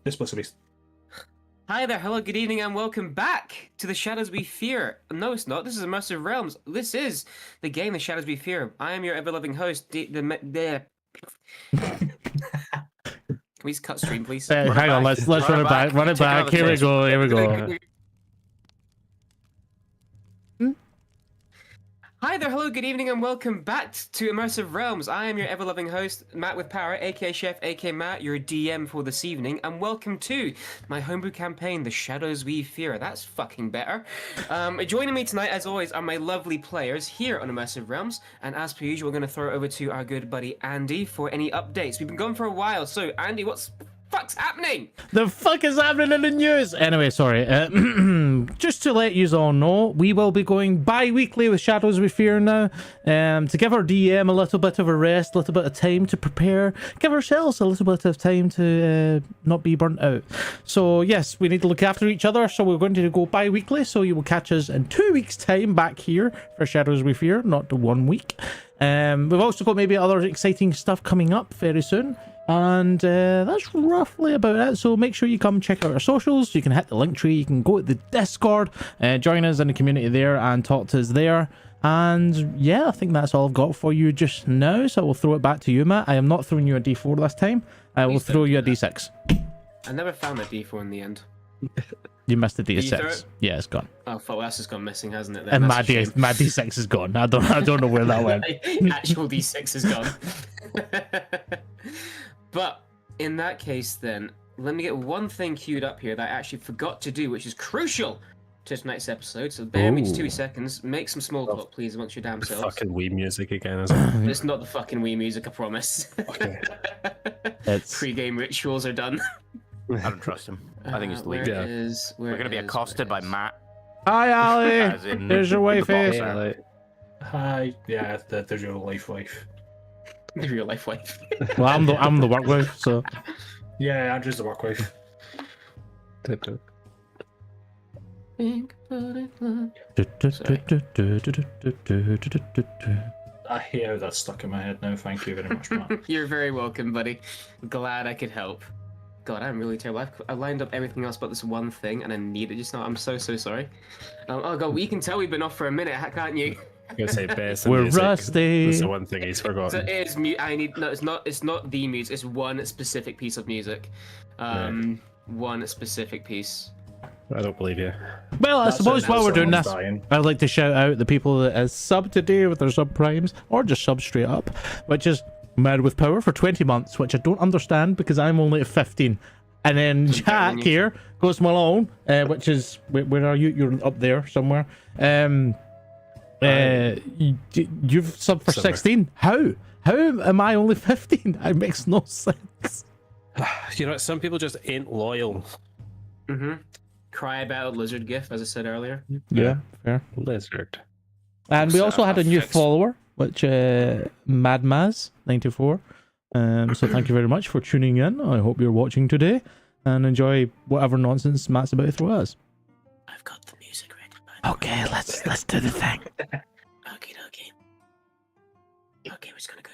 It's supposed to be. Hi there, hello, good evening, and welcome back to The Shadows We Fear. No, it's not. This is Immersive Realms. This is the game The Shadows We Fear. I am your ever-loving host, Can we just cut stream, please? Hang on, let's run it back. Run it back. Here we go. Here we go. Hi there, hello, good evening, and welcome back to Immersive Realms. I am your ever-loving host, Matt with Power, aka Chef, aka Matt, your DM for this evening, and welcome to my homebrew campaign, The Shadows We Fear. That's fucking better. Joining me tonight, as always, are my lovely players here on Immersive Realms, and as per usual, we're going to throw it over to our good buddy Andy for any updates. We've been going for a while, so Andy, what's fuck's happening? The fuck is happening in the news? Anyway, sorry. Just to let you all know, we will be going bi-weekly with Shadows We Fear now, to give our DM a little bit of a rest, a little bit of time to prepare, give ourselves a little bit of time to not be burnt out. So yes, we need to look after each other, so we're going to go bi-weekly, so you will catch us in 2 weeks' time back here for Shadows We Fear, not the 1 week. We've also got maybe other exciting stuff coming up very soon. And that's roughly about it. So make sure you come check out our socials. You can hit the link tree. You can go to the Discord, join us in the community there and talk to us there. And yeah, I think that's all I've got for you just now. So I will throw it back to you, Matt. I am not throwing you a D4 this time. I will throw you a D6. I never found that D4 in the end. You missed the D6. Yeah, it's gone. Oh fuck, well, that's just gone missing, hasn't it? And my D6 is gone. I don't know where that went. Actual D6 is gone. But in that case, then let me get one thing queued up here that I actually forgot to do, which is crucial to tonight's episode. So bear with me 2 seconds. Make some small talk, please, amongst your damn selves. Fucking Wii music again, isn't it? It's not the fucking Wii music, I promise. Okay. Pre-game rituals are done. I don't trust him. I think he's legal. We're going to be accosted by Matt. Hi, Ali. There's your wifey. Hi. Yeah, there's your life wife. The real life wife. Well, I'm the work wife, so. Yeah, Andrew's the work wife. I hear how that's stuck in my head now. Thank you very much, Matt. You're very welcome, buddy. Glad I could help. God, I'm really terrible. I lined up everything else but this one thing, and I need it just now. I'm so sorry. Oh god, we can tell we've been off for a minute, can't you? I'm gonna say best. We're rusty. That's the one thing he's forgotten. So it is mute. It's not the music. It's one specific piece of music. One specific piece. I don't believe you. Well, I suppose while we're doing this, I'd like to shout out the people that has subbed today with their sub primes, or just sub straight up, which is Mad with Power for 20 months, which I don't understand because I'm only at 15. And then Jack here goes Malone, which is where are you? You're up there somewhere. You've subbed for 16. How am I only 15? It makes no sense. You know, some people just ain't loyal. Cry about lizard gif, as I said earlier. Yeah, fair. Lizard. And we also had a new follower, which MadMaz94. So thank you very much for tuning in. I hope you're watching today and enjoy whatever nonsense Matt's about to throw at us. I've got the music ready. Okay, let's do the thing. Okay, we're just gonna go.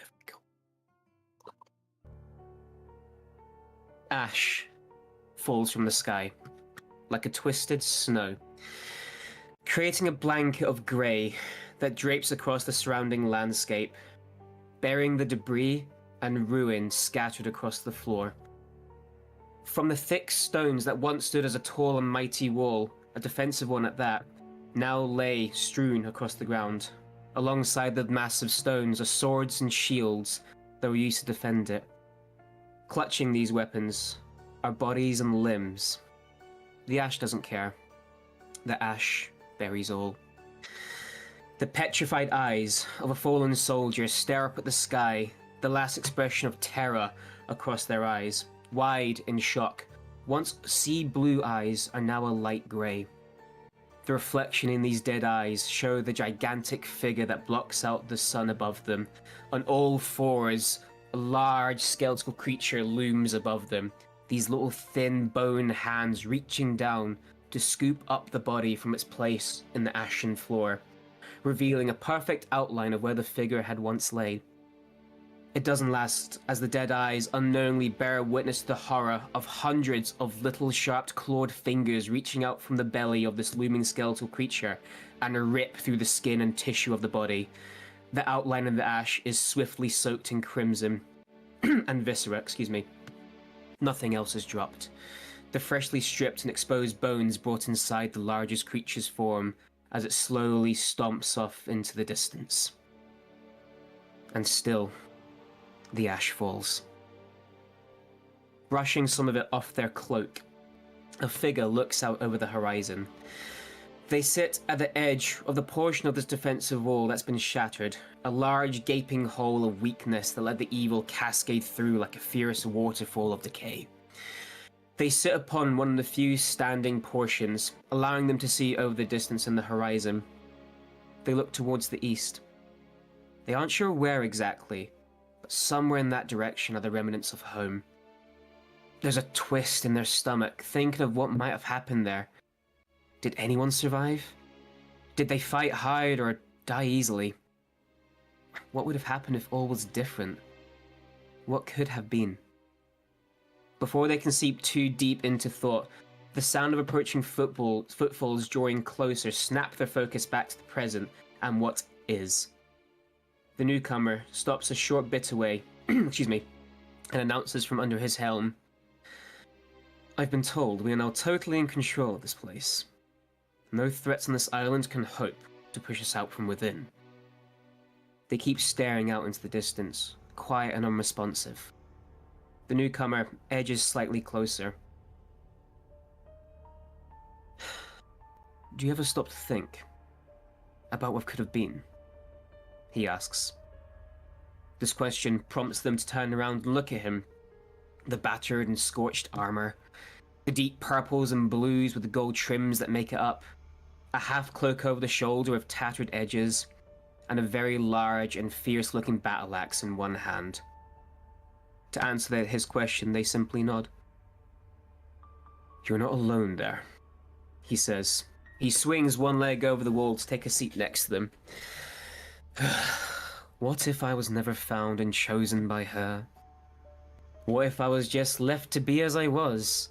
Ash falls from the sky like a twisted snow, creating a blanket of grey that drapes across the surrounding landscape, burying the debris and ruin scattered across the floor. From the thick stones that once stood as a tall and mighty wall, a defensive one at that, now lay strewn across the ground. Alongside the massive stones are swords and shields that were used to defend it. Clutching these weapons are bodies and limbs. The Ash doesn't care. The Ash buries all. The petrified eyes of a fallen soldier stare up at the sky, the last expression of terror across their eyes, wide in shock. Once sea blue eyes are now a light grey. The reflection in these dead eyes show the gigantic figure that blocks out the sun above them. On all fours, a large skeletal creature looms above them, these little thin bone hands reaching down to scoop up the body from its place in the ashen floor, revealing a perfect outline of where the figure had once laid. It doesn't last, as the dead eyes unknowingly bear witness to the horror of hundreds of little sharp clawed fingers reaching out from the belly of this looming skeletal creature and rip through the skin and tissue of the body. The outline of the ash is swiftly soaked in crimson and viscera, Nothing else is dropped. The freshly stripped and exposed bones brought inside the largest creature's form as it slowly stomps off into the distance. And still, the ash falls. Brushing some of it off their cloak, a figure looks out over the horizon. They sit at the edge of the portion of this defensive wall that's been shattered, a large gaping hole of weakness that let the evil cascade through like a fierce waterfall of decay. They sit upon one of the few standing portions, allowing them to see over the distance in the horizon. They look towards the east. They aren't sure where exactly, but somewhere in that direction are the remnants of home. There's a twist in their stomach, thinking of what might have happened there. Did anyone survive? Did they fight hard or die easily? What would have happened if all was different? What could have been? Before they can seep too deep into thought, the sound of approaching footfalls drawing closer snap their focus back to the present and what is. The newcomer stops a short bit away, and announces from under his helm, "I've been told we are now totally in control of this place. No threats on this island can hope to push us out from within." They keep staring out into the distance, quiet and unresponsive. The newcomer edges slightly closer. "Do you ever stop to think about what could have been?" he asks. This question prompts them to turn around and look at him. The battered and scorched armor, the deep purples and blues with the gold trims that make it up, a half cloak over the shoulder with tattered edges, and a very large and fierce-looking battle axe in one hand. To answer his question, they simply nod. "You're not alone there," he says. He swings one leg over the wall to take a seat next to them. "What if I was never found and chosen by her? What if I was just left to be as I was,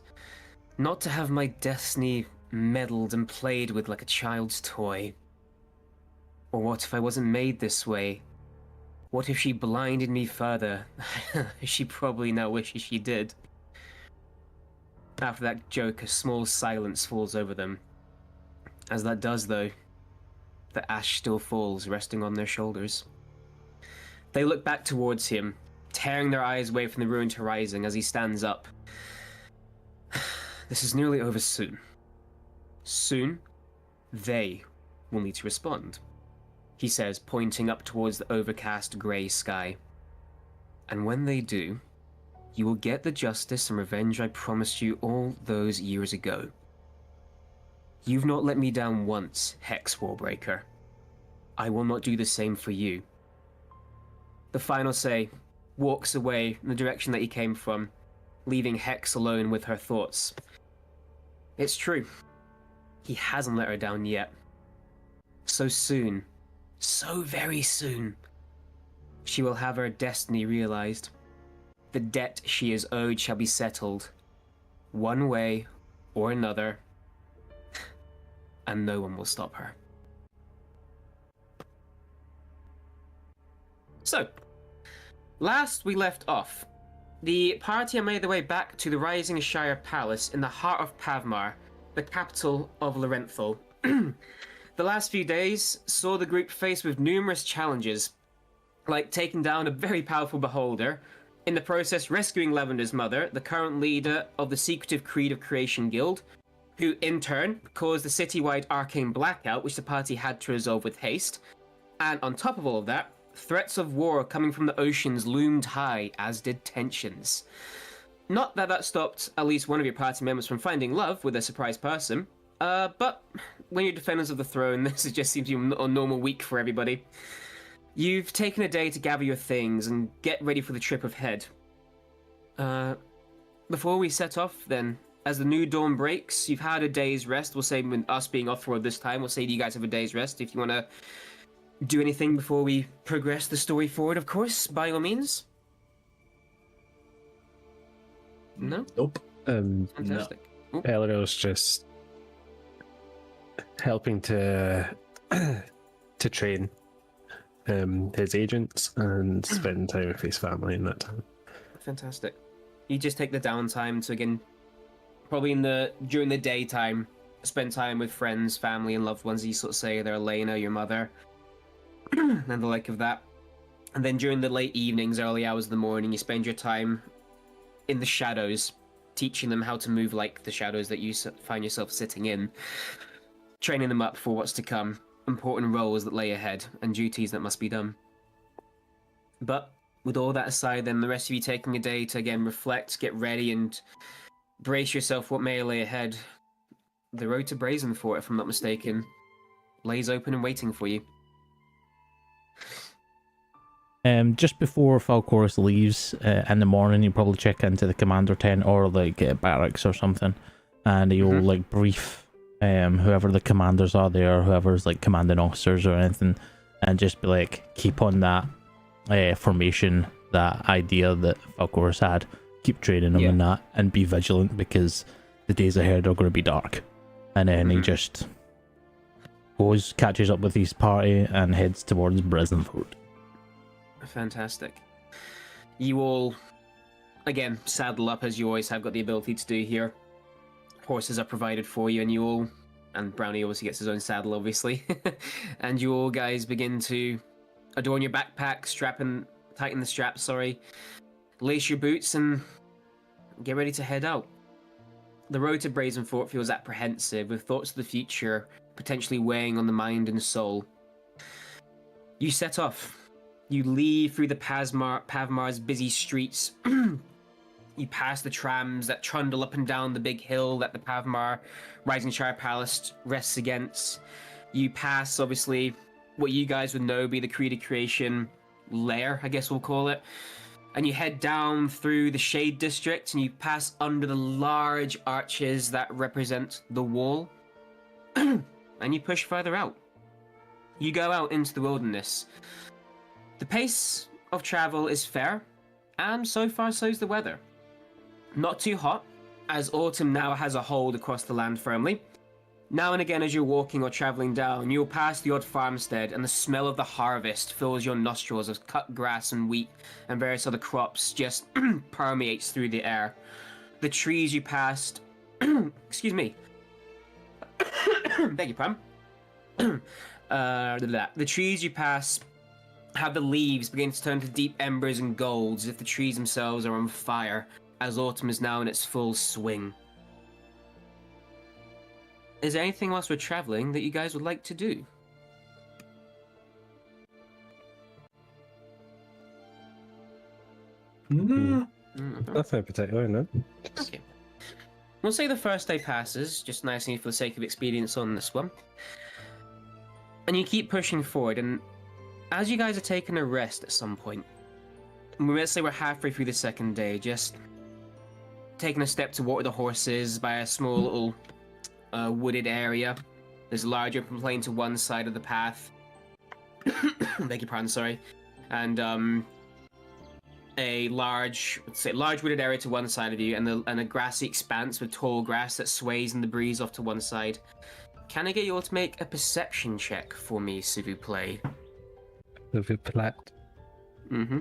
not to have my destiny meddled and played with like a child's toy? Or what if I wasn't made this way? What if she blinded me further? She probably now wishes she did." After that joke, a small silence falls over them. As that does, though, the ash still falls, resting on their shoulders. They look back towards him, tearing their eyes away from the ruined horizon as he stands up. "This is nearly over soon. Soon, they will need to respond," he says, pointing up towards the overcast grey sky. "And when they do, you will get the justice and revenge I promised you all those years ago. You've not let me down once, Hex Warbreaker. I will not do the same for you." The final say walks away in the direction that he came from, leaving Hex alone with her thoughts. It's true. He hasn't let her down yet. So soon, so very soon, she will have her destiny realized. The debt she is owed shall be settled, one way or another, and no one will stop her. So, last we left off, the party made their way back to the Rising Shire Palace in the heart of Pavmar, the capital of Lorenthal. The last few days saw the group faced with numerous challenges, like taking down a very powerful beholder, in the process rescuing Lavender's mother, the current leader of the Secretive Creed of Creation Guild, who in turn caused the citywide arcane blackout, which the party had to resolve with haste. And on top of all of that, threats of war coming from the oceans loomed high, as did tensions. Not that that stopped at least one of your party members from finding love with a surprise person, but when you're defenders of the throne, this just seems to be a normal week for everybody. You've taken a day to gather your things and get ready for the trip ahead. Before we set off, then, as the new dawn breaks, you've had a day's rest. We'll say, with us being off road this time, we'll say you guys have a day's rest. If you want to do anything before we progress the story forward, of course, by all means. No? Nope. Fantastic. Oop. Elio's just helping to train his agents and spend time with his family in that time. Fantastic. You just take the downtime to, again, probably during the daytime, spend time with friends, family, and loved ones. You sort of say they're Elena, your mother, and the like of that. And then during the late evenings, early hours of the morning, you spend your time in the shadows, teaching them how to move like the shadows that you find yourself sitting in, training them up for what's to come, important roles that lay ahead, and duties that must be done. But with all that aside, then the rest of you taking a day to, again, reflect, get ready, and brace yourself what may lay ahead. The road to Brazenfort, if I'm not mistaken, lays open and waiting for you. Just before Falcoris leaves in the morning, you probably check into the commander tent or like barracks or something, and you'll like brief whoever the commanders are there, whoever's like commanding officers or anything, and just be like, keep on that formation, that idea that Falcoris had. Keep training them in that, and be vigilant because the days ahead are going to be dark. And then he just goes, catches up with his party, and heads towards Brazenfort. Fantastic. You all, again, saddle up as you always have got the ability to do here. Horses are provided for you, and you all, and Brownie obviously gets his own saddle, obviously, and you all guys begin to adorn your backpack, tighten the straps, lace your boots, and get ready to head out. The road to Brazenfort feels apprehensive, with thoughts of the future potentially weighing on the mind and soul. You set off. You leave through the Pavmar's busy streets. You pass the trams that trundle up and down the big hill that the Pavmar Rising Shire Palace rests against. You pass, obviously, what you guys would know be the Created Creation lair, I guess we'll call it. And you head down through the Shade District, and you pass under the large arches that represent the wall. And you push further out. You go out into the wilderness. The pace of travel is fair, and so far so's the weather. Not too hot, as autumn now has a hold across the land firmly. Now and again as you're walking or travelling down, you'll pass the odd farmstead, and the smell of the harvest fills your nostrils as cut grass and wheat and various other crops just permeates through the air. The trees you passed... excuse me. Beg your pardon. The trees you pass have the leaves begin to turn to deep embers and golds as if the trees themselves are on fire, as autumn is now in its full swing. Is there anything whilst we're travelling that you guys would like to do? Nothing particular, no. Okay. We'll say the first day passes, just nicely for the sake of expedience on this one. And you keep pushing forward, and as you guys are taking a rest at some point, let's say we're halfway through the second day, just taking a step to water the horses by a small little wooded area. There's a large open plain to one side of the path. Beg your pardon, sorry. And a large wooded area to one side of you, and a grassy expanse with tall grass that sways in the breeze off to one side. Can I get you all to make a perception check for me, s'il vous plaît? S'il vous plaît. Mm-hmm.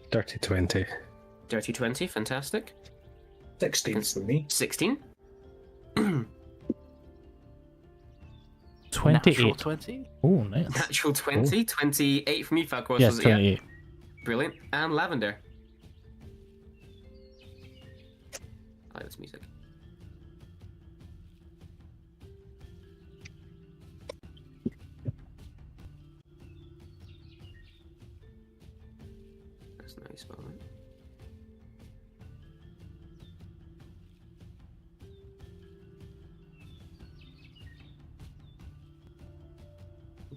Dirty 20. Dirty 20, fantastic. 16 for me. 16. 28. Natural 20? Oh, nice. Natural 20. Oh. 28 for me, Falcor. Yes, Was it? Yeah. 28. Brilliant. And Lavender. I like this music. That's a nice moment.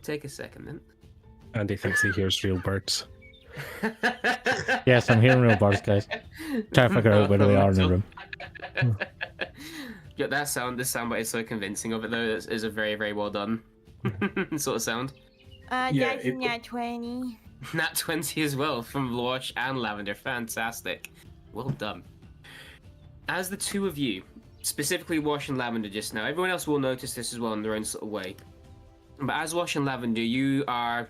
Take a second then. Andy thinks he hears real birds. Yes, I'm hearing real birds, guys. Trying to figure out where they are in the room. Yeah, this soundbite is so convincing of it though. It's a very, very well done sort of sound. Yeah, That's a nat 20. Nat 20 as well from Wash and Lavender. Fantastic. Well done. As the two of you, specifically Wash and Lavender just now, everyone else will notice this as well in their own sort of way. But as Wash and Lavender, you are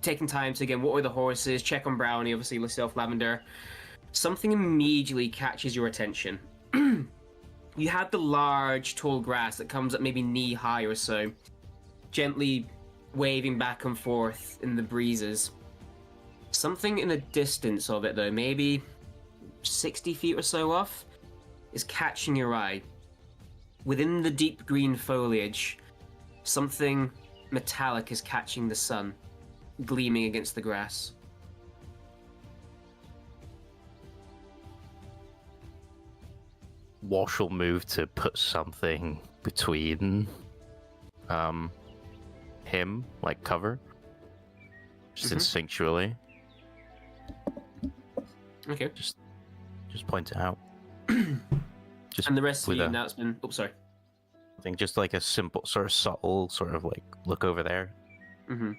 taking time to, again, what were the horses, check on Brownie, obviously yourself, Lavender. Something immediately catches your attention. You have the large, tall grass that comes up maybe knee-high or so, gently waving back and forth in the breezes. Something in the distance of it, though, maybe 60 feet or so off, is catching your eye. Within the deep green foliage, something metallic is catching the sun, gleaming against the grass. Wash will move to put something between him, like cover. Just instinctually. Okay. Just point it out. Just And the rest of with you, a- now it's been... Oh, sorry. I think just like a simple, sort of subtle, sort of like look over there. Mm-hmm.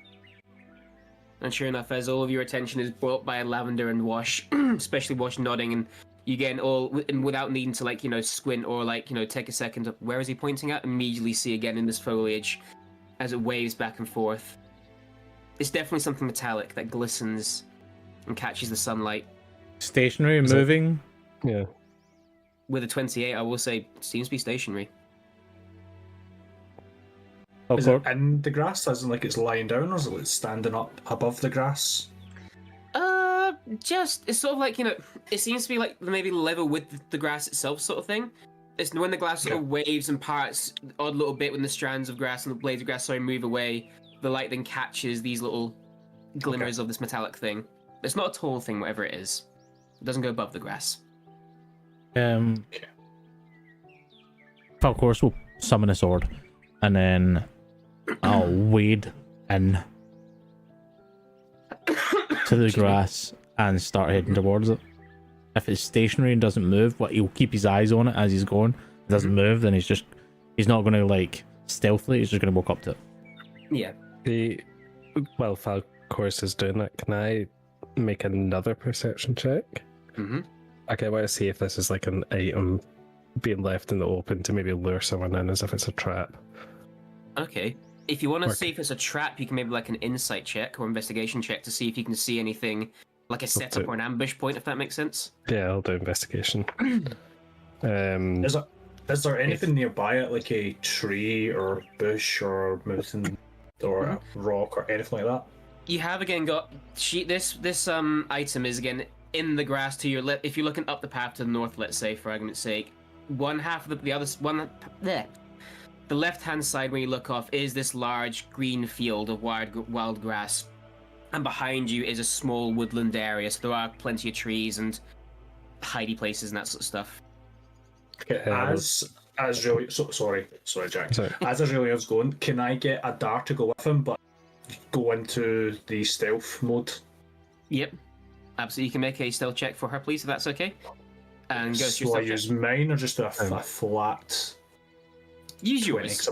And sure enough, as all of your attention is brought by Lavender and Wash, especially Wash nodding, and you get all, and without needing to, like, squint or, like, take a second to, where is he pointing at? Immediately see again in this foliage as it waves back and forth. It's definitely something metallic that glistens and catches the sunlight. Stationary, moving. Yeah. With a 28, I will say, seems to be stationary. Of Is course. it in the grass, as in like it's lying down, or is it like standing up above the grass? It's sort of like, it seems to be like maybe level with the grass itself sort of thing. It's when the grass sort of waves and parts odd little bit when the strands of grass and the blades of grass move away, the light then catches these little glimmers of this metallic thing. It's not a tall thing, whatever it is. It doesn't go above the grass. Of course, we'll summon a sword, and then I'll wade in to the grass and start heading towards it. If it's stationary and doesn't move, he'll keep his eyes on it as he's going. If it doesn't move, then he's not going to like stealthily. He's just going to walk up to it. Yeah. While Falcourse is doing that, can I make another perception check? Mm-hmm. Okay, I want to see if this is like an item being left in the open to maybe lure someone in, as if it's a trap. Okay. If you want to Okay. see if it's a trap, you can maybe like an insight check or investigation check to see if you can see anything like a setup do- or an ambush point, if that makes sense. Yeah, I'll do investigation. Is there anything nearby it, like a tree or bush or mountain or a rock or anything like that? You have again got this item is again in the grass to your left. If you're looking up the path to the north, let's say for argument's sake, one half of the other one there. The left-hand side, when you look off, is this large green field of wild grass, and behind you is a small woodland area. So there are plenty of trees and hidey places and that sort of stuff. Okay, sorry, Jack. Sorry. As Aurelian's going, can I get a dart to go with him, but go into the stealth mode? Yep, absolutely. You can make a stealth check for her, please, if that's okay. And go to So your I stealth use check. mine or just a flat Use 20? yours.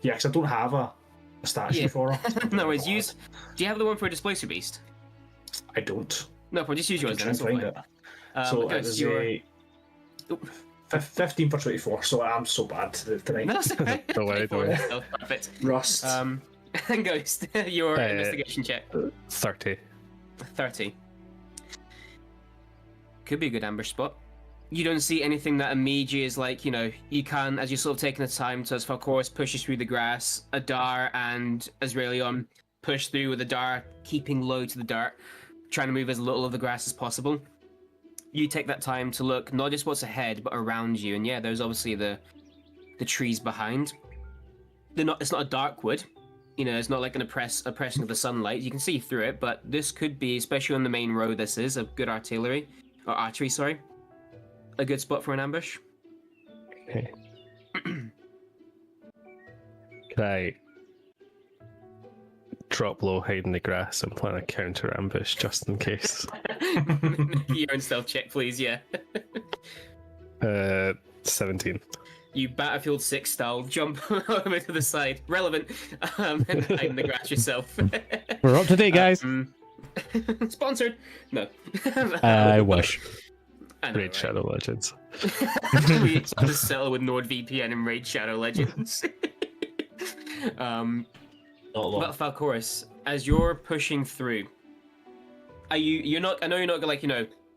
Yeah, because I don't have a statue Yeah. for her. No worries. Use. Do you have the one for a displacer beast? I don't. No problem. Just use I yours can then. try and That's find fine. it. So go it to is your. a 15 for 24, so I'm so bad tonight. No, that's okay. Don't worry, don't worry. Oh, perfect. Rust. And Ghost, your investigation check. 30. 30. Could be a good ambush spot. You don't see anything that immediately is like, you can, as you're sort of taking the time to, as Falcourus pushes through the grass, Adar and Azraelion push through with Adar keeping low to the dirt, trying to move as little of the grass as possible. You take that time to look, not just what's ahead, but around you, and yeah, there's obviously the trees behind. It's not a dark wood, it's not like an oppressing of the sunlight. You can see through it, but this could be, especially on the main road, this is a good artillery, or archery, sorry. A good spot for an ambush. Okay. Can I drop low, hide in the grass, and plan a counter ambush just in case? Your own stealth check, please, yeah. 17. You Battlefield 6 style jump over to the side. Relevant. And hide in the grass yourself. We're up to date, guys. Sponsored. No. I wish. I know, Raid right? Shadow Legends. We just settle with NordVPN and Raid Shadow Legends. Not long. But Falcoris, as you're pushing through, you're not, I know you're not like,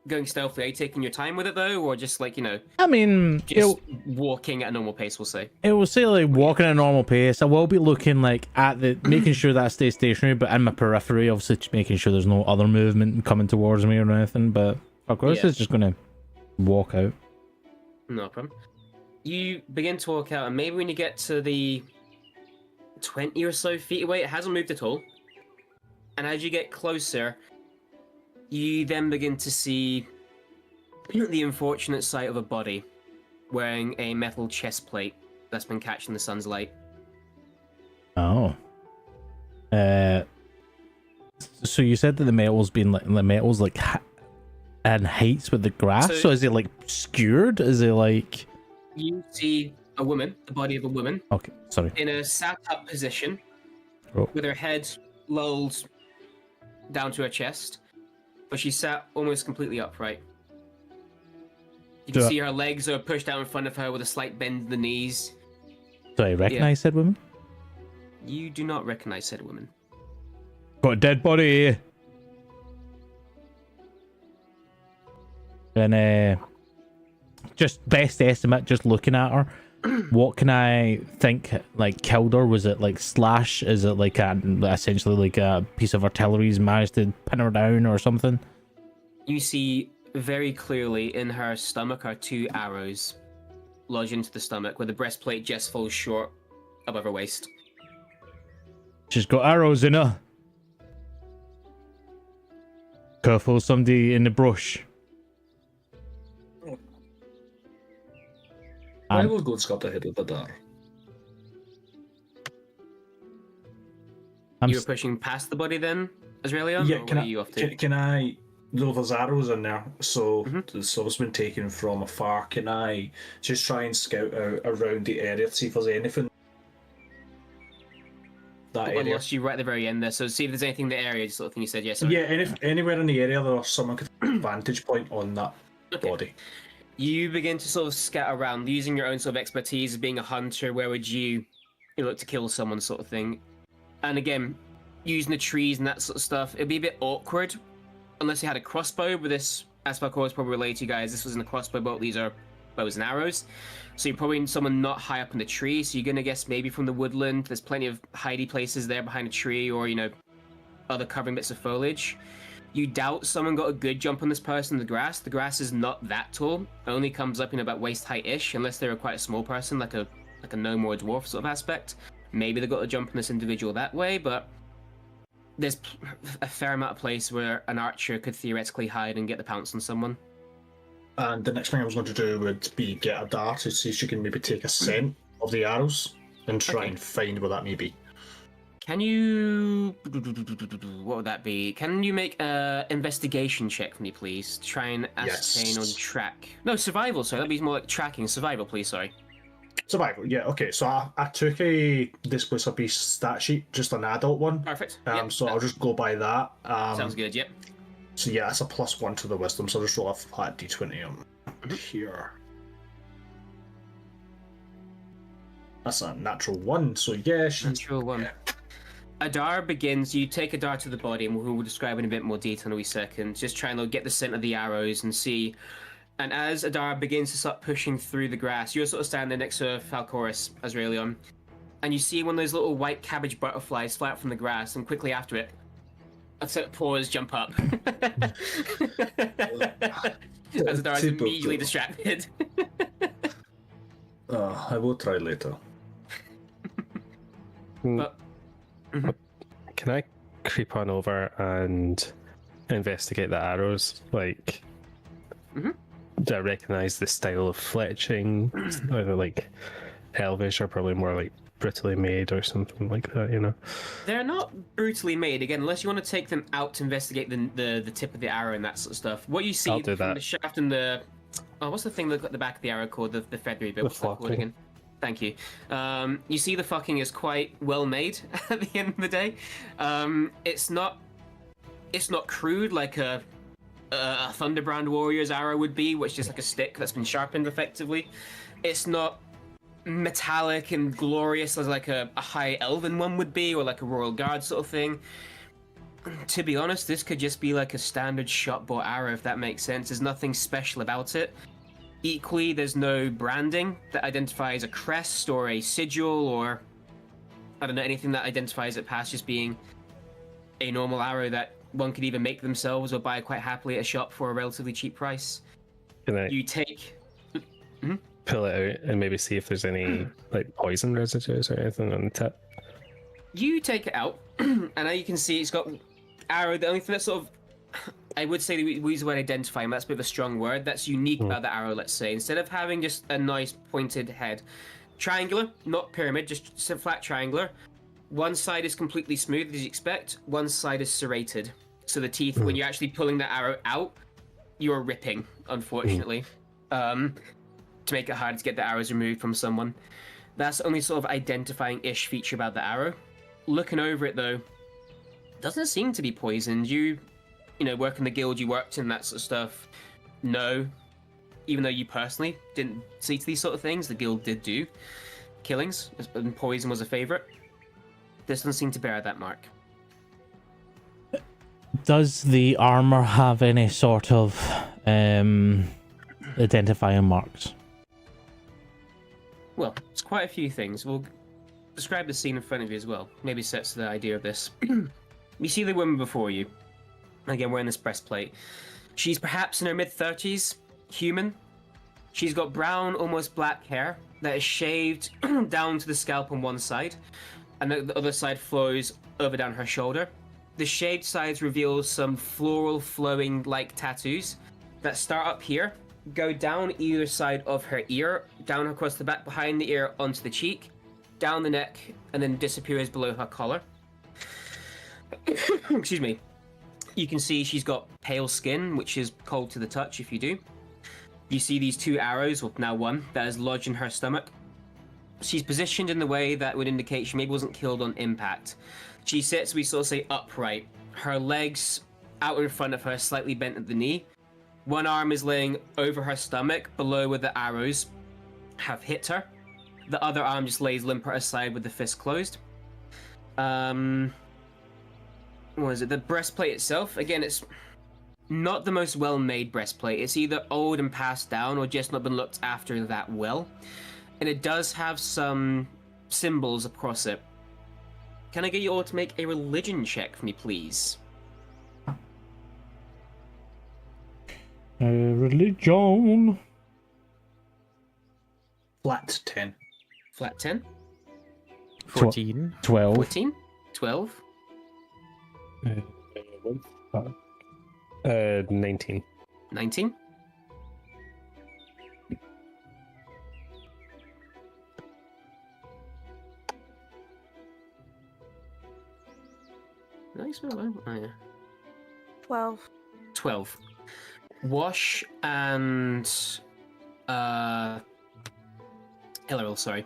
going stealthily. Are you taking your time with it though, or just like, I mean, just walking at a normal pace, we'll say? it will say like walking at a normal pace. I will be looking like at making sure that I stay stationary, but in my periphery, obviously just making sure there's no other movement coming towards me or anything. But of course, it's just gonna walk out. No problem. You begin to walk out, and maybe when you get to the 20 or so feet away, it hasn't moved at all. And as you get closer, you then begin to see the unfortunate sight of a body wearing a metal chest plate that's been catching the sun's light. Oh. So you said that the metal's like in heights with the grass. So is it like skewered? Is it like? You see a woman, the body of a woman. Okay, sorry. In a sat-up position, with her head lulled down to her chest, but she sat almost completely upright. You can see her legs are pushed out in front of her with a slight bend in the knees. Do I recognize said woman? You do not recognize said woman. Got a dead body here. And just best estimate, just looking at her, what can I think like killed her? Was it like slash? Is it like essentially like a piece of artillery's managed to pin her down or something? You see very clearly in her stomach are 2 arrows lodged into the stomach, where the breastplate just falls short above her waist. She's got arrows in her. Careful, somebody in the brush. I will go and scout ahead of the door. You were pushing past the body then, Azraelion? Yeah, or where are you off to? can I? No, there's arrows in there, so it's been taken from afar. Can I just try and scout out around the area to see if there's anything? That I area. lost you right at the very end there, so see if there's anything in the area, sort of thing you said, yes. Yeah, and if anywhere in the area there's someone could have a vantage point on that body. You begin to sort of scatter around, using your own sort of expertise as being a hunter. Where would you look to kill someone, sort of thing? And again, using the trees and that sort of stuff, it'd be a bit awkward unless you had a crossbow. But this, as far as probably relate to you guys, this wasn't a crossbow bolt. These are bows and arrows. So you're probably someone not high up in the tree. So you're gonna guess maybe from the woodland. There's plenty of hidey places there behind a tree, or other covering bits of foliage. You doubt someone got a good jump on this person in the grass. The grass is not that tall. It only comes up in about waist height-ish, unless they were quite a small person, like a gnome or a dwarf sort of aspect. Maybe they got a jump on this individual that way, but there's a fair amount of place where an archer could theoretically hide and get the pounce on someone. And the next thing I was going to do would be get a dart to see if she can maybe take a scent of the arrows and try and find where that may be. Can you... What would that be? Can you make an investigation check for me, please? To try and ascertain or track... No, survival, sorry. That'd be more like tracking. Survival, please, sorry. Survival, yeah, okay. So I took a Displace a Beast stat sheet, just an adult one. Perfect. So I'll just go by that. Sounds good, yep. So yeah, that's a +1 to the wisdom, so I'll just roll a flat d20 on here. That's a natural 1, so yeah, she's... Natural 1. Yeah. Adar begins, you take Adar to the body, and we'll describe in a bit more detail in a wee second. Just try and get the scent of the arrows and see. And as Adar begins to start pushing through the grass, you're sort of standing next to Falcoris, Azraelion, and you see one of those little white cabbage butterflies fly out from the grass, and quickly after it, a set of paws jump up. As Adar is immediately distracted. I will try later. But... Can I creep on over and investigate the arrows? Like, do I recognize the style of fletching? Either like elvish or probably more like brutally made or something like that, They're not brutally made, again, unless you want to take them out to investigate the tip of the arrow and that sort of stuff. What you see from the shaft and the... Oh, what's the thing that got the back of the arrow called? The feathery bit? What's that called again? Thank you. You see the fucking is quite well made at the end of the day. It's not crude like a Thunderbrand warrior's arrow would be, which is just like a stick that's been sharpened effectively. It's not metallic and glorious as like a high elven one would be, or like a royal guard sort of thing. To be honest, this could just be like a standard shot-bought arrow, if that makes sense. There's nothing special about it. Equally, there's no branding that identifies a crest or a sigil or, I don't know, anything that identifies it past just being a normal arrow that one could either make themselves or buy quite happily at a shop for a relatively cheap price. Can I You take... pull it out and maybe see if there's any like poison residues or anything on the tip? You take it out, and now you can see it's got arrow. The only thing that's sort of, I would say we use the word identifying, that's a bit of a strong word, that's unique about the arrow, let's say. Instead of having just a nice pointed head, triangular, not pyramid, just a flat triangular. One side is completely smooth, as you expect. One side is serrated. So the teeth, when you're actually pulling the arrow out, you're ripping, unfortunately. To make it hard to get the arrows removed from someone. That's the only sort of identifying-ish feature about the arrow. Looking over it, though, doesn't seem to be poisoned. You know, work in the guild you worked in, that sort of stuff. No. Even though you personally didn't see to these sort of things, the guild did do killings, and poison was a favourite. This doesn't seem to bear that mark. Does the armor have any sort of identifying marks? Well, it's quite a few things. We'll describe the scene in front of you as well. Maybe sets the idea of this. You see the woman before you. Again, wearing this breastplate. She's perhaps in her mid-30s, human. She's got brown, almost black hair that is shaved down to the scalp on one side, and the other side flows over down her shoulder. The shaved sides reveal some floral flowing like tattoos that start up here, go down either side of her ear, down across the back behind the ear onto the cheek, down the neck, and then disappears below her collar. Excuse me. You can see she's got pale skin, which is cold to the touch if you do. You see these two arrows, well now one, that is lodged in her stomach. She's positioned in the way that would indicate she maybe wasn't killed on impact. She sits, we sort of say, upright. Her legs out in front of her, slightly bent at the knee. One arm is laying over her stomach, below where the arrows have hit her. The other arm just lays limp at her side with the fist closed. What is it? The breastplate itself, again, it's not the most well-made breastplate. It's either old and passed down or just not been looked after that well. And it does have some symbols across it. Can I get you all to make a religion check for me, please? Religion. Flat 10. Flat 10? 14. 12. 14? 12? 19. 19? Nice. Oh, yeah. 12. 12. Wash and Hilariel, sorry.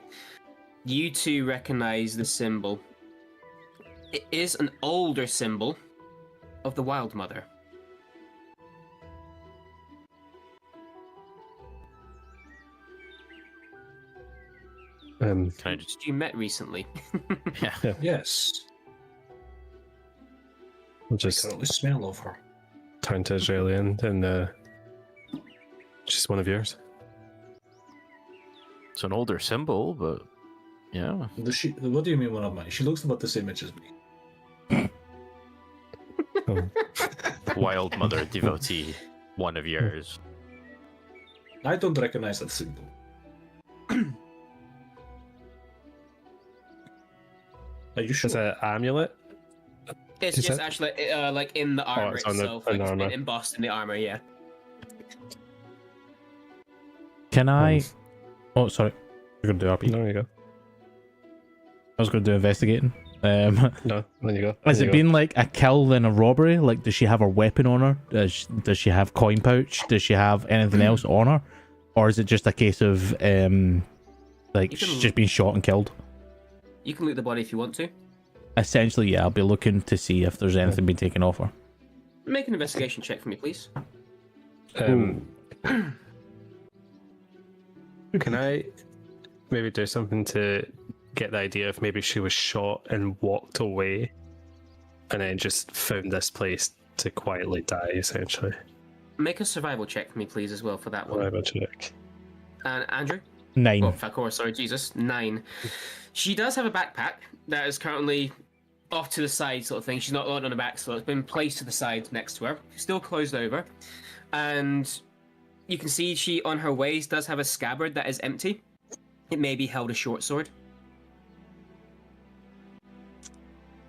You two recognize the symbol. It is an older symbol of the Wild Mother. Can I just... You met recently. Yeah. Yes. We'll I just currently smell of her. turn to Israelian and she's one of yours. It's an older symbol, but yeah. What do you mean one of mine? She looks about the same age as me. Oh. Wild Mother devotee, one of yours. I don't recognize that symbol. Are you sure? Is it an amulet? It's Is just that- actually like in the armor it's on the- itself, on like the it's been armor. embossed in the armor, yeah. Can I... Oh, sorry. You're going to do RP. No, you go. I was going to do investigating. No, then you go. Has Then it you go. been like a kill then a robbery? Like, does she have her weapon on her? Does she have coin pouch? Does she have anything else on her? Or is it just a case of Like, You she's can- just been shot and killed. You can loot the body if you want to. Essentially, yeah, I'll be looking to see if there's anything been taken off her. Make an investigation check for me, please. Can I maybe do something to get the idea if maybe she was shot and walked away and then just found this place to quietly die, essentially? Make a survival check for me, please, as well, for that one. Survival check. And Andrew? 9. Oh, Fakor, sorry, Jesus. 9. She does have a backpack that is currently off to the side, sort of thing. She's not on the back, so it's been placed to the side next to her. Still closed over. And you can see she, on her waist, does have a scabbard that is empty. It may be held a short sword.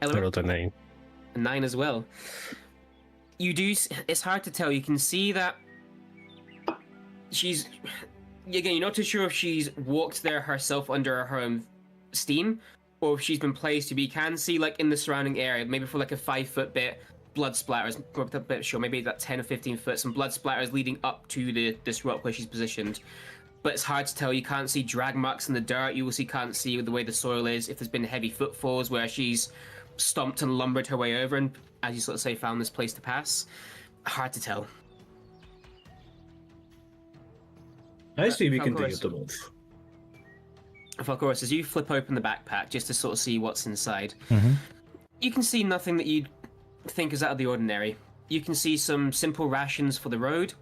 I rolled a 9. A 9 as well. You do. It's hard to tell. You can see that she's. Again, you're not too sure if she's walked there herself under her own steam, or if she's been placed. But you can see, like, in the surrounding area, maybe for like a 5-foot bit, blood splatters. A bit sure, maybe that 10 or 15 foot, some blood splatters leading up to this rock where she's positioned. But it's hard to tell. You can't see drag marks in the dirt. You also can't see the way the soil is. If there's been heavy footfalls where she's stomped and lumbered her way over, and as you sort of say, found this place to pass. Hard to tell. I say we Of can course. dig both. Of course, as you flip open the backpack just to sort of see what's inside, Mm-hmm. you can see nothing that you'd think is out of the ordinary. You can see some simple rations for the road.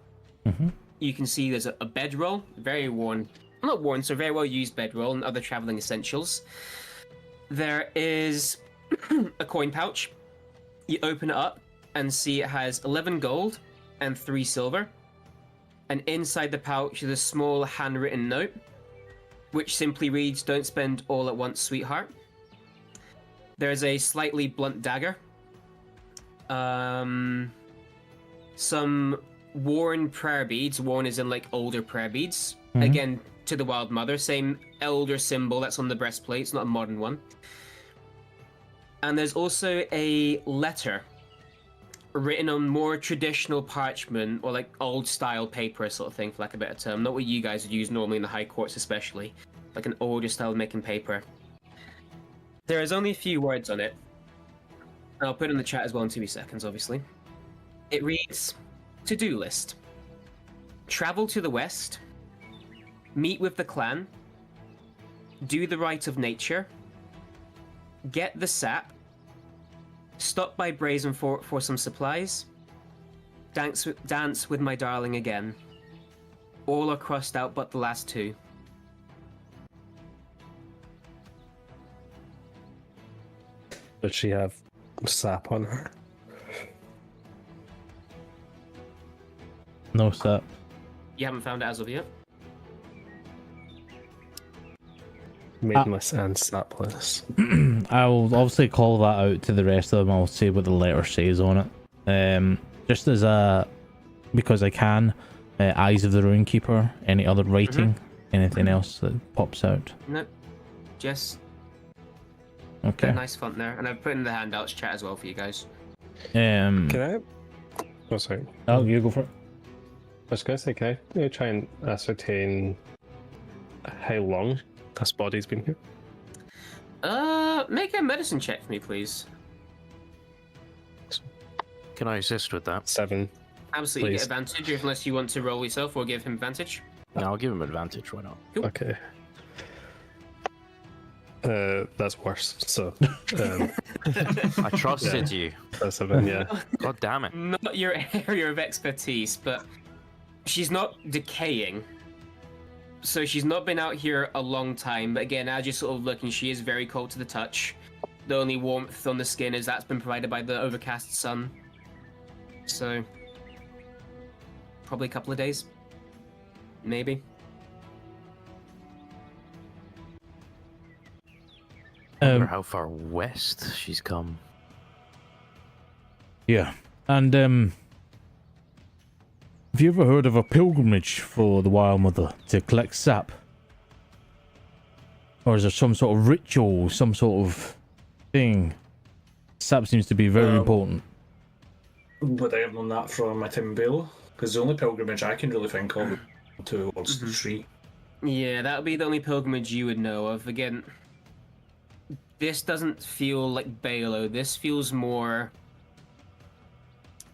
Mm-hmm. You can see there's a bedroll, very worn, not worn, so very well used bedroll, and other traveling essentials. There is a coin pouch. You open it up and see it has 11 gold and 3 silver. And inside the pouch is a small handwritten note, which simply reads, "Don't spend all at once, sweetheart." There's a slightly blunt dagger. Some worn prayer beads. Worn is in, like, older prayer beads. Mhm. Again, to the Wild Mother. Same elder symbol that's on the breastplate. It's not a modern one. And there's also a letter written on more traditional parchment, or like old style paper sort of thing, for lack of a better term. Not what you guys would use normally in the high courts, especially. Like an older style making paper. There is only a few words on it. I'll put it in the chat as well in 2 seconds, obviously. It reads, "To-do list. Travel to the west. Meet with the clan. Do the rite of nature. Get the sap. Stop by Brazen Fort for some supplies. Dance with my darling again. All are crossed out but the last 2. Does she have sap on her? No sap. You haven't found it as of yet? Maidenless and sapless. I'll obviously call that out to the rest of them. I'll say what the letter says on it. Just as a, because I can, Eyes of the Runekeeper, any other writing, anything else that pops out. Nope. Just Okay. nice font there. And I've put in the handouts chat as well for you guys. Can I? Oh, sorry. Oh, you go for it. I was going to say, can I try and ascertain how long this body's been here? Make a medicine check for me, please. Can I assist with that? 7. Absolutely, Please. get advantage unless you want to roll yourself or give him advantage. No, I'll give him advantage. Why not? Okay. That's worse. So, I trusted you. that's 7, yeah. God damn it. Not your area of expertise, but she's not decaying. So she's not been out here a long time, but again, as you're sort of looking, she is very cold to the touch. The only warmth on the skin is that's been provided by the overcast sun. So, probably a couple of days. Maybe. I wonder how far west she's come. Yeah. And, have you ever heard of a pilgrimage for the Wild Mother to collect sap? Or is there some sort of ritual, some sort of thing? Sap seems to be very important. Would I have known that from my time in Bale? Because the only pilgrimage I can really think of towards the tree. Yeah, that would be the only pilgrimage you would know of. Again, this doesn't feel like Balo. This feels more,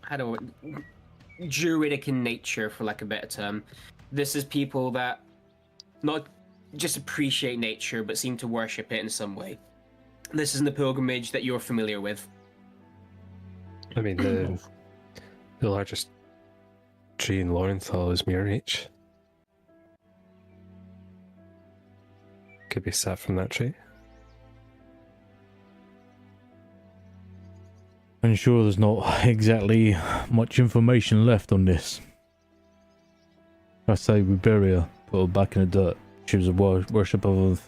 how do I, druidic in nature, for lack of a better term. This is people that not just appreciate nature, but seem to worship it in some way. This isn't the pilgrimage that you're familiar with. I mean, the largest tree in Lorenthal is mere reach. Could be sap from that tree. I'm sure there's not exactly much information left on this. I say we bury her, put her back in the dirt. She was a worshipper of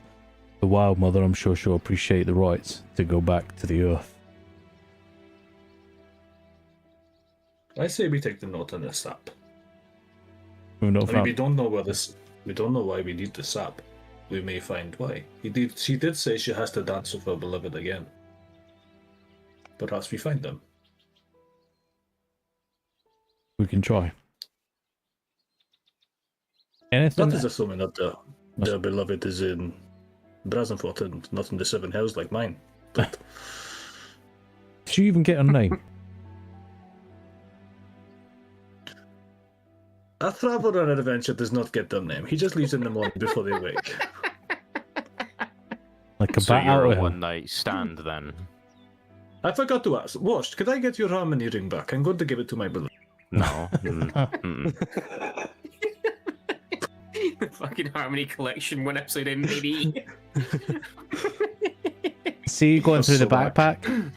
the Wild Mother. I'm sure she'll appreciate the rights to go back to the earth. I say we take the note on the sap. We've not I mean, found... we don't know where this. We don't know why we need the sap. We may find why. She did say she has to dance with her beloved again. Perhaps we find them. We can try. Anything? That is assuming that the beloved is in Brazenfort and not in the Seven Hells like mine. But Did you even get her name? a traveler on an adventure does not get their name. He just leaves in the morning before they wake. Like a So bat you're out a of hell. one-night stand then? I forgot to ask. Washed, could I get your harmony ring back? I'm going to give it to my beloved. No. The fucking Harmony Collection, one episode in, maybe. See, going through the So bad. backpack,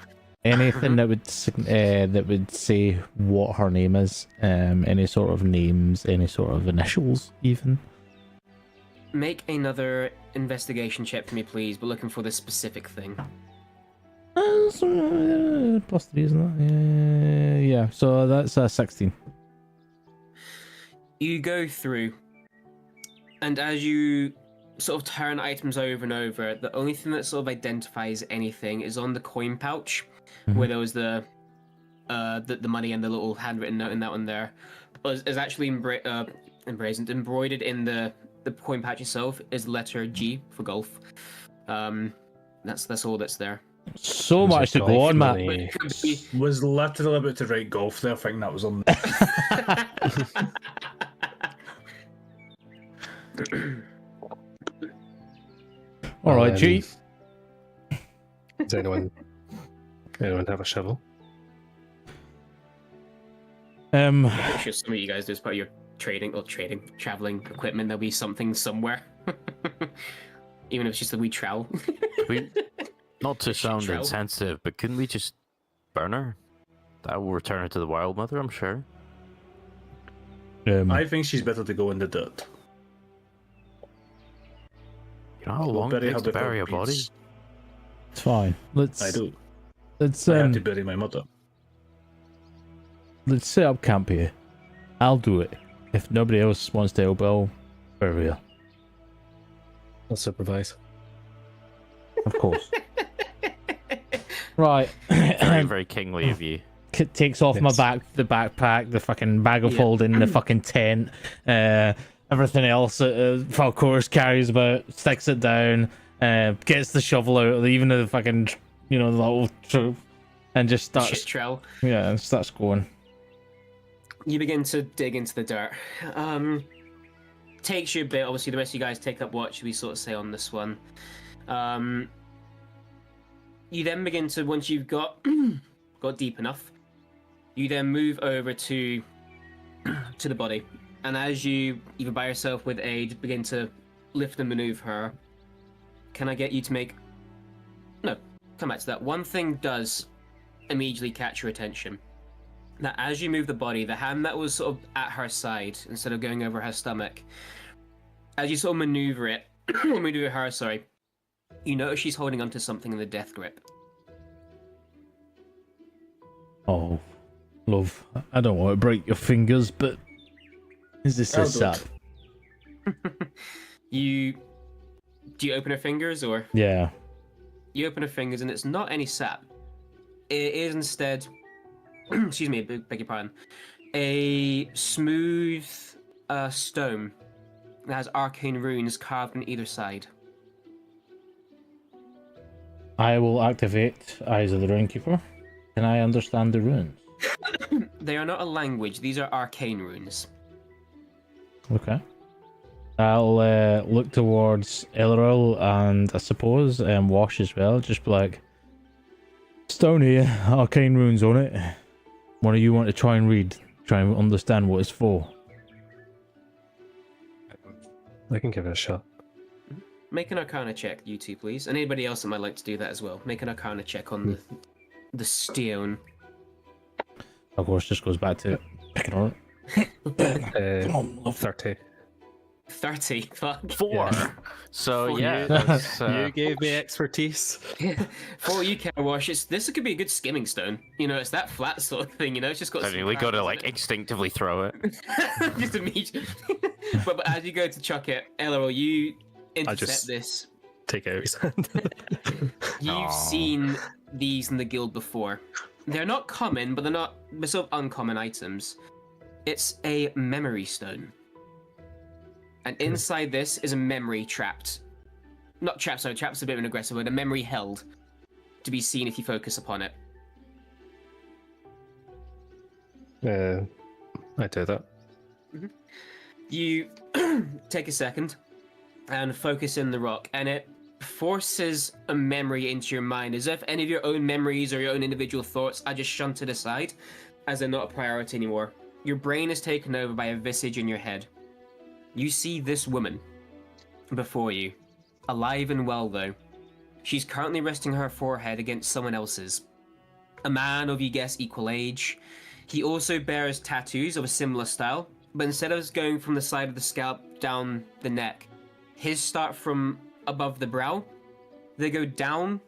anything that would say what her name is, any sort of names, any sort of initials, even. Make another investigation check for me, please, but looking for this specific thing. Plus 3, isn't that? Yeah. So that's 16. You go through, and as you sort of turn items over and over, the only thing that sort of identifies anything is on the coin pouch, where there was the money and the little handwritten note in that one there. Is actually embroidered in the coin pouch itself is letter G for golf. That's all that's there. So There's much a to go golf on, Matt. money. But it could be Was literally about to write golf there. I think that was on. All right, G. Does anyone have a shovel? I'm pretty sure some of you guys do as part of your traveling equipment. There'll be something somewhere. Even if it's just a wee trowel. Not to sound Trowel. insensitive, but couldn't we just burn her? That will return her to the Wild Mother, I'm sure. I think she's better to go in the dirt. You know how long it takes to bury a body? It's fine. Let's. I do. Let's I had to bury my mother. let's set up camp here. I'll do it. If nobody else wants to help, I'll bury her. I'll supervise. Of course. Right. Very, very kingly of you. Takes off my Yes. the backpack, the fucking bag of Yeah. holding, the fucking tent, everything else that Falcourus carries about, sticks it down, gets the shovel out, even the fucking, the little troop, and just Shit starts, trowel. and starts going. You begin to dig into the dirt. Takes you a bit. Obviously, the rest of you guys take up watch. We sort of say on this one. You then begin to, once you've got deep enough, you then move over to the body, and as you either by yourself with aid begin to lift and maneuver her, can I get you to make? No, come back to that. One thing does immediately catch your attention. That as you move the body, the hand that was sort of at her side instead of going over her stomach, as you sort of maneuver it, maneuver her, sorry, you notice she's holding onto something in the death grip. Oh, love, I don't want to break your fingers, but is this a I'll do sap? Do you open her fingers, or Yeah. you open her fingers and it's not any sap? It is instead, excuse me, beg your pardon, a smooth stone It has arcane runes carved on either side. I will activate Eyes of the Runekeeper. Can I understand the runes? They are not a language. These are arcane runes. Okay. I'll look towards Elril and I suppose Wash as well. Just be like, stone here, arcane runes on it. What do you want to try and read? Try and understand what it's for. I can give it a shot. Make an Arcana check, you two, please. And anybody else that might like to do that as well. Make an Arcana check on the stone. Of course, just goes back to picking on it. Come on, love. 30. 30. Fuck. 4. Yeah. So For yeah, you. that's, You gave me expertise. For all you care, Wash, this could be a good skimming stone. You know, it's that flat sort of thing. You know, it's just got. I mean, we got to like instinctively throw it. just immediately. but as you go to chuck it, Elril, you intercept just- this. Take it out of his hand. You've Aw. seen these in the guild before. They're not common, but they're sort of uncommon items. It's a memory stone. And inside this is a memory trapped. Not trapped, sorry, trapped's a bit of an aggressive word. A memory held to be seen if you focus upon it. I do that. You take a second and focus in the rock, and it forces a memory into your mind, as if any of your own memories or your own individual thoughts are just shunted aside, as they're not a priority anymore. Your brain is taken over by a visage in your head. You see this woman before you, alive and well though. She's currently resting her forehead against someone else's. A man of, you guess, equal age. He also bears tattoos of a similar style, but instead of going from the side of the scalp down the neck, his start from above the brow. They go down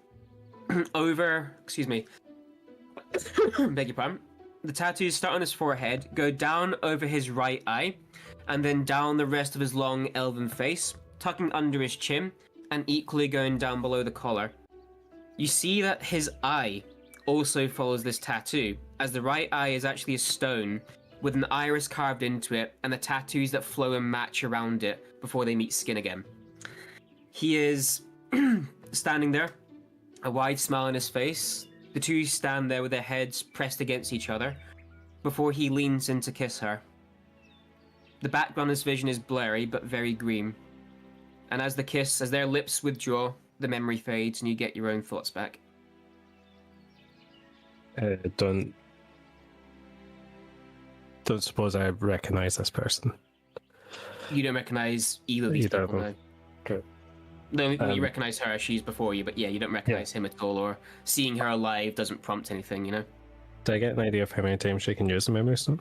over, excuse me, beg your pardon. The tattoos start on his forehead, go down over his right eye, and then down the rest of his long elven face, tucking under his chin, and equally going down below the collar. You see that his eye also follows this tattoo, as the right eye is actually a stone with an iris carved into it, and the tattoos that flow and match around it before they meet skin again. He is standing there, a wide smile on his face. The two stand there with their heads pressed against each other, before he leans in to kiss her. The background of his vision is blurry, but very green. And as their lips withdraw, the memory fades and you get your own thoughts back. Don't suppose I recognize this person. You don't recognize either of these Either of people, them. no. Okay. No, you recognize her, she's before you, but yeah, you don't recognize him at all, or seeing her alive doesn't prompt anything, you know? Do I get an idea of how many times she can use the memory stone?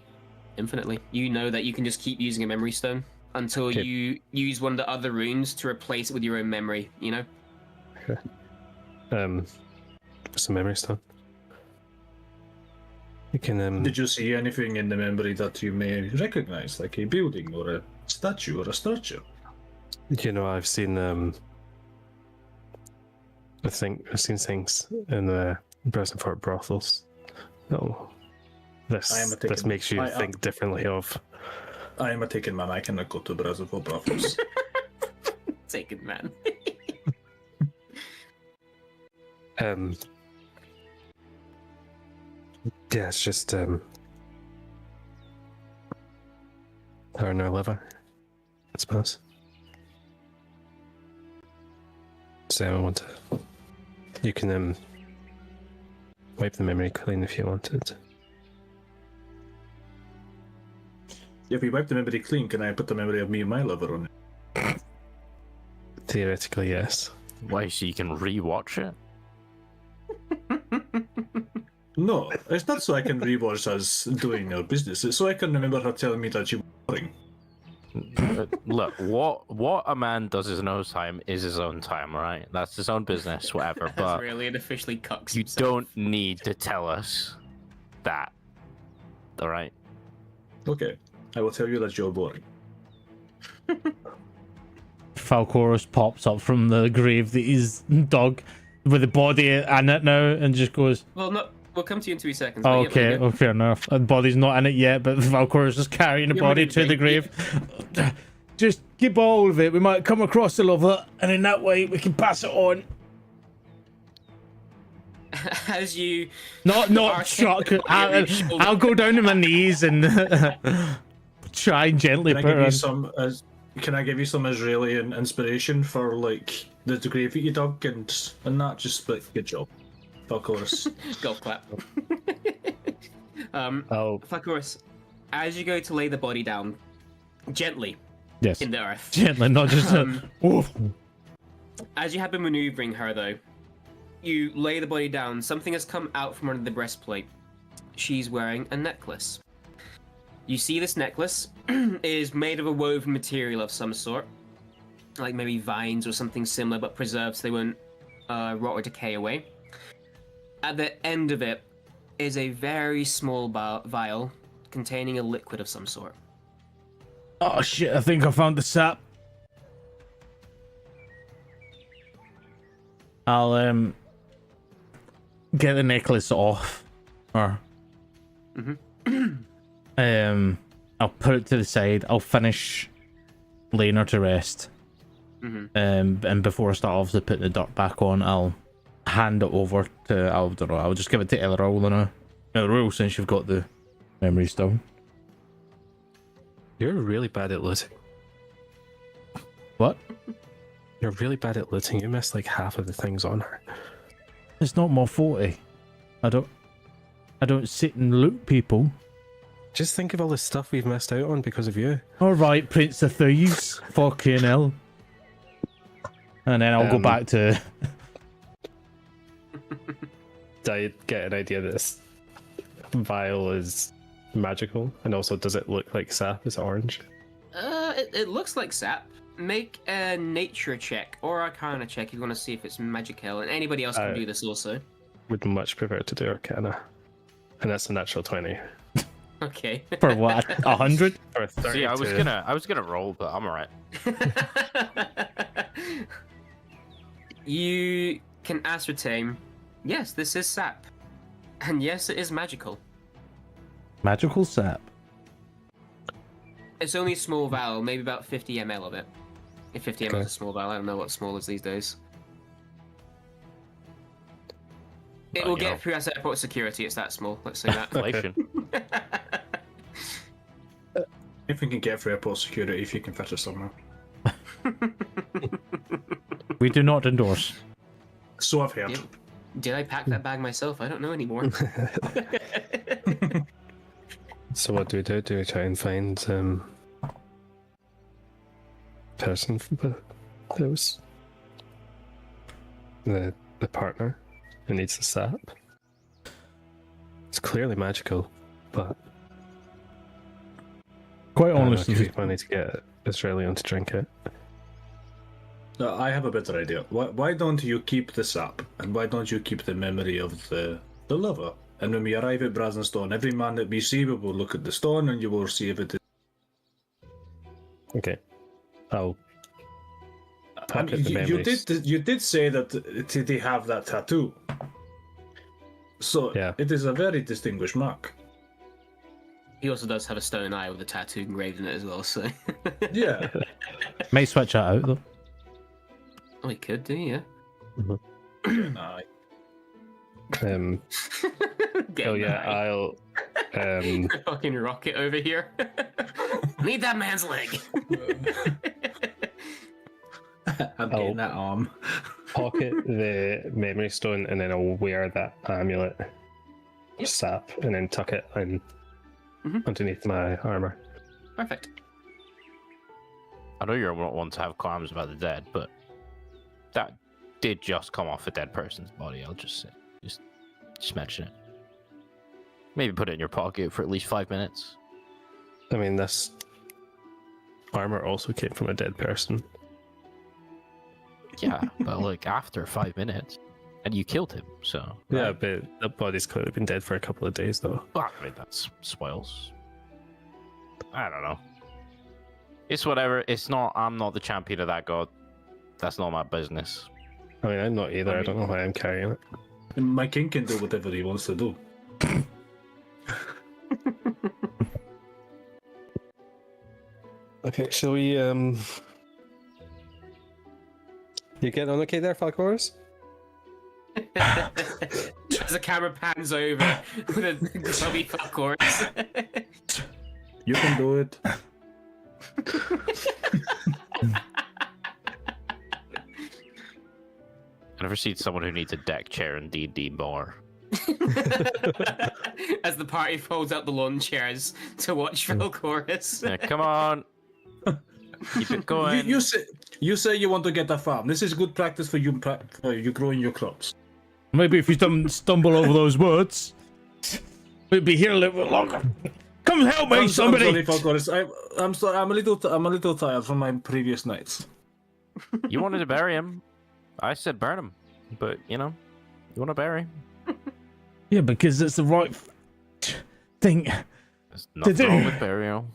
Infinitely. You know that you can just keep using a memory stone until Okay. you use one of the other runes to replace it with your own memory, you know? It's a memory stone. You can Did you see anything in the memory that you may recognize, like a building or a statue or a structure? you know, I've seen I think I've seen things in the Bresenfort brothels. No. This makes you think differently of. I am a taken man, I cannot go to Brazil for brothels. Take it, man. Yeah, it's just her and her liver, I suppose. So I want to. You can wipe the memory clean if you wanted. If we wipe the memory clean, can I put the memory of me and my lover on it? Theoretically, yes. Why, so you can re-watch it? No, it's not so I can rewatch us doing our business. It's so I can remember her telling me that she was boring. Look, what a man does his own time is his own time, right? That's his own business, whatever. That's But really and officially cucks you himself. don't need to tell us that. All right. Okay, I will tell you that you're boring. Falcorus pops up from the grave that his dog with the body in it now and just goes, Well, no, we'll come to you in 2 seconds. but yeah, okay, there you go. fair enough. The body's not in it yet, but Falcorus is carrying the Yeah, body but to the yeah. grave. just keep a hold of it. We might come across a lover, and in that way we can pass it on. As you Not struck. I'll go down to my knees and try and gently Can I put give her you in. some? Can I give you some Israeli inspiration for like the grave that you dug and that? Just like good job, Falcoris. golf clap. Oh, Falcoris, as you go to lay the body down gently Yes, in the earth, gently, not just. Oof. as you have been maneuvering her though, you lay the body down. Something has come out from under the breastplate. She's wearing a necklace. You see this necklace is made of a woven material of some sort, like maybe vines or something similar, but preserved so they won't rot or decay away. At the end of it is a very small vial containing a liquid of some sort. Oh shit! I think I found the sap. I'll get the necklace off, or I'll put it to the side. I'll finish laying her to rest. And before I start obviously putting the dirt back on, I'll hand it over to I'll just give it to Elrol and Elrol, since you've got the memory stone. you're really bad at looting. What? You're really bad at looting. You missed like half of the things on her. It's not my 40. I don't sit and loot people. Just think of all the stuff we've missed out on because of you. All right, Prince of Thieves. Fucking hell. And then I'll go back to. Do I get an idea that this vial is magical? And also, does it look like sap? Is it orange? It looks like sap. Make a nature check or arcana check if you want to see if it's magical, and anybody else can do this also. Would much prefer to do Arcana. And that's a natural 20. Okay. For what? 100? Or a 32. See, I was gonna roll, but I'm alright. You can ascertain, yes, this is sap. And yes, it is magical. Magical sap. It's only a small vial, maybe about 50 ml of it. If 50 ml is a small vial, I don't know what small is these days. It will get through our airport security, it's that small, let's say that. Inflation. If we can get through airport security, if you can fit it somewhere. We do not endorse. So I've heard. Yep. Did I pack that bag myself? I don't know anymore. So what do we do? Do we try and find person for that was the partner who needs the sap? It's clearly magical, but Quite I don't know, honestly, if we need to get Israelian to drink it. I have a better idea. Why don't you keep the sap, and why don't you keep the memory of the lover? And when we arrive at Brazenstone, every man that we see, we will look at the stone, and you will see if it is. Okay, I'll. And you did say that they have that tattoo, so Yeah. it is a very distinguished mark. He also does have a stone eye with a tattoo engraved in it as well, so... Yeah. might switch that out though. Oh, he could do, yeah. Aye. Oh yeah, I'll. Fucking rocket over here. Need that man's leg. I'm getting that arm. Pocket the memory stone and then I'll wear that amulet sap and then tuck it in underneath my armor. Perfect. I know you're not one to have qualms about the dead, but that did just come off a dead person's body. I'll just say, just mention it. Maybe put it in your pocket for at least 5 minutes. I mean, this armor also came from a dead person. Yeah, but like after 5 minutes, and you killed him, so Yeah, right? but that body's clearly been dead for a couple of days, though. Well, I mean, that's spoils. I don't know. It's whatever. It's not. I'm not the champion of that god. That's not my business. I mean, I'm not either. I don't know why I'm carrying it. My king can do whatever he wants to do. Okay, shall we? You getting on okay there, Falcors? As the camera pans over with a grubby Falcors. You can do it. I've never seen someone who needs a deck chair in D&D more. As the party folds out the lawn chairs to watch Falcors. Yeah, come on. Keep it going. You say you want to get a farm. This is good practice for you growing your crops. Maybe if you don't stumble over those words, we'd be here a little bit longer. Come help me, somebody! I'm sorry, Falcors. I'm sorry. I'm a little tired from my previous nights. You wanted to bury him. I said burn him. But, you know, you want to bury him. Yeah, because it's the right thing. There's nothing wrong with burial.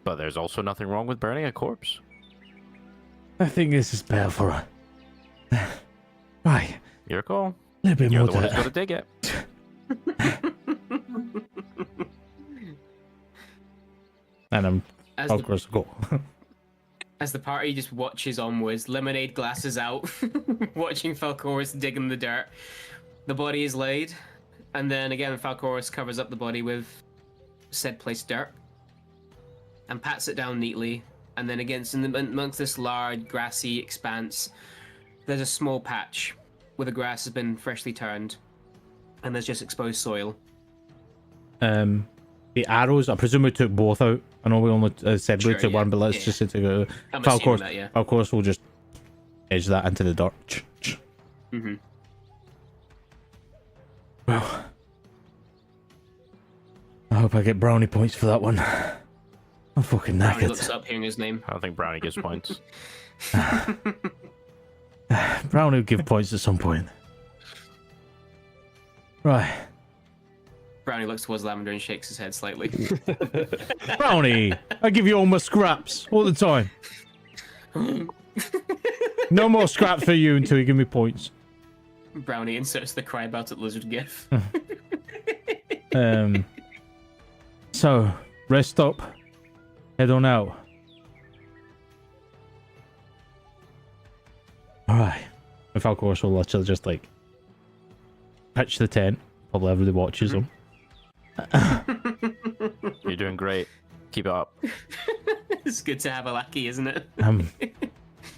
But there's also nothing wrong with burning a corpse. I think this is better for her. Right. Your call. A little bit You're more the one who's to got to dig it. And I'm As of the, course go. as the party just watches onwards, lemonade glasses out, watching Falcors dig in the dirt. The body is laid, and then again Falcors covers up the body with said place dirt and pats it down neatly. And then amongst this large grassy expanse, there's a small patch where the grass has been freshly turned, and there's just exposed soil. The arrows, I presume we took both out. I know we only said we Sure, took yeah, one, but let's yeah. just say to I'm Of assuming course, that, yeah. of course, we'll just edge that into the dirt. Mm-hmm. Well, I hope I get brownie points for that one. I'm fucking He knackered. looks up hearing his name. I don't think Brownie gives points. Brownie will give points at some point. Right. Brownie looks towards Lavender and shakes his head slightly. Brownie, I give you all my scraps all the time. No more scraps for you until you give me points. Brownie inserts the cry about it lizard gif. So, rest up. Head on out. Alright. If Falcors will literally just like pitch the tent. Probably everybody watches them. You're doing great. Keep it up. It's good to have a lackey, isn't it? I'm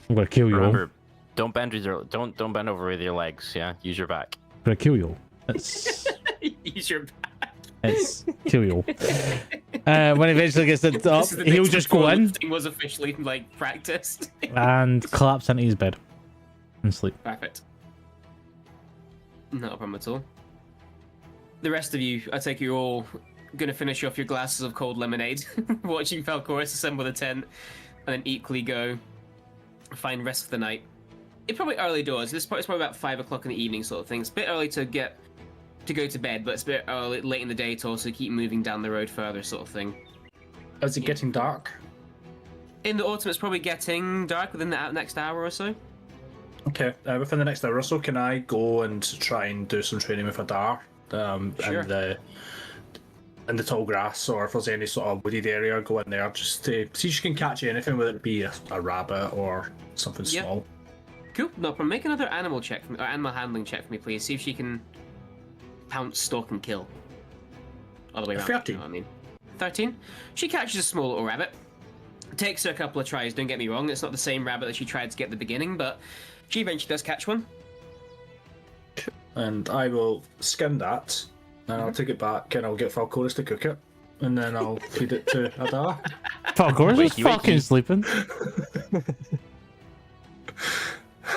gonna kill you all. Remember, don't bend over with your legs. Yeah, use your back. I'm gonna kill you all. It's Use your back. it's kill you all. When he eventually gets it up, This is the he'll next just go before in lifting was officially like practiced. and collapse into his bed and sleep. Perfect. Not a problem at all. The rest of you, I take you're all gonna finish off your glasses of cold lemonade, watching Falcors assemble the tent, and then equally go find rest for the night. It's probably early doors. This part is probably about 5 o'clock in the evening, sort of thing. It's a bit early to go to bed, but it's a bit early, late in the day to also keep moving down the road further, sort of thing. Is it getting dark? In the autumn, it's probably getting dark within the next hour or so. Okay, within the next hour or so, can I go and try and do some training with Adar? Sure. In the tall grass, or if there's any sort of wooded area, go in there just to see if she can catch anything, whether it be a rabbit or something Yeah. small. Cool. No problem. Make another animal check or animal handling check for me, please. See if she can pounce, stalk, and kill. All the way around. 13. You know what I mean? 13. She catches a small little rabbit. It takes her a couple of tries. Don't get me wrong. It's not the same rabbit that she tried to get at the beginning, but she eventually does catch one. And I will skin that, and I'll take it back, and I'll get Falcoris to cook it, and then I'll feed it to Adar. Falcors is Wakey, fucking wakey. sleeping.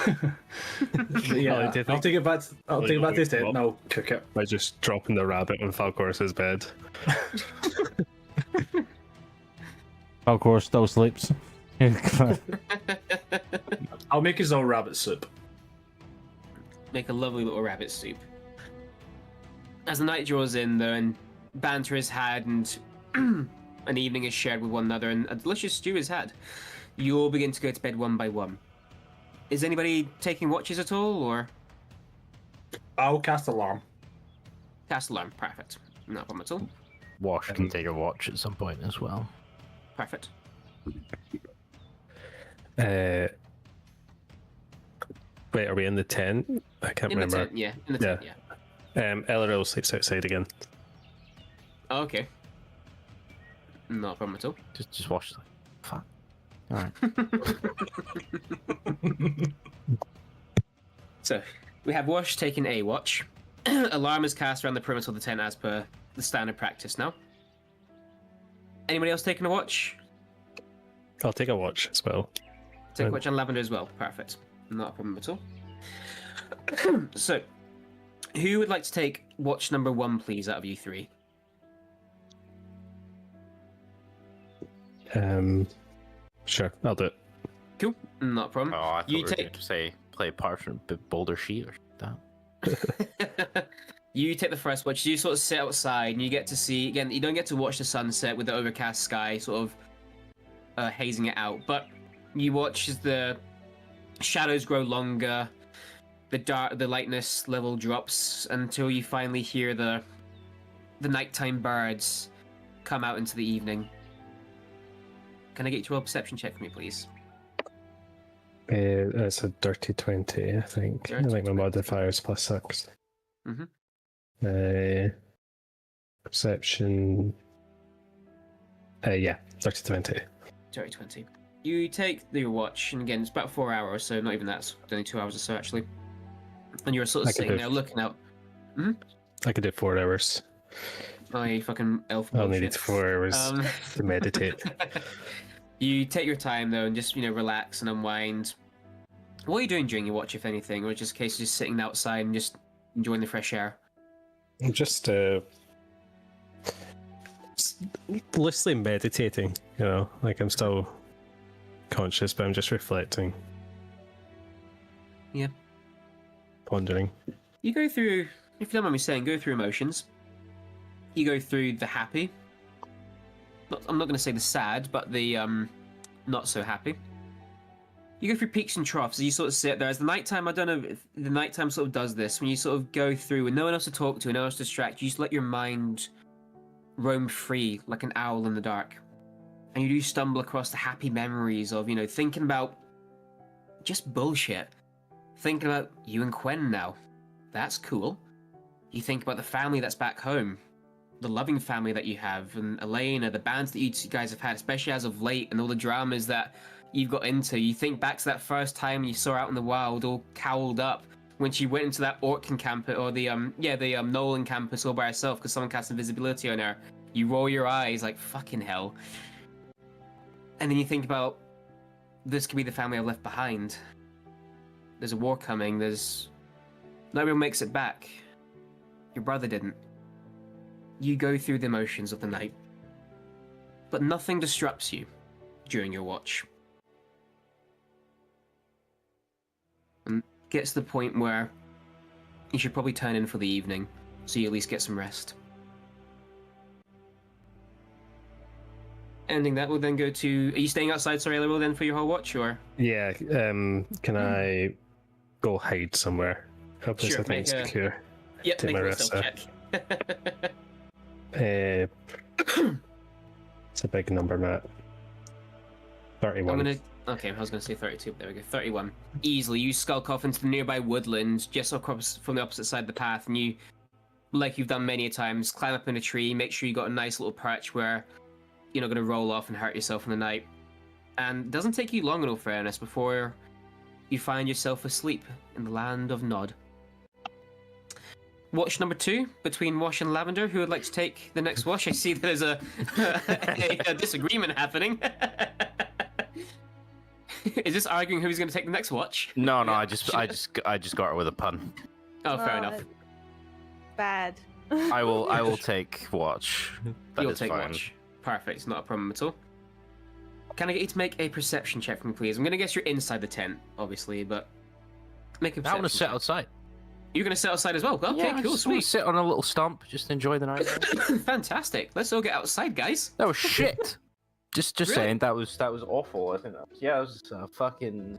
Yeah, do you I'll think- take it back. I'll take it back to the tent, Well- and I'll cook it. By just dropping the rabbit on Falcoris' bed. Falcor still sleeps. I'll make his own rabbit soup. Make a lovely little rabbit soup. As the night draws in, though, and banter is had, and an evening is shared with one another, and a delicious stew is had, you all begin to go to bed one by one. Is anybody taking watches at all, or I'll cast alarm. cast alarm? Perfect. Not a problem at all. Wash can take a watch at some point as well. Perfect. Wait, are we in the tent? I can't In remember. the tent, yeah. In the tent, yeah. Elleril sleeps outside again. Oh, okay. Not a problem at all. Just watch. Fuck. All right. So, we have Wash taking a watch. Alarm is cast around the perimeter of the tent as per the standard practice now. Anybody else taking a watch? I'll take a watch as well. Take a watch on Lavender as well. Perfect. Not a problem at all. So, who would like to take watch number 1, please, out of you three? Sure, I'll do it. Cool. Not a problem. Oh, I thought You we were take- going to say play part from Boulder Sheet or that. You take the first watch. You sort of sit outside and you get to see, again, you don't get to watch the sunset with the overcast sky sort of hazing it out, but you watch as the shadows grow longer, the lightness level drops until you finally hear the nighttime birds come out into the evening. Can I get you to roll a perception check for me, please? It's a dirty 20, I think. I Dirty think my 20. modifier's +6. Mhm. Perception. Yeah, dirty 20. Dirty 20. You take your watch, and again, it's about 4 hours, so not even that. It's only 2 hours or so, actually. And you're sort of I could sitting do- there looking out. I could do 4 hours. Oh, you fucking elf I'll bullshit. need 4 hours Um, to meditate. You take your time, though, and just, relax and unwind. What are you doing during your watch, if anything? Or just a case of just sitting outside and just enjoying the fresh air? Just loosely meditating, like I'm still conscious, but I'm just reflecting. Yeah. Pondering. You go through, if you don't mind me saying, go through emotions. You go through the happy. I'm not going to say the sad, but the not so happy. You go through peaks and troughs as you sort of sit there. As the nighttime, I don't know if the nighttime sort of does this, when you sort of go through with no one else to talk to and no one else to distract, you just let your mind roam free like an owl in the dark. And you do stumble across the happy memories of, thinking about just bullshit. Thinking about you and Quen now. That's cool. You think about the family that's back home. The loving family that you have, and Elena, the bands that you guys have had, especially as of late, and all the dramas that you've got into. You think back to that first time you saw her out in the wild, all cowled up, when she went into that Orkin campus, or the Nolan campus all by herself because someone cast invisibility on her. You roll your eyes like, fucking hell. And then you think about, this could be the family I've left behind. There's a war coming, not everyone makes it back. Your brother didn't. You go through the emotions of the night, but nothing disrupts you during your watch. And gets to the point where you should probably turn in for the evening, so you at least get some rest. Ending that, we'll then go to... Are you staying outside, sorry, Elleril, then, for your whole watch, or...? Yeah, can I go hide somewhere? A place Sure, I think make a- secure. Yep, Take make my a rest stealth check. It's a big number, Matt. 31. Okay, I was gonna say 32, but there we go. 31. Easily, you skulk off into the nearby woodland, just across from the opposite side of the path, and you, like you've done many a times, climb up in a tree, make sure you got a nice little perch where you're not gonna roll off and hurt yourself in the night. And it doesn't take you long, in all fairness, before you find yourself asleep in the land of Nod. Watch number 2, between Wash and Lavender. Who would like to take the next watch? I see there's a disagreement happening. Is this arguing who's going to take the next watch? No, I just got her with a pun. Oh, fair enough. Bad. I will take watch. That You'll is take fine. watch. Perfect, not a problem at all. Can I get you to make a perception check for me, please? I'm going to guess you're inside the tent, obviously, but make a I perception want to sit check. outside. You're going to sit outside as well? Okay, Yeah, I cool, just wanna sweet. sit on a little stump, just enjoy the night. Fantastic. Let's all get outside, guys. That was shit. Just Really? saying that was awful. I think that was fucking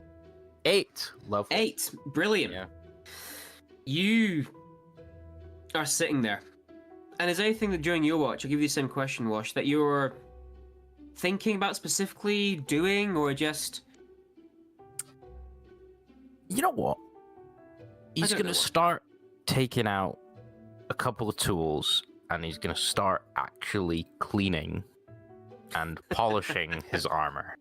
8. Love 8. Brilliant. Yeah. You are sitting there. And is anything that during your watch, I'll give you the same question, Wash, that you're thinking about specifically doing, or just? You know what? He's don't gonna know what. start taking out a couple of tools, and he's gonna start actually cleaning and polishing his armor.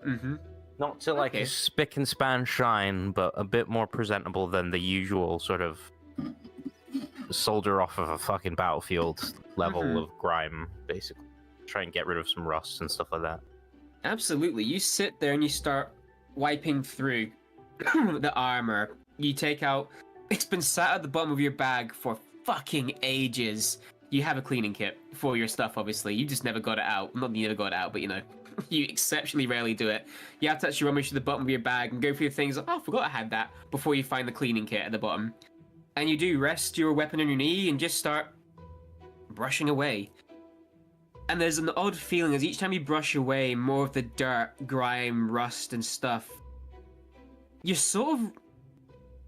Mm-hmm. Not to like Okay. a spick and span shine, but a bit more presentable than the usual sort of soldier off of a fucking battlefield level Mhm. of grime, basically. Try and get rid of some rust and stuff like that. Absolutely. You sit there and you start wiping through the armor. You take out. It's been sat at the bottom of your bag for fucking ages. You have a cleaning kit for your stuff, obviously. You just never got it out. Not that you never got it out, but you know, you exceptionally rarely do it. You have to actually rummage to the bottom of your bag and go through things like, oh, I forgot I had that, before you find the cleaning kit at the bottom. And you do rest your weapon on your knee and just start brushing away. And there's an odd feeling as each time you brush away more of the dirt, grime, rust, and stuff, you're sort of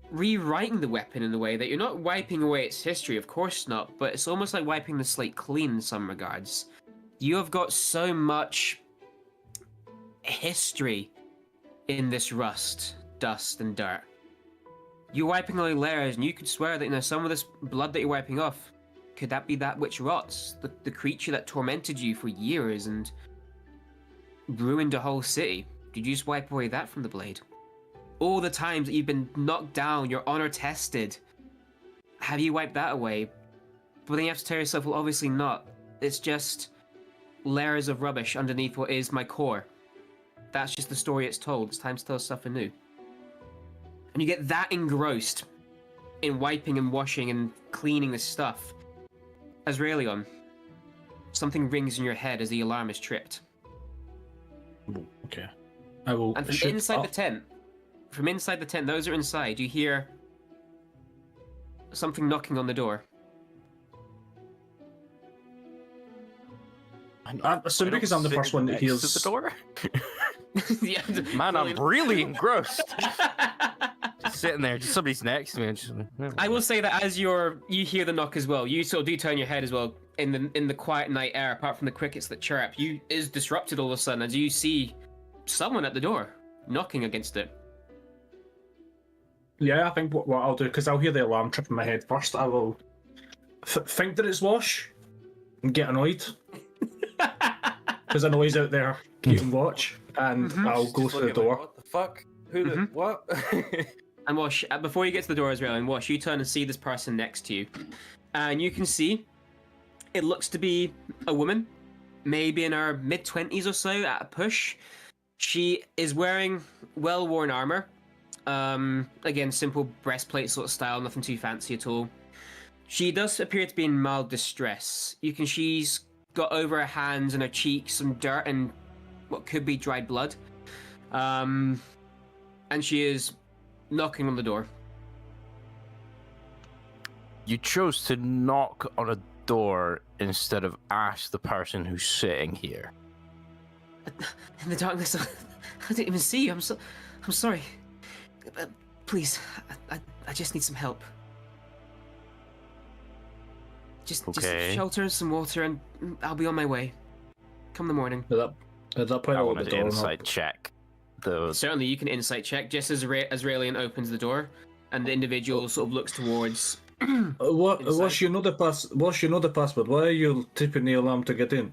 rewriting the weapon in a way that you're not wiping away its history, of course not, but it's almost like wiping the slate clean in some regards. You have got so much history in this rust, dust, and dirt. You're wiping away layers, and you could swear that, you know, some of this blood that you're wiping off, could that be that which rots? The creature that tormented you for years and ruined a whole city? Did you just wipe away that from the blade? All the times that you've been knocked down, your honor tested, have you wiped that away? But then you have to tell yourself, well, obviously not. It's just layers of rubbish underneath what is my core. That's just the story it's told. It's time to tell stuff anew. And you get that engrossed in wiping and washing and cleaning this stuff. Azraelion, something rings in your head as the alarm is tripped. Ooh, okay. I will. And from shoot inside up. the tent, those are inside, you hear something knocking on the door. I'm assuming because I'm the first one that Next to hears the door. Yeah, Man, I'm brilliant. really engrossed. Just sitting there, just somebody's next to me. And just, I will say that as you hear the knock as well, you sort of do turn your head as well in the quiet night air. Apart from the crickets that chirp, you is disrupted all of a sudden as you see someone at the door knocking against it. Yeah, I think what I'll do, because I'll hear the alarm trip in my head first, I will think that it's Wash and get annoyed. Because I know he's out there keeping watch, and I'll go through the door. What the fuck? Who the what? And Wash, before you get to the door as well, and Wash, you turn and see this person next to you, and you can see it looks to be a woman, maybe in her mid-20s or so at a push. She is wearing well-worn armor. Again, simple breastplate sort of style, nothing too fancy at all. She does appear to be in mild distress. She's got over her hands and her cheeks some dirt and what could be dried blood. And she is knocking on the door. You chose to knock on a door instead of ask the person who's sitting here. In the darkness, I didn't even see you. I'm sorry. Please, I just need some help. Just Okay. shelter, some water, and I'll be on my way. Come the morning. At that point, I I'll want open to the door. insight check. The Certainly, you can insight check just as Azraelian opens the door, and the individual sort of looks towards. What? Inside. What's you know the password? Why are you tipping the alarm to get in?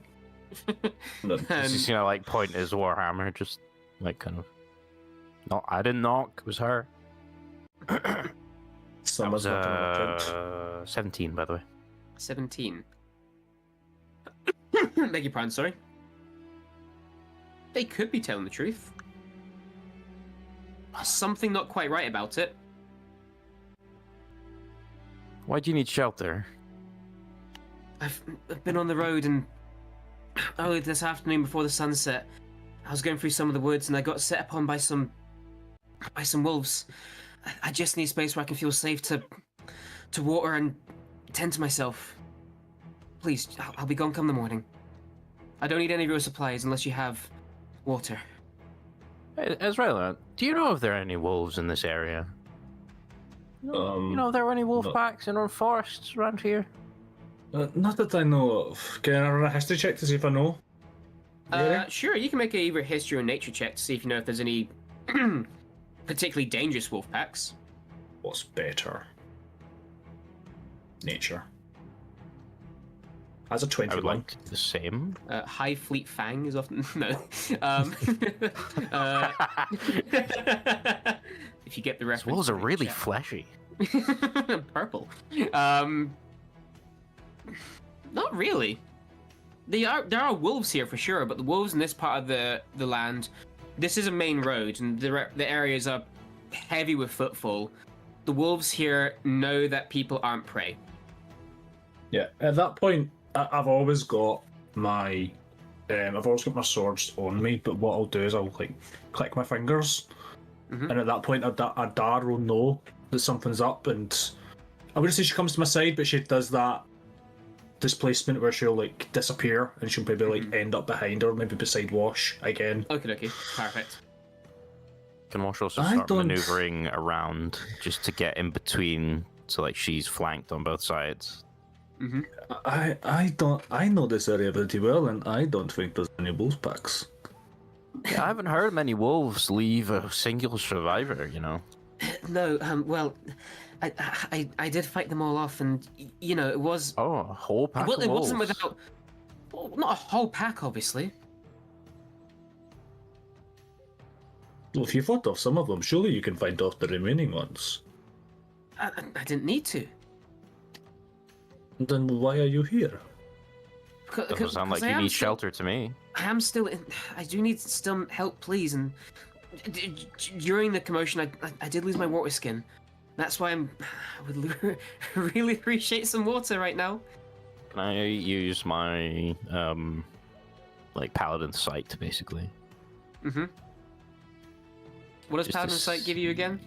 No. He's just, like point his warhammer, just like kind of. No, I didn't knock. It was her. That Someone's was knocking on the front. 17, by the way. 17. Beg your pardon, sorry. They could be telling the truth. Something not quite right about it. Why do you need shelter? I've been on the road, and early this afternoon before the sunset, I was going through some of the woods and I got set upon by some wolves. I just need a space where I can feel safe to water and tend to myself. Please, I'll be gone come the morning. I don't need any of your supplies unless you have water. Hey, Ezreal, do you know if there are any wolves in this area? You know if there are any wolf no. packs in our forests around here? Not that I know of. Can I run a history check to see if I know? Sure, you can make either history or nature check to see if you know if there's any particularly dangerous wolf packs. What's better? Nature. As a I 21. would like the same. High Fleet Fang is often no. If you get the reference. Wolves are make a really check. fleshy. Purple. Not really. There are wolves here for sure, but the wolves in this part of the land, this is a main road, and the areas are heavy with footfall. The wolves here know that people aren't prey. Yeah, at that point, I've always got my swords on me, but what I'll do is I'll like click my fingers, and at that point, a Dar will know that something's up, and I wouldn't say she comes to my side, but she does that displacement where she'll like disappear, and she'll maybe like end up behind her, maybe beside Wash again. Okay, perfect. Can Wash also I start don't- maneuvering around just to get in between, so like she's flanked on both sides. I know this area pretty well, and I don't think there's any wolf packs. Yeah, I haven't heard many wolves leave a single survivor, you know. No, well, I did fight them all off, and you know it was. Oh, a whole pack Well, of it wolves. wasn't without. Well, not a whole pack, obviously. Well, if you fought off some of them, surely you can find off the remaining ones. I didn't need to. Then why are you here? Doesn't sound like you need shelter to me. I am still. I do need still help, please. And during the commotion, I did lose my water skin. That's why I would really appreciate some water right now. Can I use my like paladin sight basically? What does Just Paladin to Sight give you again?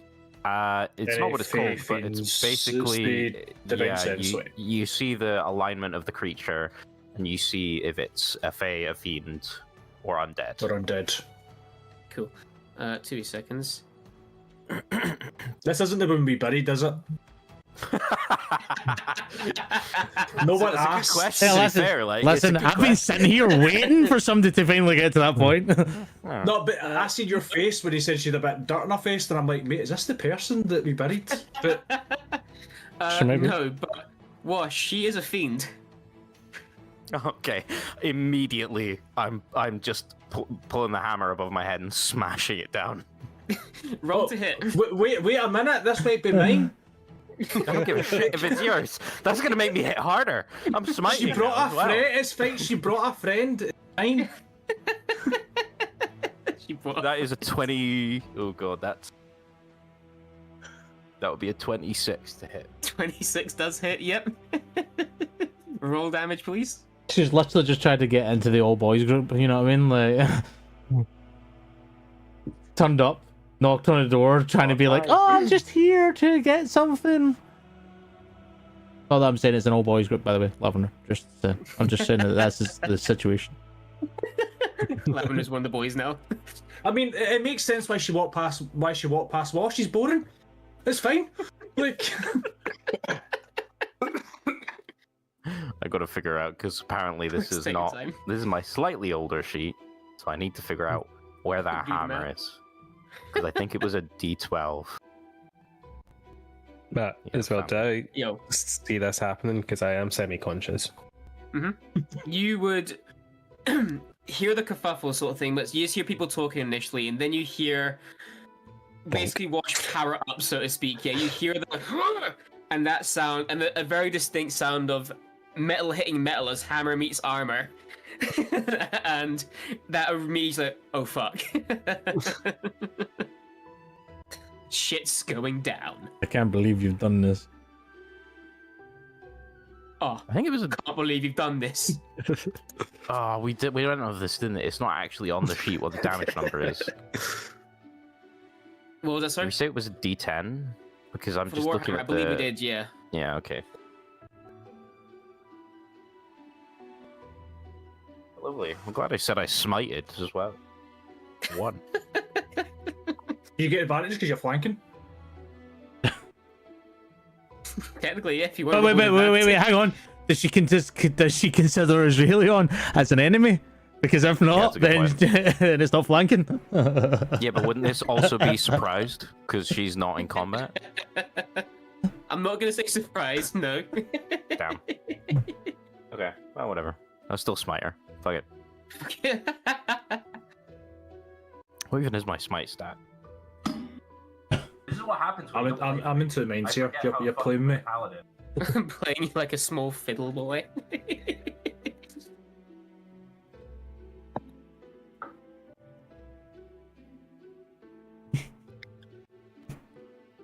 It's not what it's called, but it's basically divine sense, right? you see the alignment of the creature, and you see if it's a fae, a fiend, or undead. Or undead. Cool. 2 seconds. This isn't the one we buried, is it? No one That's a good asked. question. Hey, to be listen, fair, like, listen, it's a good I've been sitting here waiting for somebody to finally get to that point. No, but I seen your face when he said she had a bit of dirt on her face, and I'm like, mate, is this the person that we buried? But Sure, maybe. No, but Wash, she is a fiend. Okay, immediately I'm just pulling the hammer above my head and smashing it down. Roll to hit. wait a minute, this might be mine. I don't give a shit if it's yours. That's gonna make me hit harder. I'm smiting. She brought now a as well. friend. It's fine. She brought a friend. It's fine. She brought. That is a 20. Oh god, that would be a 26 to hit. 26 does hit. Yep. Roll damage, please. She's literally just tried to get into the all boys group, you know what I mean? Like, turned up, knocked on the door, trying to be like, oh, I'm just here to get something. All that I'm saying is an all boys group, by the way, Lavender. I'm just saying that that's the situation. Lavender's one of the boys now. I mean, it makes sense why she walked past. Wash. She's boring. It's fine. Like, I got to figure out because apparently this is Take your not. time. This is my slightly older sheet, so I need to figure out where that Do the hammer math. is. Because I think it was a D12. But Yeah, as well, do I Yo, see this happening? Because I am semi-conscious. you would hear the kerfuffle sort of thing, but you just hear people talking initially, and then you hear basically Wash power up, so to speak. Yeah, you hear the and that sound, and a very distinct sound of metal hitting metal as hammer meets armor. And that immediately like, oh fuck. Shit's going down. I can't believe you've done this. Oh, I think it was a. can't believe you've done this. Oh, we went over this, didn't it? It's not actually on the sheet what the damage number is. What was that, Did sorry? we say it was a D10? Because I'm For just the looking Warhammer, I at believe the. we did, yeah. Yeah. Okay. Lovely. I'm glad I said I smited as well. 1. you get advantage because you're flanking. Technically, yeah, if you want Oh, wait, hang on. Does she consider Israelion as an enemy? Because if not, that's a good then, then it's not flanking. Yeah, but wouldn't this also be surprised because she's not in combat? I'm not gonna say surprise, no. Damn. Okay, well, whatever. I'll still smite her. Fuck it. What even is my smite stat? This is what happens. I'm into the mains here. You're playing me. I'm playing you like a small fiddle boy.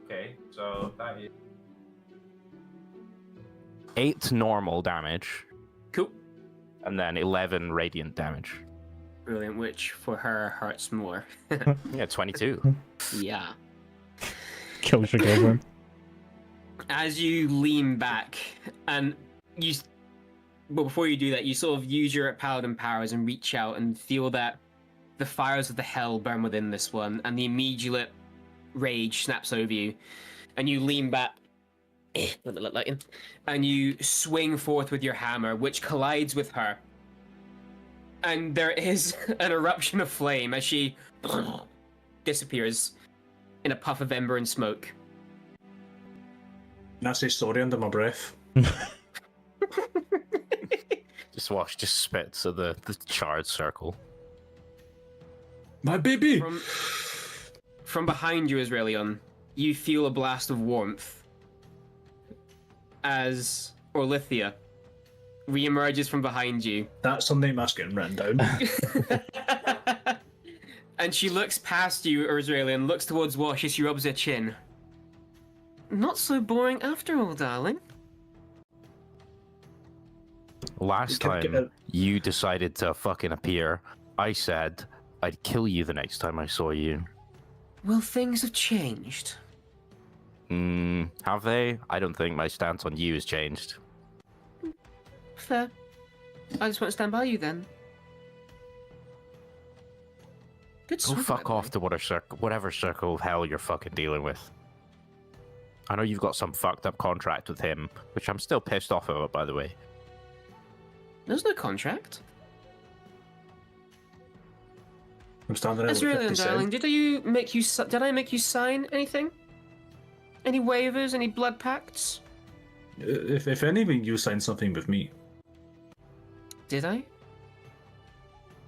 Okay, so that is 8 normal damage, Cool. and then 11 radiant damage. Brilliant, which for her hurts more. Yeah, 22. Yeah. Kills your girlfriend. As you lean back, and you, but before you do that, you sort of use your paladin powers and reach out and feel that the fires of the hell burn within this one, and the immediate rage snaps over you, and you lean back, and you swing forth with your hammer, which collides with her, and there is an eruption of flame as she disappears in a puff of ember and smoke. And I say sorry under my breath. Just spits at the charred circle. My baby! From behind you, Israelion, you feel a blast of warmth as Orlithia reemerges from behind you. That's something that's getting written down. And she looks past you, Israelion, looks towards Wash as she rubs her chin. Not so boring after all, darling. Last time you decided to fucking appear, I said I'd kill you the next time I saw you. Well, things have changed. Have they? I don't think my stance on you has changed. Fair. I just won't stand by you then. Good Go sword, fuck by the off way. to whatever circle of hell you're fucking dealing with. I know you've got some fucked up contract with him, which I'm still pissed off about, by the way. There's no contract. I'm standing there with Israelion, 50 darling, cents. did I make you sign anything? Any waivers? Any blood pacts? If anything, you signed something with me. Did I?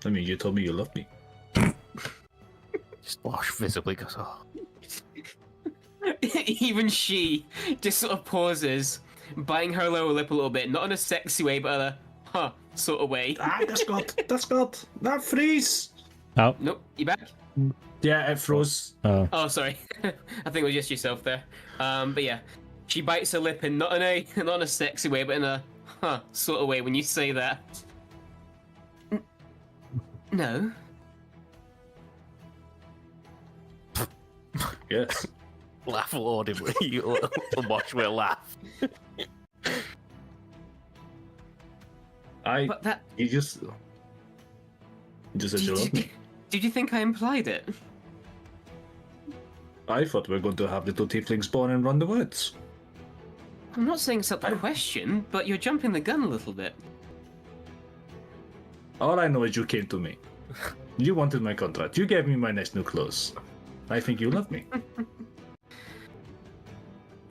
I mean, you told me you loved me. Just Wash visibly goes, oh. Even she just sort of pauses, biting her lower lip a little bit, not in a sexy way, but in a huh sort of way. Ah, that's good. That freeze! Oh. Nope, you back? Yeah, it froze. Oh. Oh, sorry. I think it was just yourself there. But yeah, she bites her lip in not in a sexy way, but in a huh sort of way when you say that. No. Yes. Laugh audibly. You Wash will laugh. But that. You just said you loved me. Did you think I implied it? I thought we were going to have little tieflings spawn and run the woods. I'm not saying it's up to question, but you're jumping the gun a little bit. All I know is you came to me. You wanted my contract. You gave me my nice new clothes. I think you love me.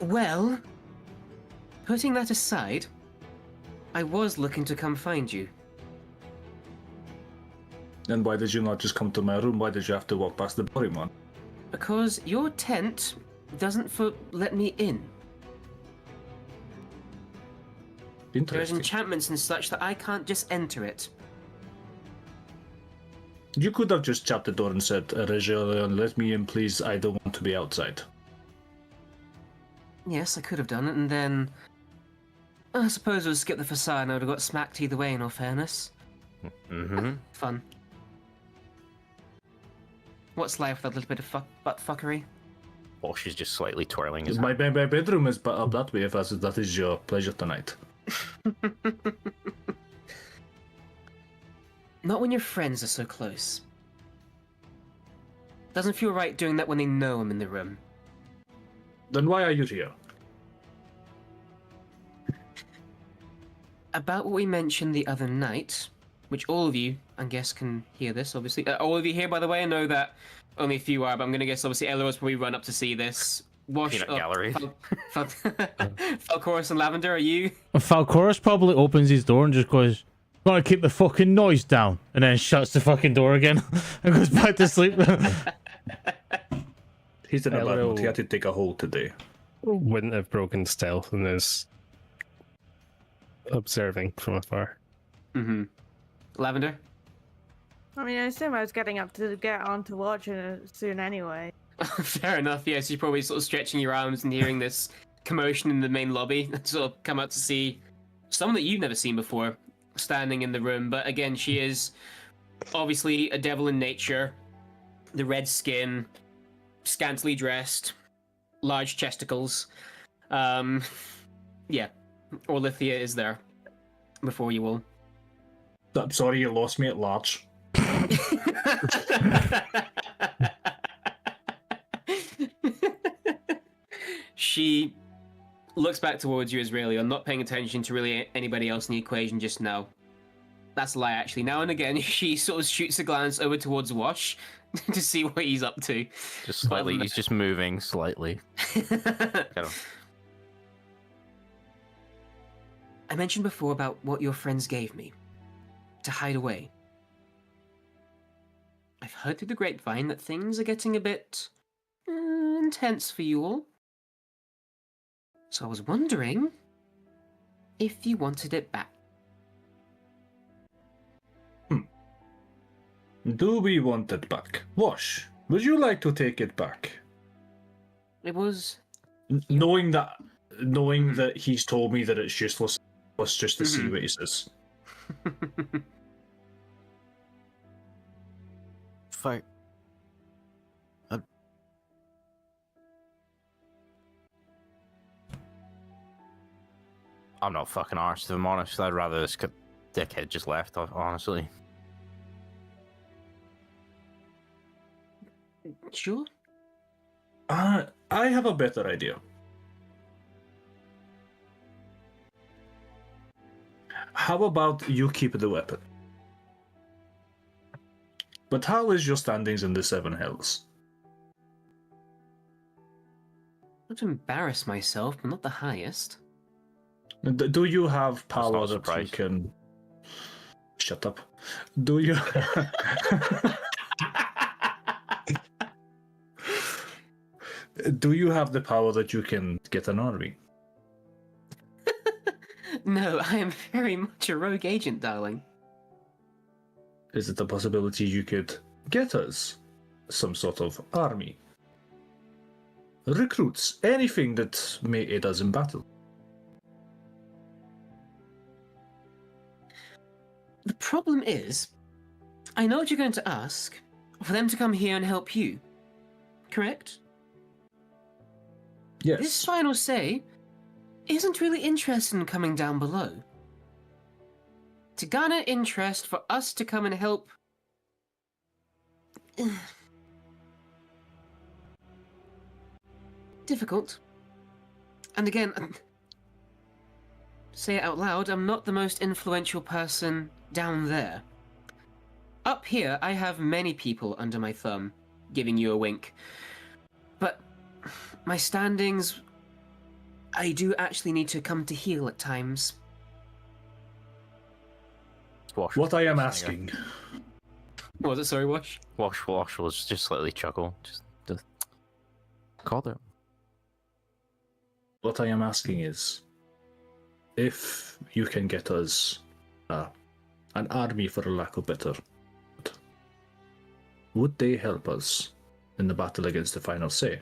Well, putting that aside, I was looking to come find you. Then why did you not just come to my room? Why did you have to walk past the Borymon? Because your tent doesn't let me in. There's Interesting. enchantments and such that I can't just enter it. You could have just chapped the door and said, Regilion, let me in, please. I don't want to be outside. Yes, I could have done it, and then I suppose I would skip the facade and I would have got smacked either way, in all fairness. Mm-hmm. Fun. What's life without a little bit of butt fuckery? Wash is just slightly twirling his My bedroom is up that way if that is your pleasure tonight. Not when your friends are so close. Doesn't feel right doing that when they know I'm in the room. Then why are you here? About what we mentioned the other night, which all of you, I guess, can hear this, obviously. All of you here, by the way, I know that only a few are, but I'm going to guess, obviously, Elor's probably run up to see this. Wash Peanut up. gallery. Falcorus and Lavender, are you? Falcorus probably opens his door and just goes, "Want to keep the fucking noise down," and then shuts the fucking door again and goes back to sleep. He's in a bad Hello. mood. He had to dig a hole today. Wouldn't have broken stealth and is observing from afar. Mm-hmm. Lavender? I mean, I assume I was getting up to get on to watching it soon anyway. Fair enough, yes. You're probably sort of stretching your arms and hearing this commotion in the main lobby. Sort of come out to see someone that you've never seen before standing in the room. But again, she is obviously a devil in nature. The red skin, scantily dressed, large chesticles. Yeah, Orlithia is there before you all. I'm sorry you lost me at large. She looks back towards you, Israeli, not paying attention to really anybody else in the equation just now. That's a lie, actually. Now and again, she sort of shoots a glance over towards Wash to see what he's up to. Just slightly. He's just moving slightly. Kind of. I mentioned before about what your friends gave me to hide away. I've heard through the grapevine that things are getting a bit intense for you all. So I was wondering if you wanted it back. Do we want it back? Wash, would you like to take it back? It was... Knowing that he's told me that it's useless, was just to see what he says. Fuck. I'm not fucking arsed, if I'm honest. I'd rather this dickhead just left, honestly. Sure. I have a better idea. How about you keep the weapon? But how is your standings in the Seven Hells? Not to embarrass myself, but not the highest. Do you have power not a that you surprise. can... Shut up. Do you... Do you have the power that you can get an army? No, I am very much a rogue agent, darling. Is it a possibility you could get us some sort of army? Recruits, anything that may aid us in battle. The problem is, I know what you're going to ask, for them to come here and help you. Correct? Yes. This final say isn't really interested in coming down below. To garner interest for us to come and help... difficult. And again, say it out loud, I'm not the most influential person down there. Up here, I have many people under my thumb, giving you a wink. But my standings, I do actually need to come to heel at times. Wash. What I am asking, What was it? Sorry, Wash? Wash was just slightly chuckle. Just called it. what I am asking is, if you can get us an army, for a lack of better word, would they help us in the battle against the Final Say?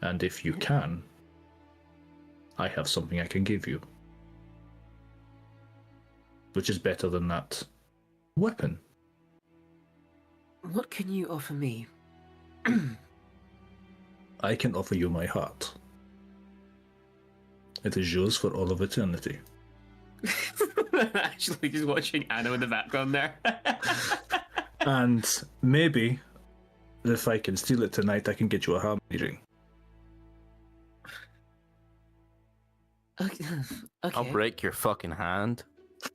And if you can, I have something I can give you, which is better than that weapon. What can you offer me? I can offer you my heart. It is yours for all of eternity. Actually, just watching Anna in the background there. And maybe, if I can steal it tonight, I can get you a harmony ring. Okay. I'll break your fucking hand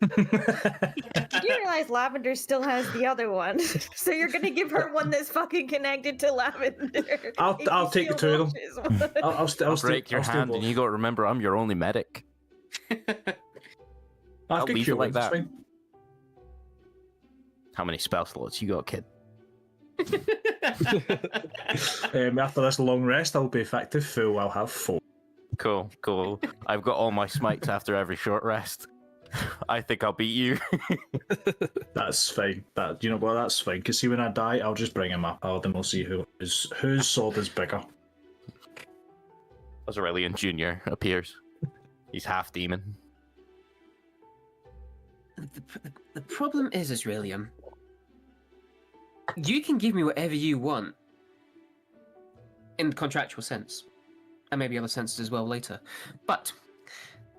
You realize Lavender still has the other one, so you're gonna give her one that's fucking connected to Lavender. I'll take the two of them. them. I'll break your hand, and you got to remember, I'm your only medic. I'll leave it like that. How many spell slots you got, kid? After this long rest, I'll be effective full. I'll have 4. Cool. I've got all my smites after every short rest. I think I'll beat you. That's fine. You know what? That's fine. Because see, when I die, I'll just bring him up. Then we'll see whose sword is bigger. As Aurelian Jr. appears. He's half demon. The problem is, Aurelian, you can give me whatever you want in the contractual sense, and maybe other senses as well later. But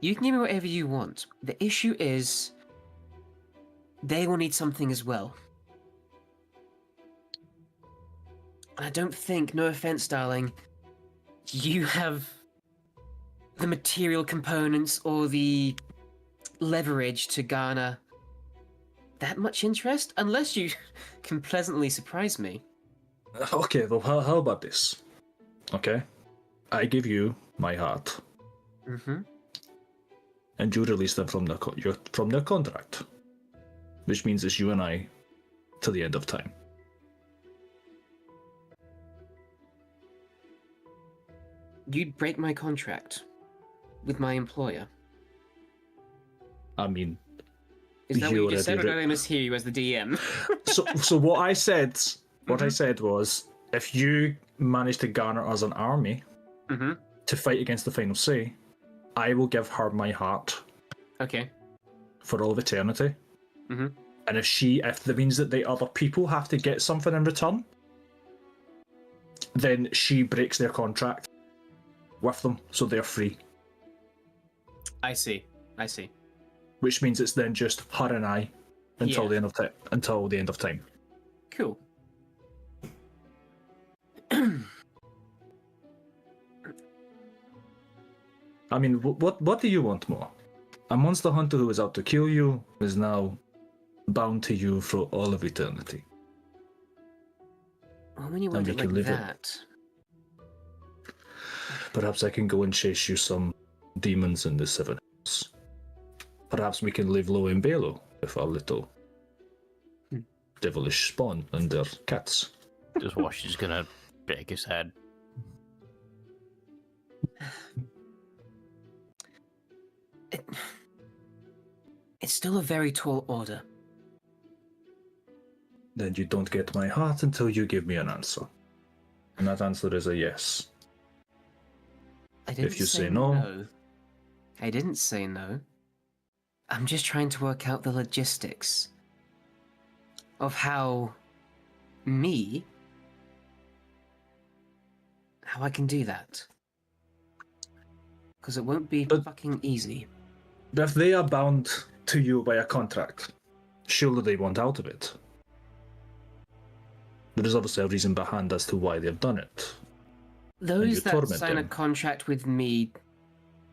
you can give me whatever you want. The issue is they will need something as well. And I don't think, no offense, darling, you have the material components or the leverage to garner that much interest, unless you can pleasantly surprise me. Okay, well, how about this? Okay, I give you my heart, and you release them from their contract, which means it's you and I till the end of time. You'd break my contract with my employer. I mean, is that what you just said, or already did I mishear you as the DM? So what I said, I said was, if you manage to garner us an army to fight against the Final Say, I will give her my heart. Okay. For all of eternity. And if that means that the other people have to get something in return, then she breaks their contract with them, so they're free. I see. Which means it's then just her and I until the end of time. Until the end of time. Cool. I mean, what do you want more? A monster hunter who is out to kill you is now bound to you for all of eternity. Well, when you want it like that... Perhaps I can go and chase you some demons in the Seven Hills. Perhaps we can live low in Balo with our little devilish spawn and their cats. Just watch, he's gonna shake his head. It's still a very tall order. Then you don't get my heart until you give me an answer. And that answer is a yes. If you say no, I didn't say no. I'm just trying to work out the logistics of how I can do that. Because it won't be fucking easy. If they are bound to you by a contract, surely they want out of it. There is obviously a reason behind as to why they've done it. Those that sign a contract with me,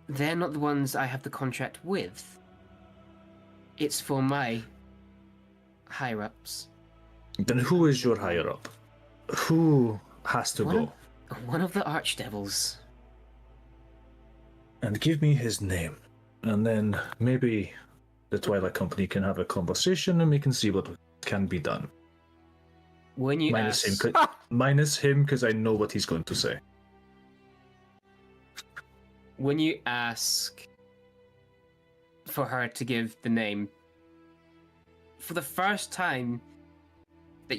they're not the ones I have the contract with. It's for my higher-ups. Then who is your higher-up? Who has to go? One of the archdevils. And give me his name. And then maybe the Twilight Company can have a conversation and we can see what can be done. When you minus him, because I know what he's going to say. When you ask for her to give the name, for the first time that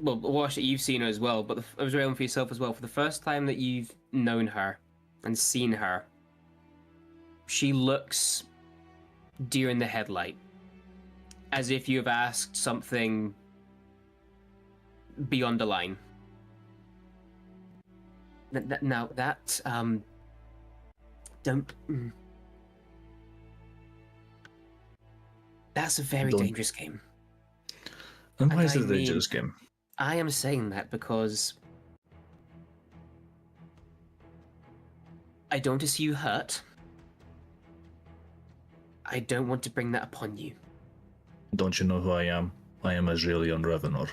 Wash, that you've seen her as well, but it was relevant for yourself as well, for the first time that you've known her and seen her, she looks deer in the headlight, as if you have asked something beyond the line. Now that that's a very dangerous game. And why is it a dangerous game? I am saying that because I don't want to see you hurt. I don't want to bring that upon you. Don't you know who I am? I am Azraelian Revenor.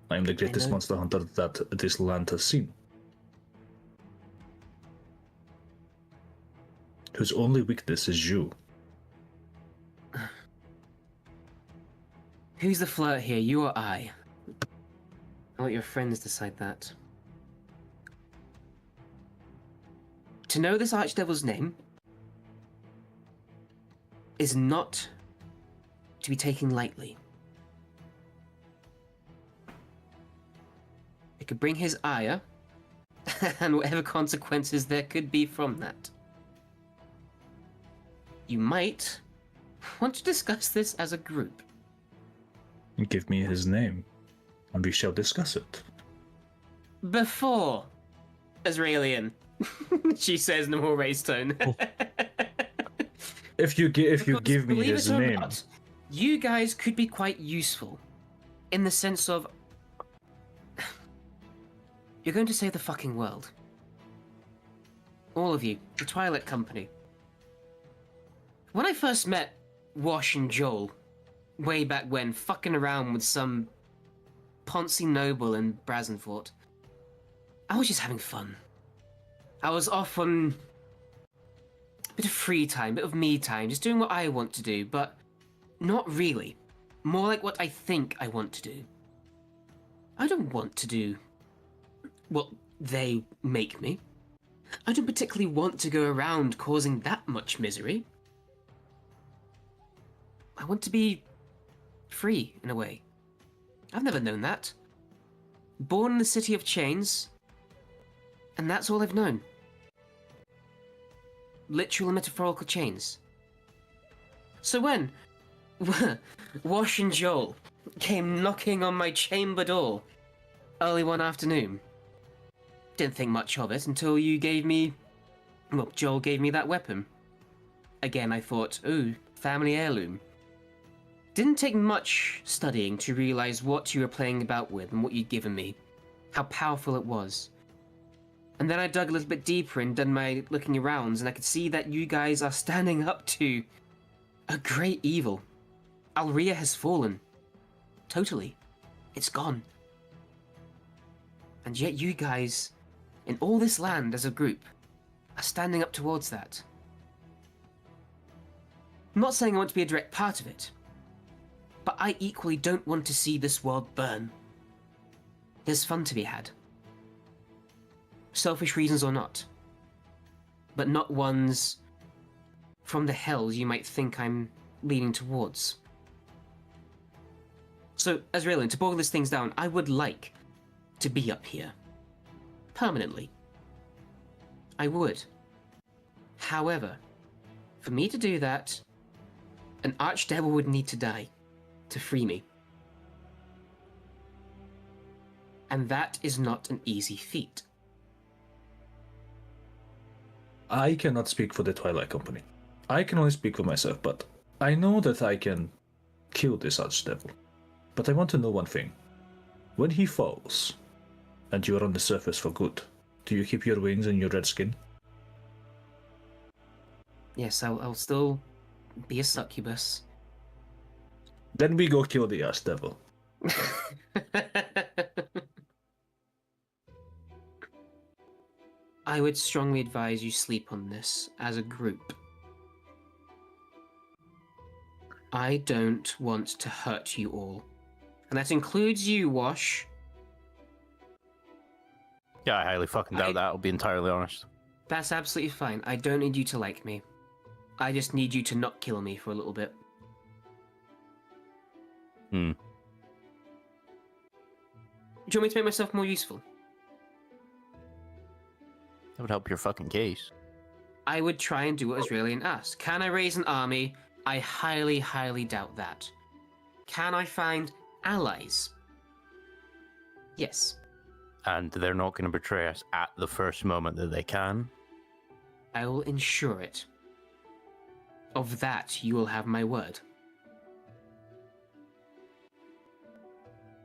I am the greatest know. monster hunter that this land has seen. Whose only weakness is you. Who's the flirt here, you or I? I'll let your friends decide that. To know this Archdevil's name is not to be taken lightly. It could bring his ire, and whatever consequences there could be from that. You might want to discuss this as a group. Give me his name, and we shall discuss it. Before Azraelian, she says in a more raised tone. If you give me Believe his it or name, not, you guys could be quite useful, in the sense of you're going to save the fucking world. All of you, the Twilight Company. When I first met Wash and Joel, way back when, fucking around with some Ponzi noble in Brazenfort, I was just having fun. I was off on a bit of free time, a bit of me time, just doing what I want to do, but not really. More like what I think I want to do. I don't want to do what they make me. I don't particularly want to go around causing that much misery. I want to be free, in a way. I've never known that. Born in the City of Chains, and that's all I've known. Literal and metaphorical chains. So when Wash and Joel came knocking on my chamber door early one afternoon, didn't think much of it until you gave me... well, Joel gave me that weapon. Again, I thought, ooh, family heirloom. Didn't take much studying to realize what you were playing about with and what you'd given me. How powerful it was. And then I dug a little bit deeper and done my looking arounds, and I could see that you guys are standing up to a great evil. Alria has fallen. Totally. It's gone. And yet you guys, in all this land as a group, are standing up towards that. I'm not saying I want to be a direct part of it, but I equally don't want to see this world burn. There's fun to be had. Selfish reasons or not. But not ones from the hells you might think I'm leaning towards. So, Azraelian, to boil these things down, I would like to be up here. Permanently. I would. However, for me to do that, an archdevil would need to die to free me. And that is not an easy feat. I cannot speak for the Twilight Company. I can only speak for myself, but I know that I can kill this archdevil. But I want to know one thing. When he falls, and you are on the surface for good, do you keep your wings and your red skin? Yes, I'll still be a succubus. Then we go kill the archdevil. I would strongly advise you sleep on this as a group. I don't want to hurt you all. And that includes you, Wash. Yeah, I highly fucking doubt that, I'll be entirely honest. That's absolutely fine. I don't need you to like me. I just need you to not kill me for a little bit. Do you want me to make myself more useful? That would help your fucking case. I would try and do what Azraelian asked. Can I raise an army? I highly, highly doubt that. Can I find allies? Yes. And they're not going to betray us at the first moment that they can. I will ensure it. Of that, you will have my word.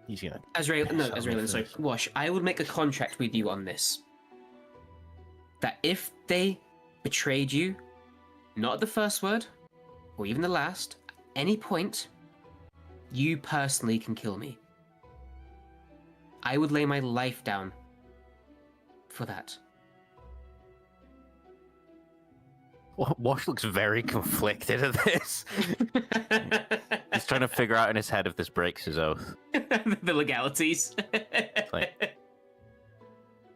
He's gonna... Azraelian, sorry. Wash, I would make a contract with you on this. That if they betrayed you, not at the first word, or even the last, any point, you personally can kill me. I would lay my life down for that. Wash looks very conflicted at this. He's trying to figure out in his head if this breaks his oath. The legalities. Like,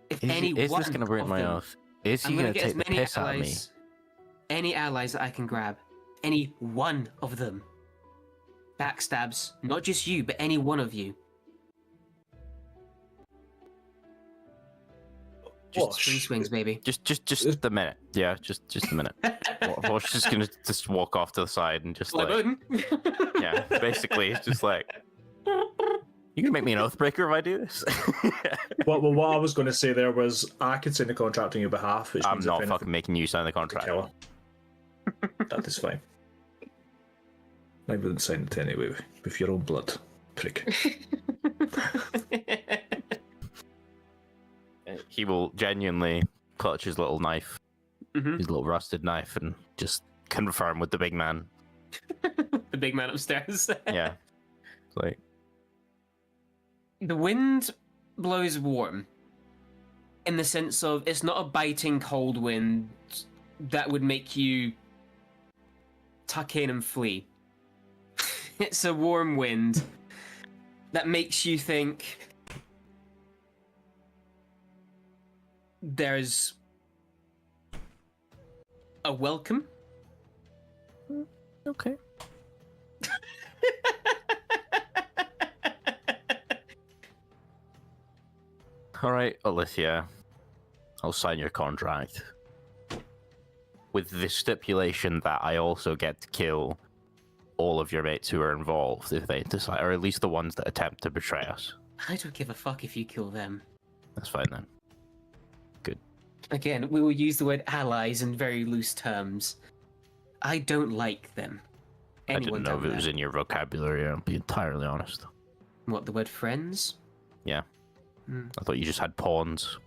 If is any this one going to break of my them- oath? Is he I'm going gonna to get as take the many piss out of me? allies, any allies that I can grab, any one of them backstabs, not just you, but any one of you. Just 3 swings, baby. Just a minute. Yeah, just a minute. Wash just going to just walk off to the side and just Like, like, yeah, basically, it's just like, you gonna make me an oath breaker if I do this? What I was going to say there was I could sign the contract on your behalf. Which I'm means not if fucking anything, making you sign the contract. kill her. That is fine. I wouldn't sign it anyway with your own blood, prick. He will genuinely clutch his little knife, Mhm. his little rusted knife, and just confirm with the big man. The big man upstairs. Yeah. It's like, The wind blows warm in the sense of it's not a biting cold wind that would make you tuck in and flee. It's a warm wind that makes you think there's a welcome. okay. All right, Alicia, I'll sign your contract with the stipulation that I also get to kill all of your mates who are involved if they decide, or at least the ones that attempt to betray us. I don't give a fuck if you kill them. That's fine then. Again, we will use the word allies in very loose terms. I don't like them. I didn't know down if it there. was in your vocabulary, I'll be entirely honest. What, the word friends? Yeah. Hmm. I thought you just had pawns.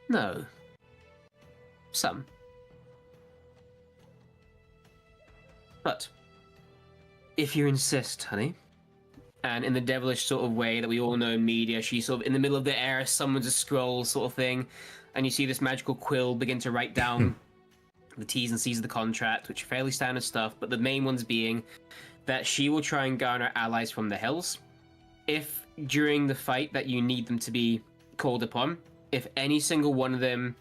No. Some. But, if you insist, honey, and in the devilish sort of way that we all know in media, she's sort of in the middle of the air, summons a scroll sort of thing, and you see this magical quill begin to write down the T's and C's of the contract, which are fairly standard stuff, but the main ones being that she will try and garner allies from the hills. If during the fight that you need them to be called upon, if any single one of them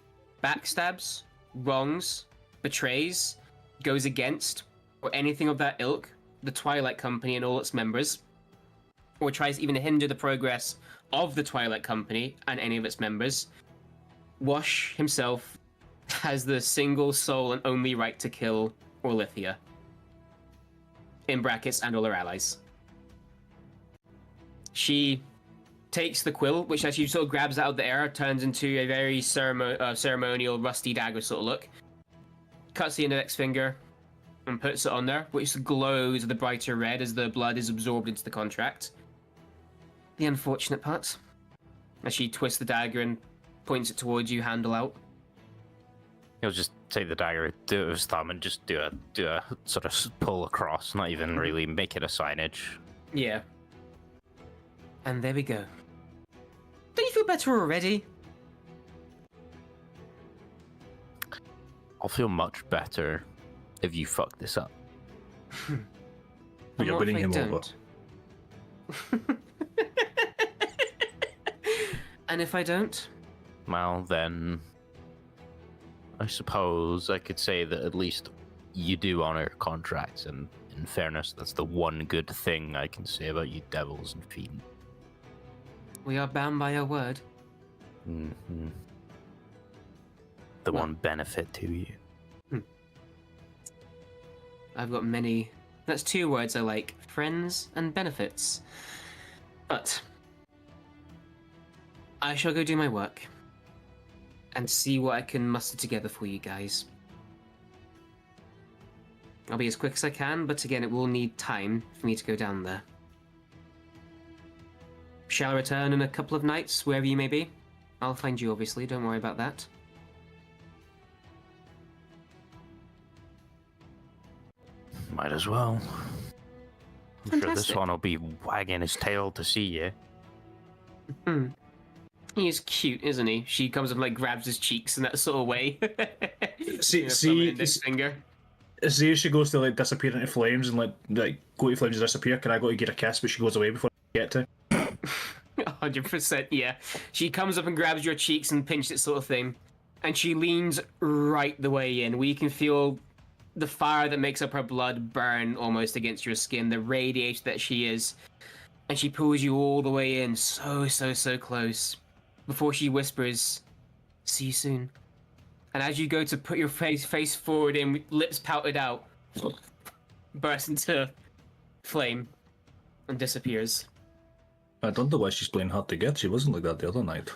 backstabs, wrongs, betrays, goes against, or anything of that ilk, the Twilight Company and all its members, or tries even to hinder the progress of the Twilight Company and any of its members, Wash himself has the single, sole, and only right to kill Orlithia. In brackets, and all her allies. She takes the quill, which as she sort of grabs it out of the air, turns into a very ceremonial, rusty dagger sort of look. Cuts the index finger and puts it on there, which glows with a brighter red as the blood is absorbed into the contract. The unfortunate part, as she twists the dagger and points it towards you, handle out. He'll just take the dagger, do it with his thumb, and just do a sort of pull across, not even really make it a signage. Yeah. And there we go. Don't you feel better already? I'll feel much better if you fuck this up. And You're what if winning I him over. don't? And if I don't? Well, then, I suppose I could say that at least you do honor contracts, and in fairness, that's the one good thing I can say about you devils and fiends. We are bound by our word. Mm-hmm. The Well- one benefit to you. I've got many. That's 2 words I like: friends and benefits. But I shall go do my work and see what I can muster together for you guys. I'll be as quick as I can, but again, it will need time for me to go down there. Shall I return in a couple of nights, wherever you may be? I'll find you, obviously. Don't worry about that. Might as well. I'm sure this Fantastic. one will be wagging his tail to see you. He is cute, isn't he? She comes up and like grabs his cheeks in that sort of way. See, thumb and index finger. See if she goes to like disappear into flames and like go to flames and disappear. Can I go to get a kiss? But she goes away before I get to. 100%, yeah. She comes up and grabs your cheeks and pinches it, sort of thing, and she leans right the way in, where you can feel the fire that makes up her blood burn almost against your skin, the radiator that she is, and she pulls you all the way in, so close, before she whispers, "See you soon." And as you go to put your face forward in, with lips pouted out, bursts into flame and disappears. I don't know why she's playing hard to get. She wasn't like that the other night.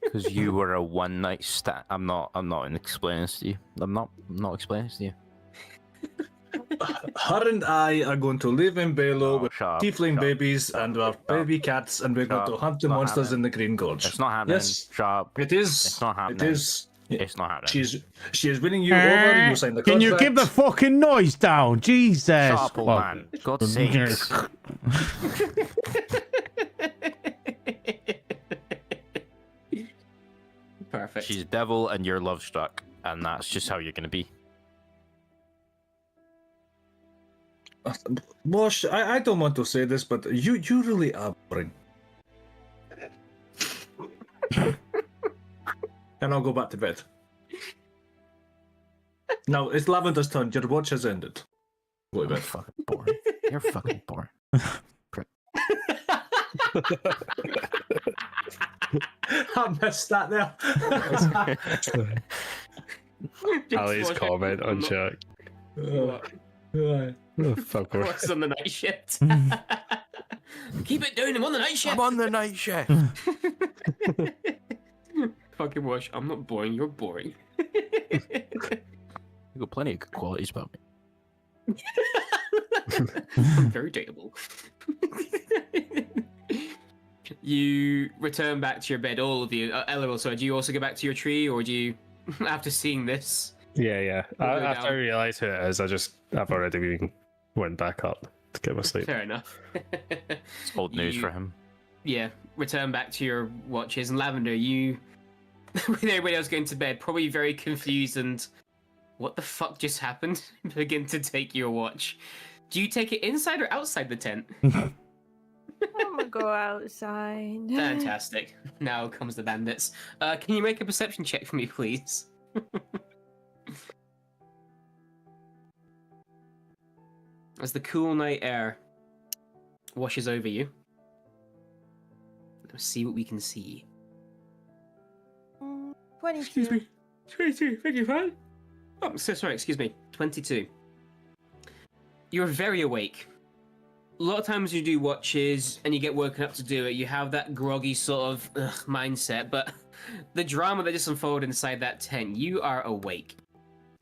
Because you were a one night stand. I'm not explaining this to you. I'm not explaining this to you. Her and I are going to live in Balo with shut up, tiefling shut up, babies shut and up, our shut up. baby cats, and we're Shut going up. to hunt the Not monsters happening. in the Green Gorge. It's not happening. Yes, Shut up. it is. It's not happening. It is. It's not happening. She is winning you over. You signed the contract. Can you keep the fucking noise down? Jesus. Shut up, old Well, man. God's sakes. Perfect. She's devil and you're love struck, and that's just how you're gonna be. Wash, I don't want to say this, but you really are boring. And I'll go back to bed. Now, it's Lavender's turn. Your watch has ended. Go to You're bed. fucking boring. You're fucking boring. I missed that there. Ali's comment on Chuck. Oh, fuck off. What's on the night shift? Keep it down. I'm on the night shift. I'm on the night shift. Fucking Wash. I'm not boring. You're boring. You got plenty of good qualities about me. I'm very dateable. You return back to your bed, all of you. Ella, also, do you also go back to your tree, or do you, after seeing this? Yeah. We'll go After I down. realise who it is, I've already went back up to get my sleep. Fair enough. It's old news You- for him. Yeah, return back to your watches. And Lavender, you, with everybody else going to bed, probably very confused and what the fuck just happened? Begin to take your watch. Do you take it inside or outside the tent? I'm gonna go outside. Fantastic. Now comes the bandits. Can you make a perception check for me, please? As the cool night air washes over you, let's see what we can see. 22. Excuse me. 22, thank you, fine. Oh, so sorry, excuse me. 22. You're very awake. A lot of times you do watches and you get woken up to do it, you have that groggy sort of mindset, but the drama that just unfolded inside that tent, you are awake.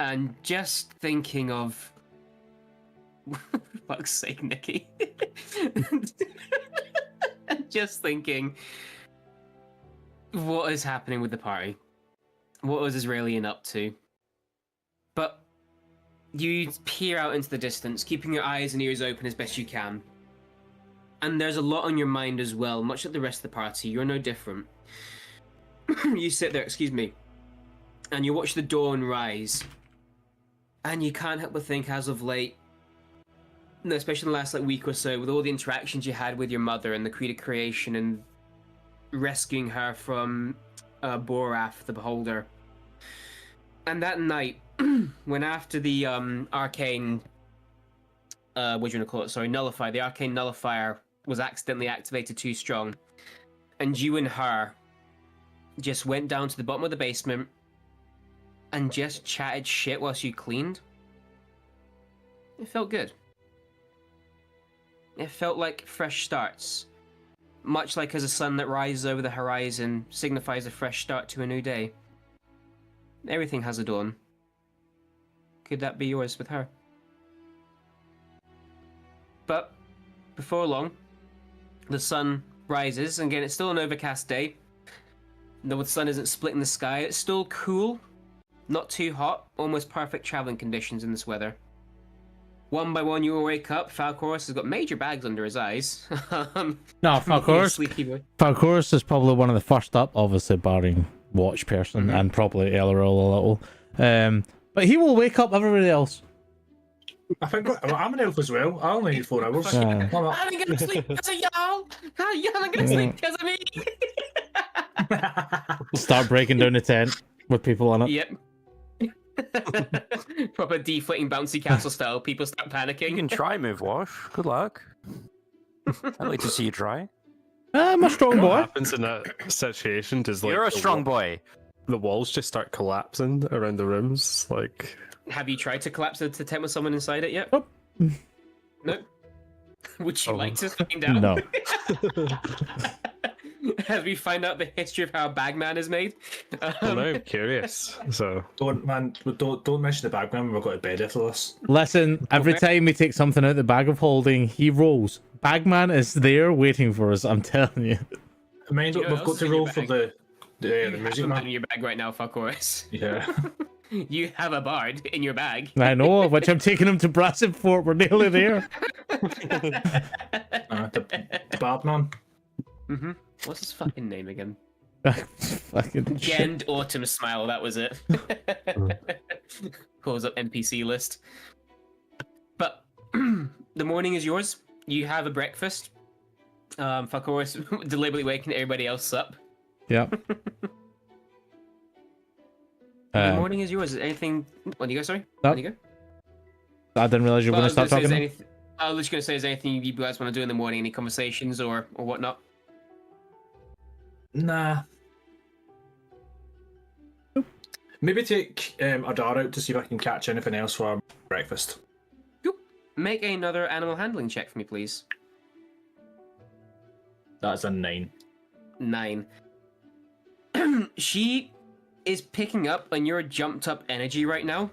And just thinking of... For fuck's sake, Nikki. Just thinking, what is happening with the party? What was Israelian up to? But you peer out into the distance, keeping your eyes and ears open as best you can. And there's a lot on your mind as well, much like the rest of the party. You're no different. You sit there, excuse me, and you watch the dawn rise. And you can't help but think, as of late, especially in the last week or so, with all the interactions you had with your mother and the Creed of Creation and rescuing her from Borath the Beholder. And that night, when after the arcane, what do you want to call it? Sorry, nullifier. The arcane nullifier was accidentally activated too strong, and you and her just went down to the bottom of the basement and just chatted shit whilst you cleaned. It felt good. It felt like fresh starts. Much like as a sun that rises over the horizon signifies a fresh start to a new day. Everything has a dawn. Could that be yours with her? But before long, the sun rises, and again, it's still an overcast day. Though the sun isn't splitting the sky, it's still cool, not too hot, almost perfect traveling conditions in this weather. One by one, you will wake up. Falcoris has got major bags under his eyes. No, You're a Falcoris. sleepy boy. Falcoris is probably one of the first up, obviously barring Watch person and probably Elril a little. But he will wake up everybody else. I think I'm an elf as well. I only need 4 hours. Yeah. I'm up. I'm gonna sleep because of y'all. I'm gonna sleep because of me. Start breaking down the tent with people in it. Yep. Proper deflating bouncy castle style. People start You panicking. can try move wash. Good luck. I'd like to see you try. I'm a strong What boy. happens in that situation? Does like You're a the strong boy. the walls just start collapsing around the rooms? Like, Have you tried to collapse the tent with someone inside it yet? Nope. No. Would you Oh. like to find out? No. As we find out the history of how Bagman is made. well, now I'm curious. So Don't mention the bagman when we're going to bed after this. Listen, every time we take something out the bag of holding, he rolls. Bagman is there waiting for us, I'm telling you. Mind, Do you know we've what got else to is in your roll for bag? the You have music a man man. in your bag right now, Falcoris. Yeah. You have a bard in your bag. I know, which I'm taking him to Brassett Fort. We're nearly there. The bad man. Mm-hmm. What's his fucking name again? Fucking shit. Gend Autumn Smile, that was it. Calls up NPC list. But the morning is yours. You have a breakfast. Falcoris deliberately waking everybody else up. Yeah. The morning is yours. Is anything? On you go, sorry. No. On you go. I didn't realize you were Well, going to start talking. I was just going to say, is there anything you guys want to do in the morning? Any conversations or whatnot? Nah. Maybe take Adar out to see if I can catch anything else for breakfast. Make another animal handling check for me, please. That's a 9. 9. She is picking up on your jumped up energy right now.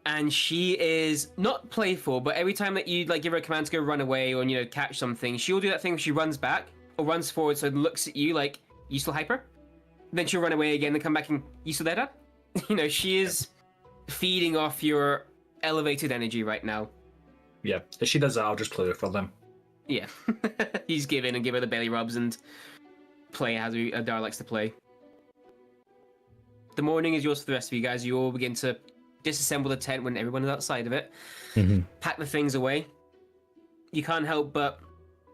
And she is not playful, but every time that you like give her a command to go run away or catch something, she'll do that thing where she runs back or runs forward, so it looks at you like, you still hyper? Then she'll run away again and come back and, you still there, Dad? She is feeding off your elevated energy right now. Yeah. If she does that, I'll just play it for them. Yeah. He's give in and give her the belly rubs and play as Adar likes to play. The morning is yours for the rest of you guys. You all begin to disassemble the tent when everyone is outside of it. Mm-hmm. Pack the things away. You can't help but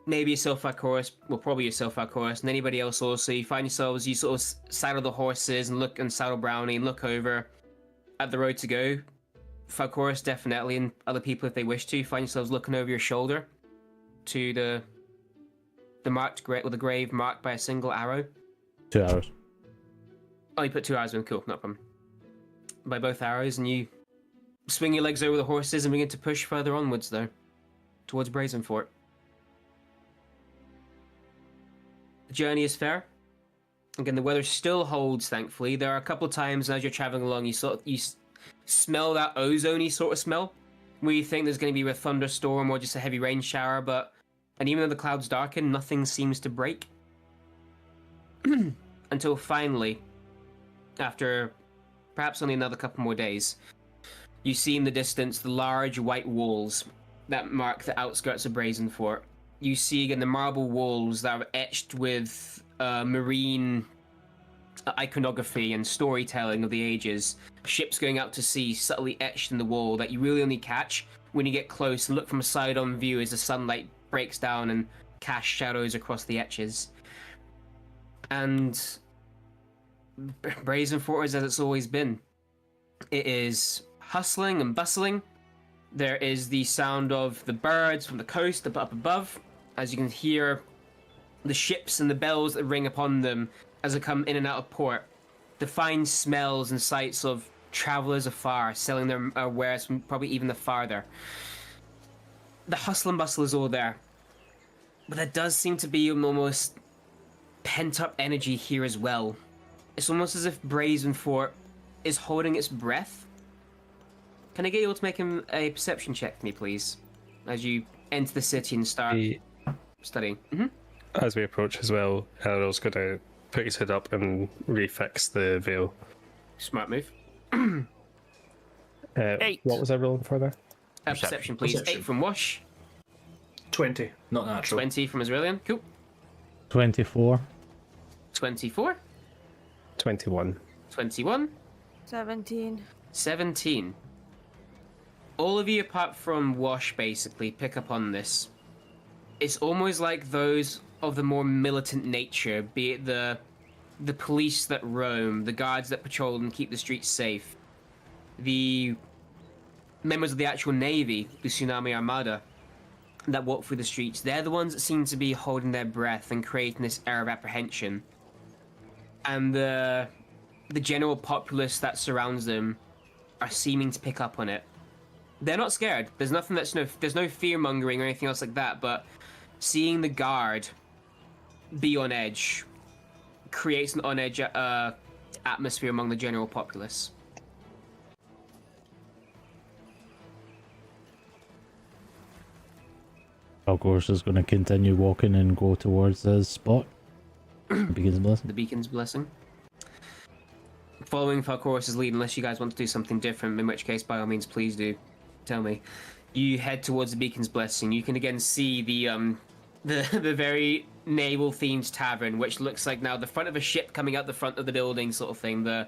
maybe yourself, Falcoris, well, probably yourself, Falcoris, and anybody else also. You find yourselves, you sort of saddle the horses and saddle Brownie and look over at the road to go. Falcoris, definitely, and other people if they wish to, find yourselves looking over your shoulder to the marked grave, or the grave marked by a single arrow. 2 hours. Oh, you put 2 arrows in, cool, no problem. By both arrows, and you swing your legs over the horses and begin to push further onwards, though, towards Brazenfort. The journey is fair. Again, the weather still holds, thankfully. There are a couple of times as you're traveling along, you smell that ozone-y sort of smell, where you think there's going to be a thunderstorm or just a heavy rain shower, and even though the clouds darken, nothing seems to break. Until finally, after perhaps only another couple more days, you see in the distance the large white walls that mark the outskirts of Brazenfort. You see again the marble walls that are etched with marine iconography and storytelling of the ages. Ships going out to sea subtly etched in the wall that you really only catch when you get close and look from a side-on view as the sunlight breaks down and casts shadows across the etches. And Brazenfort is as it's always been. It is hustling and bustling. There is the sound of the birds from the coast up above, as you can hear the ships and the bells that ring upon them as they come in and out of port. The fine smells and sights of travelers afar selling their wares from probably even the farther. The hustle and bustle is all there. But there does seem to be an almost pent-up energy here as well. It's almost as if Brazenfort is holding its breath. Can I get you all to make a perception check for me, please? As you enter the city and start studying. Mm-hmm. As we approach as well, Elro's going to put his head up and refix the veil. Smart move. 8. What was I rolling for there? Perception, please. Perception. 8 from Wash. 20, not natural. 20 from Azraelian. Cool. 24. 24. 21. 21. 17. 17. All of you, apart from Wash, basically pick up on this. It's almost like those of the more militant nature, be it the police that roam, the guards that patrol and keep the streets safe, the members of the actual Navy, the Tsunami Armada, that walk through the streets. They're the ones that seem to be holding their breath and creating this air of apprehension. And the general populace that surrounds them are seeming to pick up on it. They're not scared. There's nothing there's no fear mongering or anything else like that, but seeing the guard be on edge creates an on edge atmosphere among the general populace. Falcourse is going to continue walking and go towards the spot. Beacon's Blessing. The Beacon's Blessing. Following Falcourse's lead, unless you guys want to do something different, in which case, by all means, please do tell me. You head towards the Beacon's Blessing. You can again see the very naval-themed tavern, which looks like now the front of a ship coming out the front of the building, sort of thing. The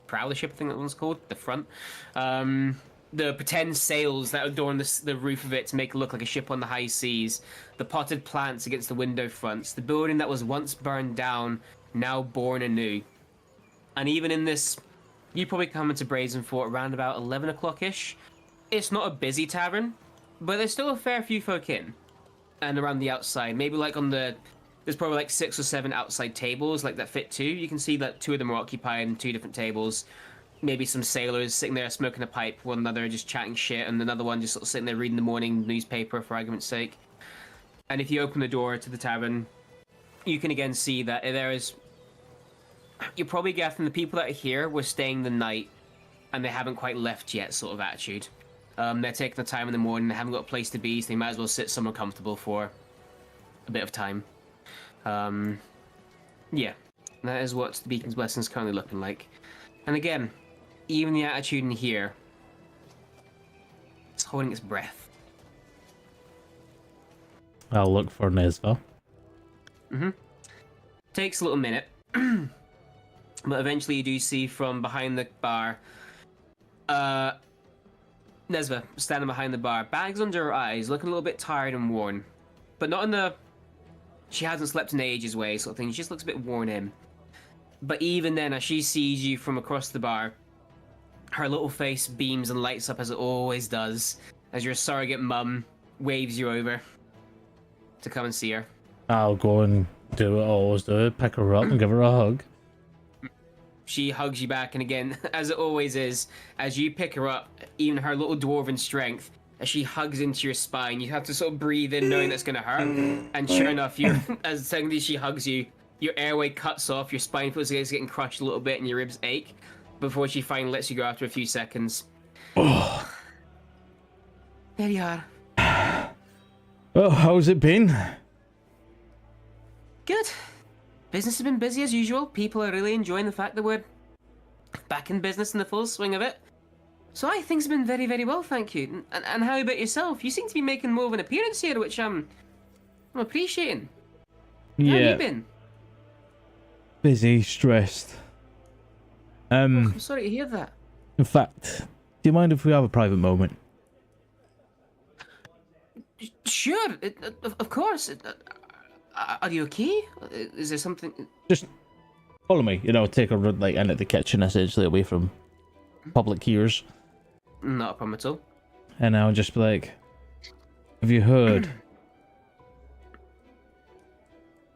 prow of the ship, I think that one's called. The front. The pretend sails that adorn the roof of it to make it look like a ship on the high seas. The potted plants against the window fronts. The building that was once burned down, now born anew. And even in this, you probably come into Brazen Fort around about 11 o'clock-ish. It's not a busy tavern, but there's still a fair few folk in. And around the outside, maybe like there's probably like 6 or 7 outside tables like that fit 2. You can see that 2 of them are occupied in 2 different tables. Maybe some sailors sitting there smoking a pipe, one another just chatting shit, and another one just sort of sitting there reading the morning newspaper for argument's sake. And if you open the door to the tavern, you can again see that there is... You're probably guessing the people that are here were staying the night, and they haven't quite left yet sort of attitude. They're taking the time in the morning, they haven't got a place to be, so they might as well sit somewhere comfortable for a bit of time. Yeah, that is what the Beacon's Blessing is currently looking like. And again, even the attitude in here, it's holding its breath. I'll look for Nesva. Takes a little minute, but eventually you do see from behind the bar, Nesva standing behind the bar, bags under her eyes, looking a little bit tired and worn, but not in the she hasn't slept in ages way sort of thing. She just looks a bit worn in. But even then, as she sees you from across the bar, her little face beams and lights up as it always does, as your surrogate mum waves you over to come and see her. I'll go and do what I always do, pick her up and give her a hug. She hugs you back, and again, as it always is, as you pick her up, even her little dwarven strength, as she hugs into your spine, you have to sort of breathe in knowing that's going to hurt. And sure enough, as secondly she hugs you, your airway cuts off, your spine feels like it's getting crushed a little bit, and your ribs ache, before she finally lets you go after a few seconds. Oh. There you are. Oh, how's it been? Good. Business has been busy as usual. People are really enjoying the fact that we're back in business in the full swing of it. So things have been very, very well, thank you. And how about yourself? You seem to be making more of an appearance here, which I'm appreciating. How have you been? Busy, stressed. I'm sorry to hear that. In fact, do you mind if we have a private moment? Sure, of course. Are you okay? Is there something? Just follow me. Take her like in at the kitchen, essentially away from public ears. Not a problem at all. And I'll just be like, "Have you heard?"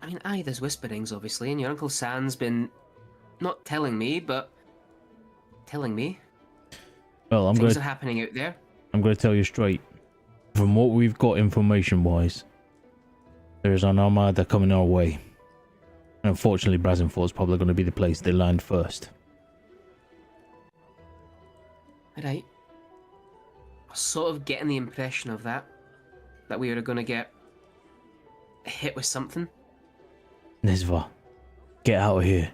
I mean, there's whisperings, obviously, and your Uncle Sam's been not telling me, but telling me. Well, Things are happening out there. I'm going to tell you straight. From what we've got information-wise, there's an armada coming our way. And unfortunately, Brazen Fort is probably going to be the place they land first. Right. I was sort of getting the impression of that we were going to get hit with something. Nesva, get out of here.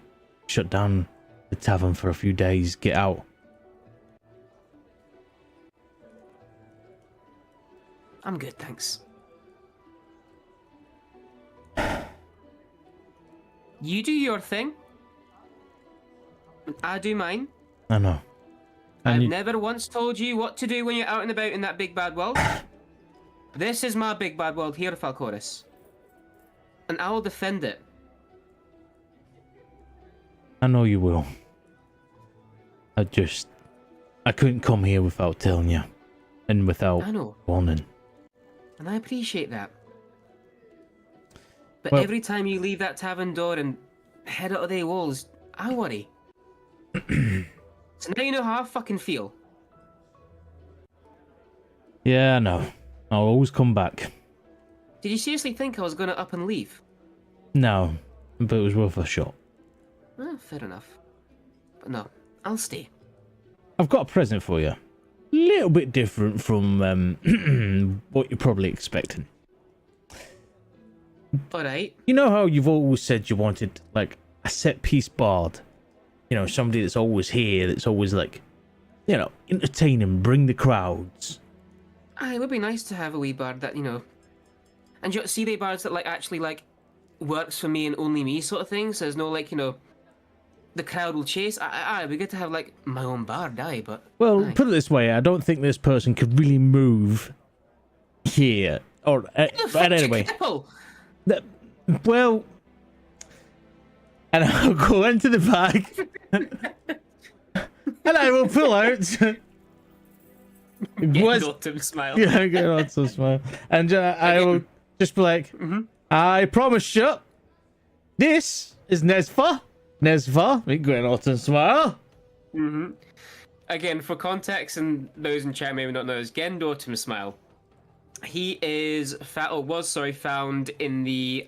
Shut down the tavern for a few days. Get out. I'm good, thanks. You do your thing. I do mine. I know. And I've you- never once told you what to do when you're out and about in that big bad world. This is my big bad world here, Falcoris. And I will defend it. I know you will. I couldn't come here without telling you. And without I know. warning. And I appreciate that. But Well- every time you leave that tavern door and head out of the walls, I worry. So now you know how I fucking feel. Yeah, I know. I'll always come back. Did you seriously think I was gonna up and leave? No, but it was worth a shot. Fair enough. But no, I'll stay. I've got a present for you. Little bit different from what you're probably expecting. Alright. You know how you've always said you wanted, like, a set-piece bard? You know, somebody that's always here, that's always, like, you know, entertaining, bring the crowds. Aye, it would be nice to have a wee bard that, you know... And you see the bards that, like, actually, like, works for me and only me sort of thing, so there's no, like, you know... The crowd will chase. Aye, it'd be good to have, like, my own bard, aye, but... Well, aye. put it this way, I don't think this person could really move here. Or, but anyway. That, well... And I'll go into the bag. And I will pull out... Autumn smile. Yeah, get on so smile. And I will just be like, I promise you, this is Nesfa. Nesfa, we go on and smile. Again, for context, and those in chat may not know, is Gendortum Smile. He is found in the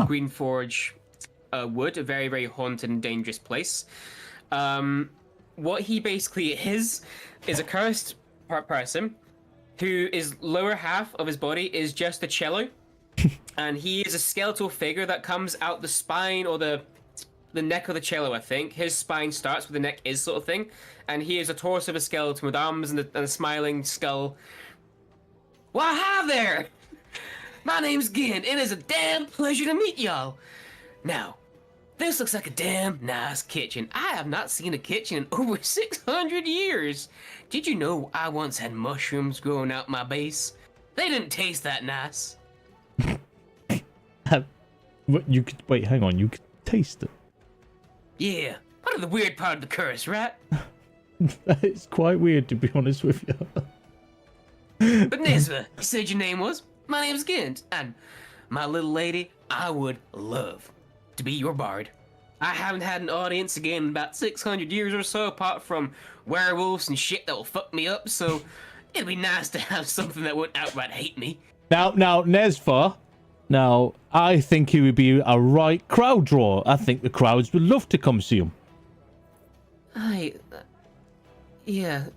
Green Forge wood, a very, very haunted and dangerous place. What he basically is a cursed person who is lower half of his body is just a cello, and he is a skeletal figure that comes out the spine or the neck of the cello, I think. His spine starts where the neck is, sort of thing, and he is a torso of a skeleton with arms and a smiling skull. Why, hi there! My name's Gin. It is a damn pleasure to meet y'all. Now, this looks like a damn nice kitchen. I have not seen a kitchen in over 600 years. Did you know I once had mushrooms growing out my base? They didn't taste that nice. What, you could wait, hang on, you could taste it. Yeah, part of the weird part of the curse, right? It's quite weird, to be honest with you. But Nesva, you said your name was? My name's Gint, and my little lady, I would love to be your bard. I haven't had an audience again in about 600 years or so, apart from werewolves and shit that will fuck me up, so it'd be nice to have something that wouldn't outright hate me. Now, Nesva, now, I think he would be a right crowd drawer. I think the crowds would love to come see him. Aye. Yeah,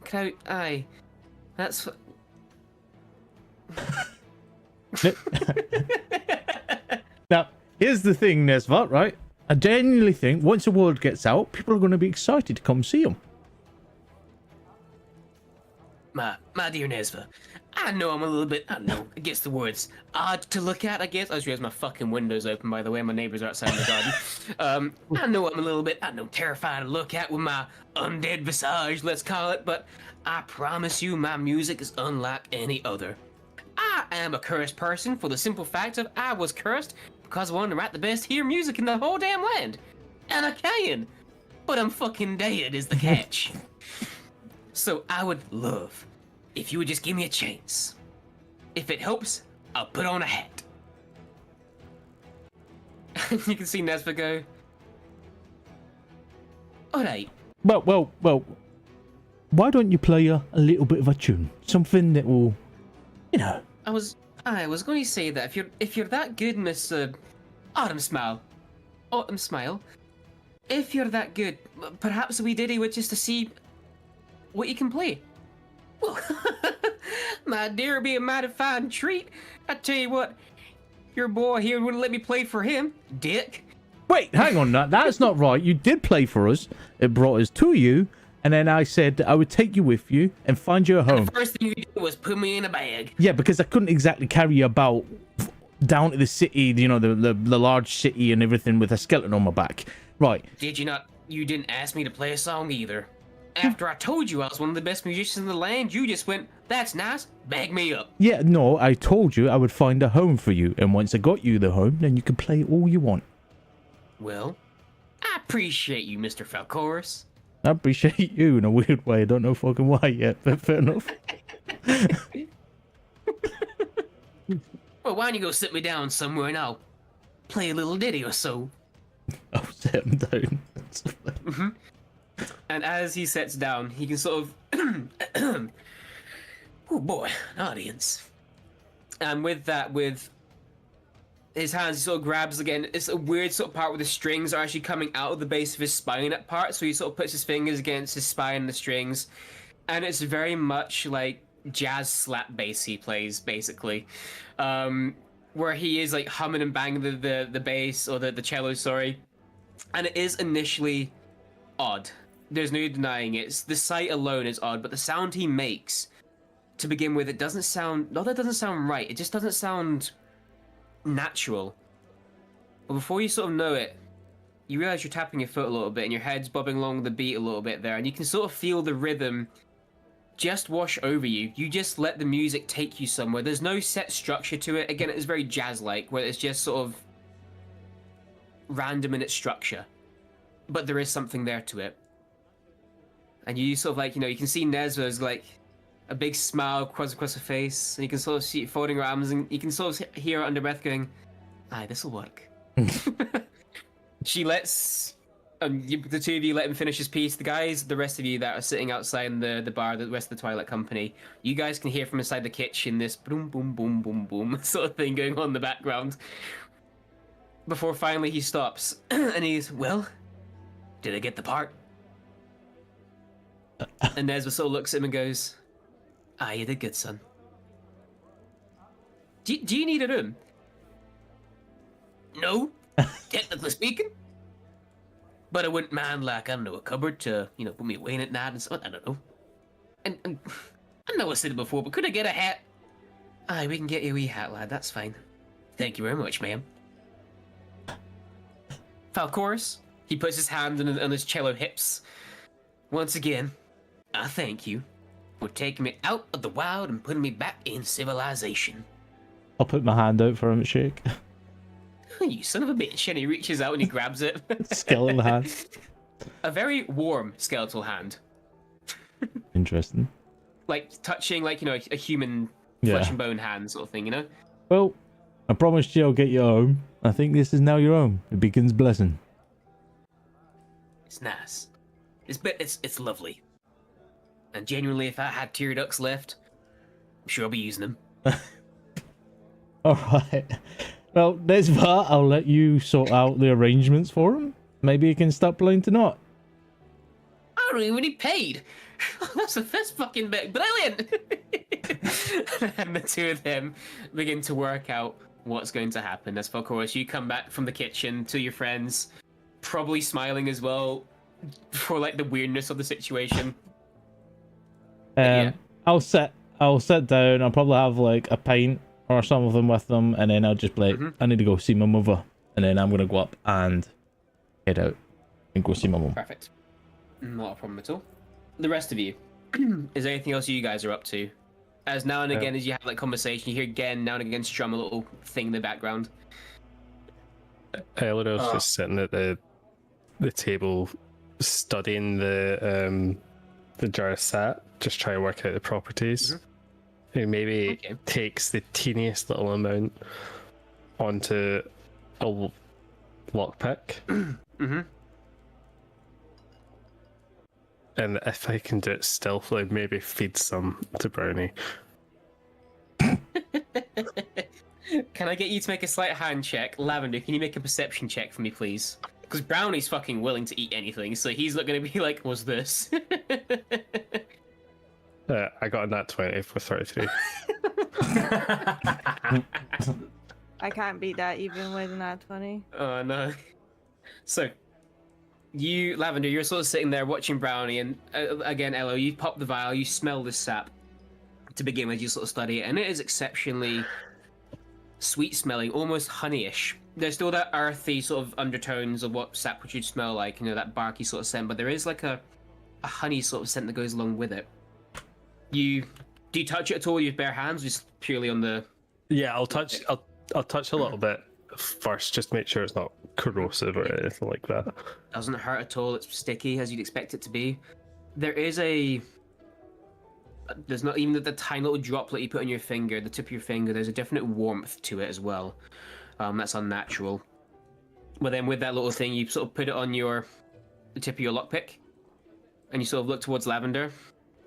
aye. That's... Now, here's the thing, Nesva, right? I genuinely think once the word gets out, people are going to be excited to come see him. My dear Nesva, I know I'm a little bit, I don't know, I guess the word's odd to look at, I guess. I just realized my fucking window's open, by the way. My neighbors are outside in the garden. I know I'm a little bit, I don't know, terrified to look at with my undead visage, let's call it, but I promise you my music is unlike any other. I am a cursed person for the simple fact of I was cursed because I wanted to write the best here music in the whole damn land. And I can. But I'm fucking dead is the catch. So I would love if you would just give me a chance. If it helps, I'll put on a hat. You can see Nespa go, alright. Well, why don't you play a little bit of a tune? Something that will, you know. I was going to say that if you're that good, Miss Autumn Smile, if you're that good, perhaps a wee ditty with just to see what you can play. Well, my dear, it'd be a mighty fine treat. I tell you what, your boy here wouldn't let me play for him, dick. Wait, hang on, that's not right. You did play for us. It brought us to you, and then I said that I would take you with you and find you a home. The first thing you did was put me in a bag. Yeah, because I couldn't exactly carry you about down to the city, you know, the large city and everything with a skeleton on my back. Right. Did you not? You didn't ask me to play a song either. After I told you I was one of the best musicians in the land, you just went, "That's nice, bag me up." Yeah, no, I told you I would find a home for you, and once I got you the home, then you could play all you want. Well, I appreciate you, Mr. Falcoris. I appreciate you in a weird way. I don't know fucking why yet, but fair enough. Well, why don't you go sit me down somewhere and I'll play a little ditty or so. I'll set him down. And as he sits down, he can sort of... oh boy, an audience. And with that, with his hands, he sort of grabs again. It's a weird sort of part where the strings are actually coming out of the base of his spine at part. So he sort of puts his fingers against his spine and the strings. And it's very much like jazz slap bass he plays, basically. Where he is like humming and banging the bass, or the cello, sorry. And it is initially odd. There's no denying it. The sight alone is odd, but the sound he makes, to begin with, it doesn't sound... No, that doesn't sound right. It just doesn't sound natural. But before you sort of know it, you realize you're tapping your foot a little bit, and your head's bobbing along the beat a little bit there, and you can sort of feel the rhythm just wash over you. You just let the music take you somewhere. There's no set structure to it. Again, it's very jazz-like, where it's just sort of random in its structure. But there is something there to it. And you sort of like, you know, you can see Nezva's like a big smile across her face, and you can sort of see it folding her arms, and you can sort of hear her under breath going, "Aye, this'll work." She lets the two of you let him finish his piece. The rest of you that are sitting outside in the bar, the rest of the Twilight Company, you guys can hear from inside the kitchen this boom, boom, boom, boom, boom sort of thing going on in the background. Before finally he stops, and he's, "Well, did I get the part?" And Nezva sort of looks at him and goes, "Ah, you did good, son. Do you need a room?" "No, technically speaking. But I wouldn't mind, like, I don't know, a cupboard to, you know, put me away in at night and stuff. I don't know. And I know I said it before, but could I get a hat?" "Aye, we can get you a wee hat, lad. That's fine. Thank you very much, ma'am." Falcoris, he puts his hand on his cello hips. "Once again, I thank you for taking me out of the wild and putting me back in civilization." I'll put my hand out for him to shake. "You son of a bitch." And he reaches out and he grabs it. Skeletal hand. A very warm skeletal hand. Interesting. Like touching, like, you know, a human flesh and bone hand sort of thing, you know? Well, I promised you I'll get you home. I think this is now your home. It begins blessing. It's nice. It's lovely. And genuinely, if I had tear ducts left, I'm sure I'll be using them. Alright. Well, there's that. I'll let you sort out the arrangements for him. Maybe you can start playing tonight. I don't even need paid. That's the first fucking bit. Brilliant! And the two of them begin to work out what's going to happen. As of course, you come back from the kitchen to your friends, probably smiling as well for like the weirdness of the situation. Yeah. I'll sit down. I'll probably have like a pint or something with them, and then I'll just be like, I need to go see my mother, and then I'm gonna go up and head out and go see my mum. Perfect. Not a problem at all. The rest of you, is there anything else you guys are up to? As now and again, as you have like conversation, you hear again now and again strum a little thing in the background. Eleanor's just sitting at the table, studying the jar of sat, just trying to work out the properties. He maybe takes the teeniest little amount onto a lockpick. And if I can do it stealthily, maybe feed some to Brownie. Can I get you to make a sleight of hand check? Lavender, can you make a perception check for me, please? Because Brownie's fucking willing to eat anything, so he's not going to be like, "What's this?" I got a nat 20 for 33. I can't beat that even with an nat 20. Oh, no. So, You, Lavender, you're sort of sitting there watching Brownie, and again, Elo, you pop the vial, you smell this sap to begin with, you sort of study it, and it is exceptionally sweet smelling, almost honeyish. There's still that earthy sort of undertones of what sap would smell like, you know, that barky sort of scent, but there is like a honey sort of scent that goes along with it. Do you touch it at all with your bare hands, just purely on the... Yeah, I'll touch a little bit first, just to make sure it's not corrosive or anything like that. Doesn't hurt at all, it's sticky as you'd expect it to be. There's not even the tiny little droplet you put on your finger, the tip of your finger, there's a definite warmth to it as well. That's unnatural. But then with that little thing, you sort of put it on the tip of your lockpick, and you sort of look towards Lavender,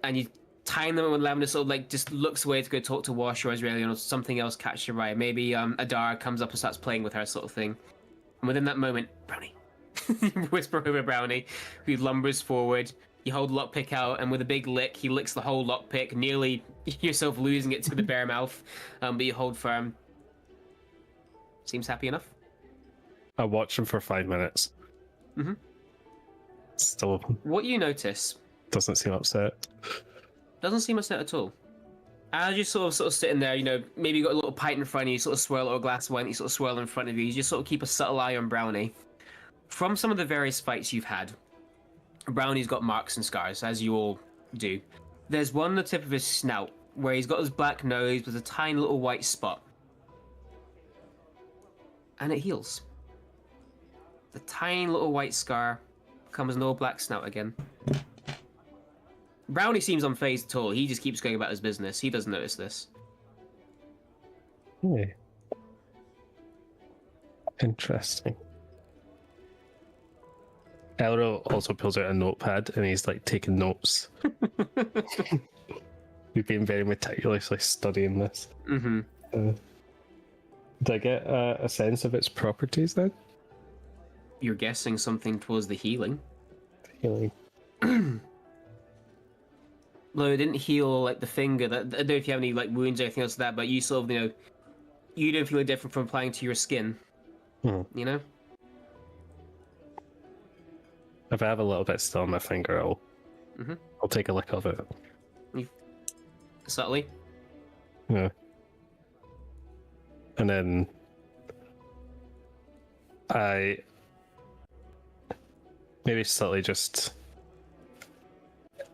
and you time them when Lavender sort of like just looks away to go talk to Wash or Azraelian, or something else catches your eye. Maybe Adara comes up and starts playing with her, sort of thing. And within that moment, Brownie, whisper over Brownie, who lumbers forward. You hold the lockpick out, and with a big lick, he licks the whole lockpick, nearly yourself losing it to the bare mouth. But you hold firm. Seems happy enough. I watched him for 5 minutes. Mm-hmm. Still What you notice doesn't seem upset. doesn't seem upset at all. As you're sort of sitting there, you know, maybe you got a little pint in front of you, sort of swirl or a glass of wine, you sort of swirl in front of you. You just sort of keep a subtle eye on Brownie. From some of the various fights you've had, Brownie's got marks and scars, as you all do. There's one on the tip of his snout, where he's got his black nose with a tiny little white spot. And it heals. The tiny little white scar becomes an all black snout again. Brownie seems unfazed at all. He just keeps going about his business. He doesn't notice this. Yeah. Interesting. Elro also pulls out a notepad and he's like taking notes. We've been very meticulously studying this. Mm-hmm. Did I get a sense of its properties then? You're guessing something towards the healing. Healing. Though it didn't heal like the finger. I don't know if you have any like wounds or anything else like that, but you sort of, you know, you don't feel different from applying to your skin. Hmm. You know? If I have a little bit still on my finger, I'll take a lick of it. Subtly. Yeah. And then I maybe subtly just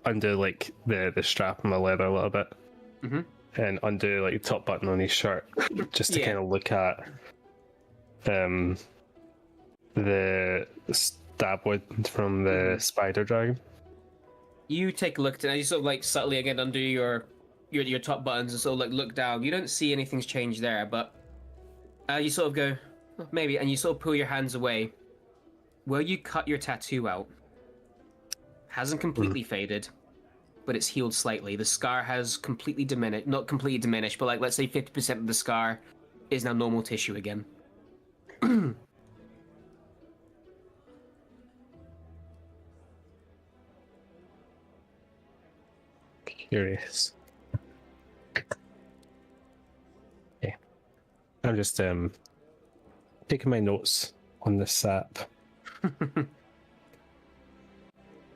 undo like the strap on my leather a little bit, and undo like the top button on his shirt, just to kind of look at the stab wound from the spider dragon. You take a look at it, and you sort of like subtly again undo your top buttons and sort of like look down. You don't see anything's changed there, but you sort of go, oh, maybe, and you sort of pull your hands away. Where you cut your tattoo out hasn't completely faded, but it's healed slightly. The scar has completely diminished, not completely diminished, but like let's say 50% of the scar is now normal tissue again. Curious. Yeah. I'm just taking my notes on the sap.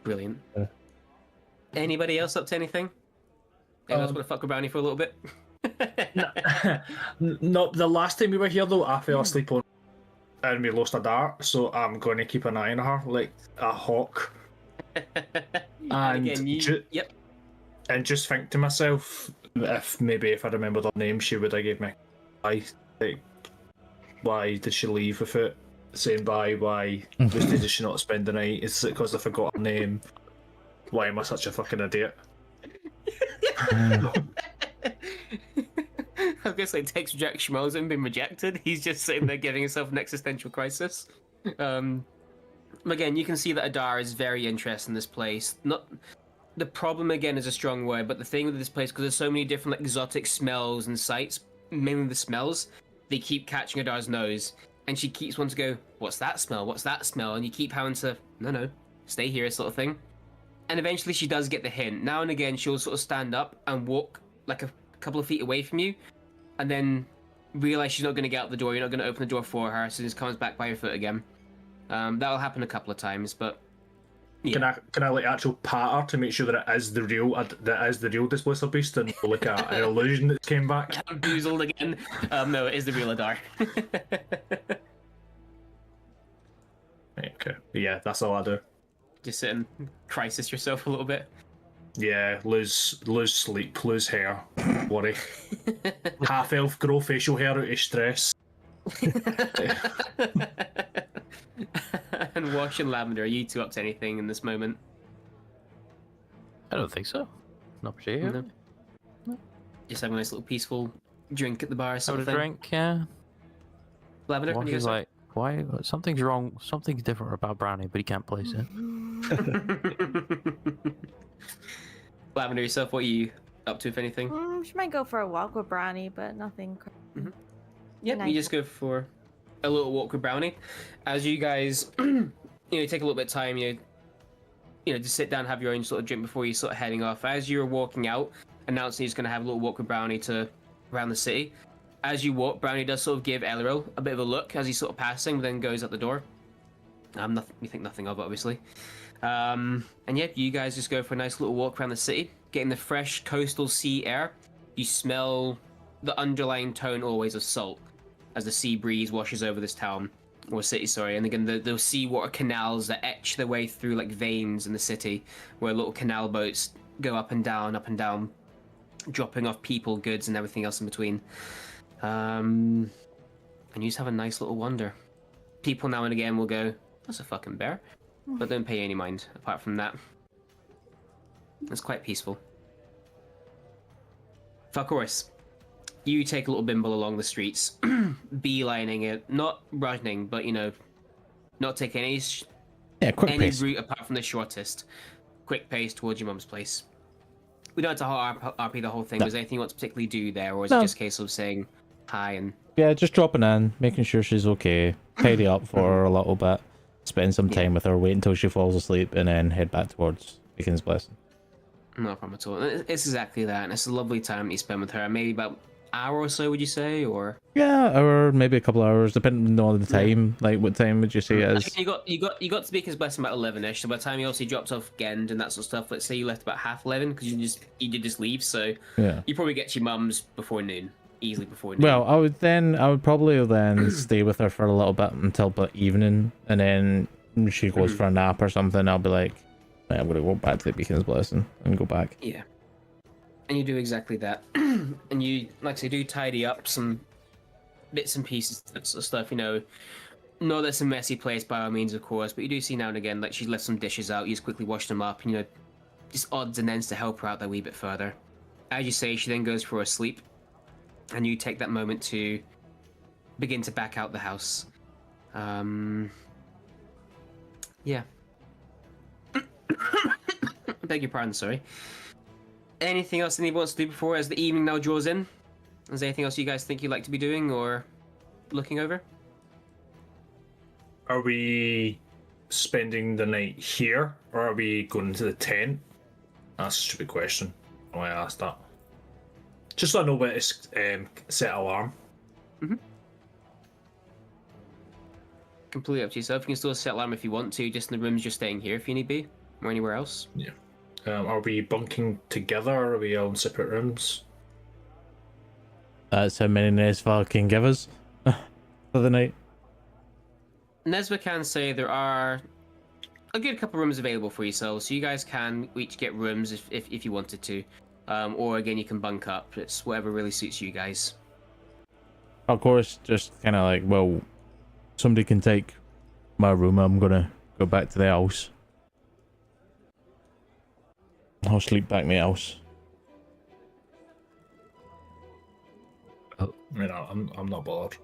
Brilliant. Anybody else up to anything? Anyone else want to fuck with Brownie for a little bit? No, the last time we were here though, I fell asleep on and we lost a dart, so I'm going to keep an eye on her like a hawk. And again, and just think to myself, if I remembered her name, she would have gave me why did she leave with it? Saying bye, why did she not spend the night? Is it because I forgot her name? Why am I such a fucking idiot? I guess like takes rejection while he's been rejected. He's just sitting there giving himself an existential crisis. Again, you can see that Adar is very interested in this place. Not the problem again is a strong word, but the thing with this place, because there's so many different like, exotic smells and sights, mainly the smells, they keep catching Adar's nose, and she keeps wanting to go, "What's that smell? What's that smell?" And you keep having to, no, stay here, sort of thing. And eventually she does get the hint. Now and again, she'll sort of stand up and walk like a couple of feet away from you, and then realize she's not going to get out the door. You're not going to open the door for her, so just comes back by her foot again. That'll happen a couple of times, but Can I like actual pat her to make sure that it is the real Displacer Beast and not like an illusion that came back? Boozled again. No, it is the real Adar. Right, okay. Yeah, that's all I do. Just sit and crisis yourself a little bit. Yeah, lose sleep, lose hair, worry. Half elf grow facial hair out of stress. And Wash and Lavender, are you two up to anything in this moment? I don't think so. Not particularly. No. Just having a nice little peaceful drink at the bar, Have sort a of thing. drink, yeah. Lavender, what Wash do you is say? like, why? Something's wrong. Something's different about Brownie, but he can't place it. Lavender, yourself, what are you up to, if anything? She might go for a walk with Brownie, but nothing crazy. Yep, Nice. you just go for a little walk with Brownie. As you guys, take a little bit of time, just sit down, have your own sort of drink before you sort of heading off. As you're walking out, announcing he's going to have a little walk with Brownie around the city. As you walk, Brownie does sort of give Elril a bit of a look as he's sort of passing, but then goes out the door. Nothing you think nothing of, obviously. And yeah, you guys just go for a nice little walk around the city, getting the fresh coastal sea air. You smell the underlying tone always of salt as the sea breeze washes over this town, or city, sorry. And again, the seawater canals that etch their way through like veins in the city, where little canal boats go up and down, dropping off people, goods, and everything else in between. And you just have a nice little wander. People now and again will go, "That's a fucking bear," but don't pay any mind. Apart from that, it's quite peaceful. Of course, you take a little bimble along the streets, beelining it, not running, but not taking any quick pace. route apart from the shortest. Quick pace towards your mum's place. We don't have to RP the whole thing. No. Was there anything you want to particularly do there, or is No. it just a case of saying hi and? Yeah, just dropping in, making sure she's okay, tidy up for her a little bit, spend some time with her, wait until she falls asleep, and then head back towards Beacon's Blessing. No problem at all. It's exactly that, and it's a lovely time that you spend with her. Maybe about an hour or so, would you say, or? Yeah, hour, maybe a couple of hours, depending on the time. Like, what time would you say it is? You got to Beacon's Blessing about 11ish. So by the time you obviously dropped off Gend and that sort of stuff, let's say you left about half 11 because you did just leave. So Yeah. you probably get to your mum's before noon, easily before noon. Well, I would probably then stay with her for a little bit until about evening, and then when she goes for a nap or something, I'll be like, right, I'm gonna go back to the Beacon's Blessing and go back. Yeah. And you do exactly that. And you, like I say, do tidy up some bits and pieces of stuff, Not that it's a messy place by all means, of course, but you do see now and again, like she's left some dishes out, you just quickly wash them up, and, just odds and ends to help her out that wee bit further. As you say, she then goes for a sleep, and you take that moment to begin to back out the house. Yeah. Beg your pardon, sorry. Anything else anyone wants to do before as the evening now draws in? Is there anything else you guys think you'd like to be doing or looking over? Are we spending the night here, or are we going to the tent? That's a stupid question. Why I asked that? Just so I know where to set alarm. Completely up to yourself. You can still set alarm if you want to, just in the rooms you're staying here if you need be, or anywhere else. Yeah. Are we bunking together, or are we all in separate rooms? That's how many Nesva can give us for the night. Nesva can say there are a good couple rooms available for yourselves, so you guys can each get rooms if you wanted to. Or again, you can bunk up. It's whatever really suits you guys. Of course, just kind of like, well, somebody can take my room. I'm gonna go back to the house. I'll sleep back in the house. I'm not bothered.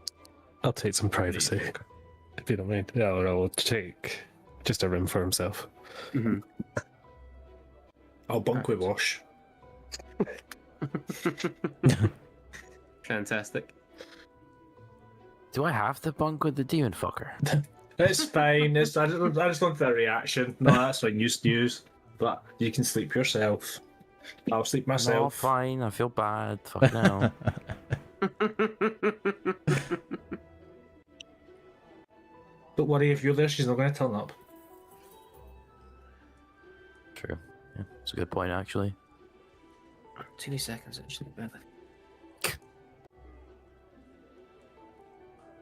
I'll take some privacy, if you don't mind. Yeah, or I'll take just a room for himself. Mm-hmm. I'll bunk with Wash. Fantastic. Do I have to bunk with the demon fucker? It's fine. I just want that reaction. No, that's what you use. But you can sleep yourself. I'll sleep No, myself. fine. I feel bad. Fuck no. Don't worry, if you're there, she's not going to turn up. Yeah, that's a good point, actually. 2 seconds, actually.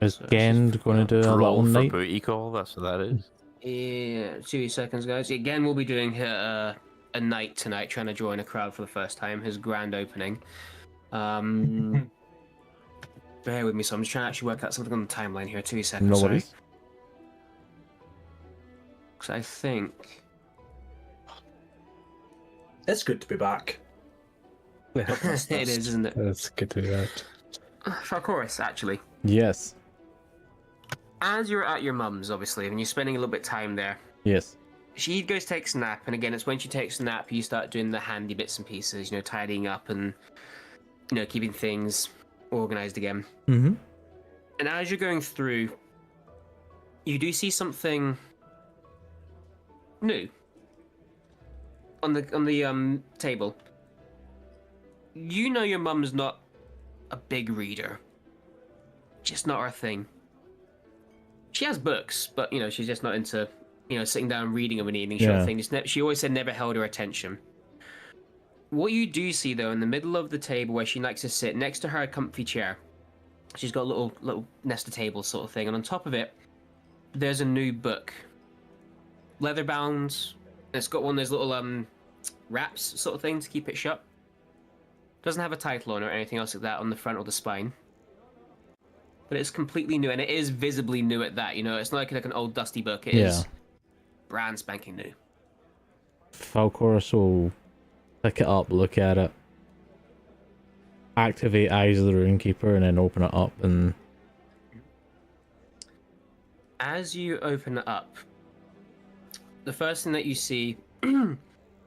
Is So Gend going to do a Roll little for night? booty call. That's what that is. Yeah, 2 seconds, guys. Again, we'll be doing a night tonight, trying to join a crowd for the first time. His grand opening. Bear with me, so I'm just trying to actually work out something on the timeline here. 2 seconds. No Sorry. worries. Because I think. It's good to be back. It is, isn't it? That's good to be that. For chorus, actually. Yes. As you're at your mum's, obviously, and you're spending a little bit of time there, Yes. she goes takes a nap, and again, it's when she takes a nap you start doing the handy bits and pieces, tidying up and keeping things organized again. Mm-hmm. And as you're going through, you do see something new on the table. Your mum's not a big reader, just not her thing. She has books, but she's just not into sitting down and reading of an evening sort of thing. She always said never held her attention. What you do see though, in the middle of the table where she likes to sit, next to her comfy chair, she's got a little nest of table sort of thing, and on top of it, there's a new book, leather bound. It's got one of those little wraps sort of thing to keep it shut. Doesn't have a title on it or anything else like that on the front or the spine. But it's completely new, and it is visibly new at that. It's not like an old dusty book. It is brand spanking new. Falcoris will pick it up, look at it, activate Eyes of the Runekeeper, and then open it up. And as you open it up, the first thing that you see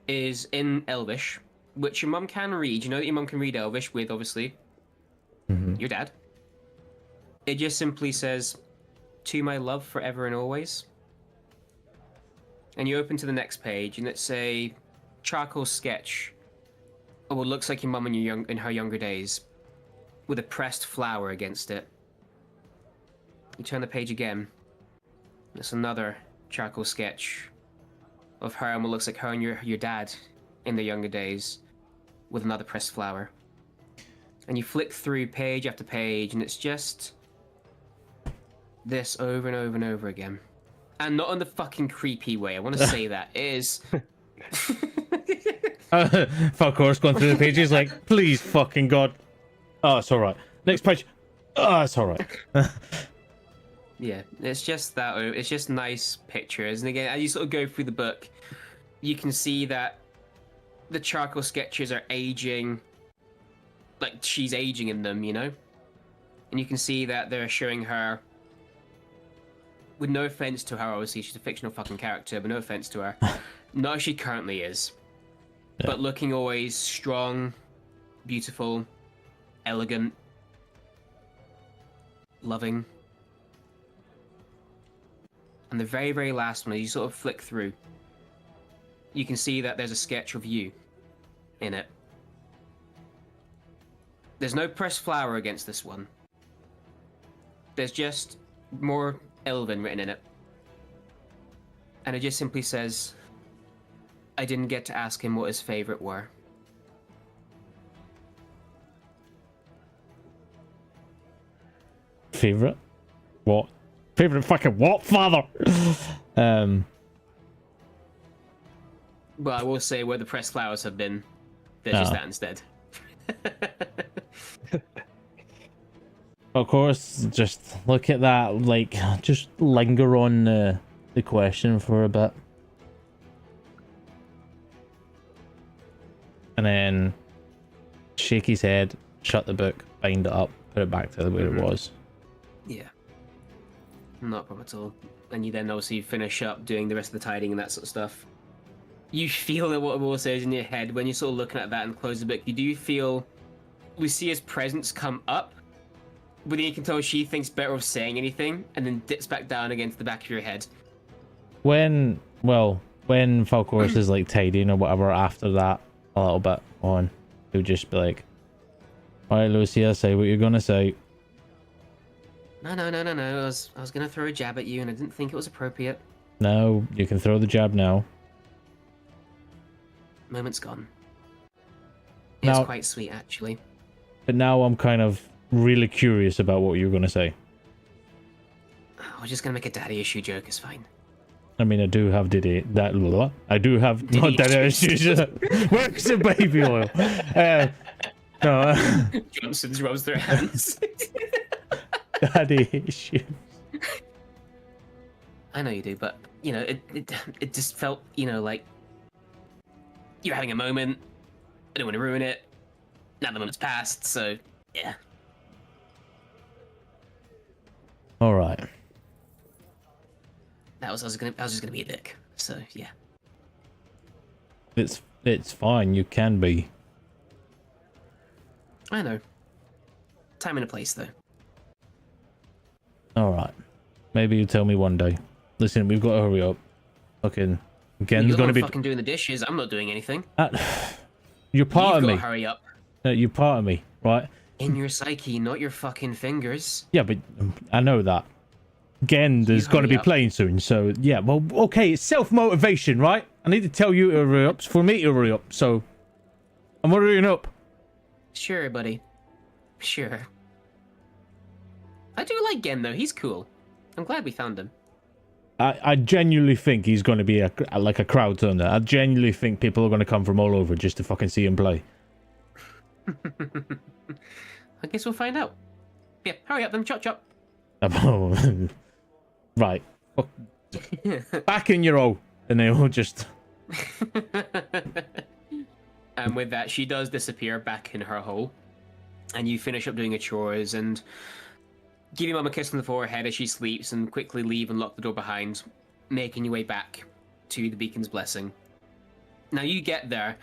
is in Elvish, which your mum can read. You know that your mum can read Elvish with, obviously, your dad. It just simply says, "To my love forever and always." And you open to the next page, and it's a charcoal sketch of what looks like your mum in her younger days, with a pressed flower against it. You turn the page again. It's another charcoal sketch of her and what looks like her and your dad in their younger days, with another pressed flower. And you flick through page after page, and it's just this over and over and over again. And not in the fucking creepy way. I want to say that. It is. Falcoris going through the pages like, please fucking God. Oh, it's alright. Next page. Oh, it's alright. Yeah, it's just that. It's just nice pictures. And again, as you sort of go through the book, you can see that the charcoal sketches are aging. Like she's aging in them, And you can see that they're showing her, with no offense to her, obviously, she's a fictional fucking character, but no offense to her, not as she currently is. Yeah. But looking always strong, beautiful, elegant, loving. And the very, very last one, as you sort of flick through, you can see that there's a sketch of you in it. There's no pressed flower against this one. There's just more Elven written in it. And it just simply says, "I didn't get to ask him what his favorite were." Favorite? What? Favorite fucking what, father? But I will say where the pressed flowers have been, there's just that instead. Of course, just look at that, like, just linger on the question for a bit. And then shake his head, shut the book, bind it up, put it back to the way it was. Yeah. Not a problem at all. And you then obviously finish up doing the rest of the tidying and that sort of stuff. You feel that what Will says in your head when you're sort of looking at that and close the book, you do feel Lucia's presence come up, but then you can tell she thinks better of saying anything and then dips back down again to the back of your head. When Falcoris is like tidying or whatever after that a little bit on, he'll just be like, "Alright, Lucia, say what you're gonna say." No. I was gonna throw a jab at you and I didn't think it was appropriate. No, you can throw the jab now. Moment's gone. Now- It's quite sweet, actually. But now I'm kind of really curious about what you're going to say. I was just gonna make a daddy issue joke. It's fine. I mean, I do have I do have Diddy not daddy issues. issues. Where's the baby oil? No, Johnson's rubs their hands. daddy issues. I know you do, but you know, it just felt, you know, like you're having a moment. I don't want to ruin it. Now the moment's passed, so yeah. All right. I was just gonna be a dick. So yeah. It's fine. You can be. I know. Time and a place, though. All right. Maybe you tell me one day. Listen, we've got to hurry up. Fucking Gen's You're gonna the be. one fucking doing the dishes. I'm not doing anything. You're part You've of got me. to hurry up. You're part of me, right? In your psyche, not your fucking fingers. Yeah, but I know that. Gen is going to hurry be up. playing soon, so yeah. Well, okay, it's self-motivation, right? I need to tell you to hurry up for me to hurry up, so I'm hurrying up. Sure, buddy. Sure. I do like Gen, though. He's cool. I'm glad we found him. I genuinely think he's going to be like a crowd turner. I genuinely think people are going to come from all over just to fucking see him play. I guess we'll find out. Yeah, hurry up then, chop chop. Right. Back in your hole, and they'll just... And with that, she does disappear back in her hole. And you finish up doing your chores and give your mum a kiss on the forehead as she sleeps and quickly leave and lock the door behind, making your way back to the beacon's blessing. Now you get there,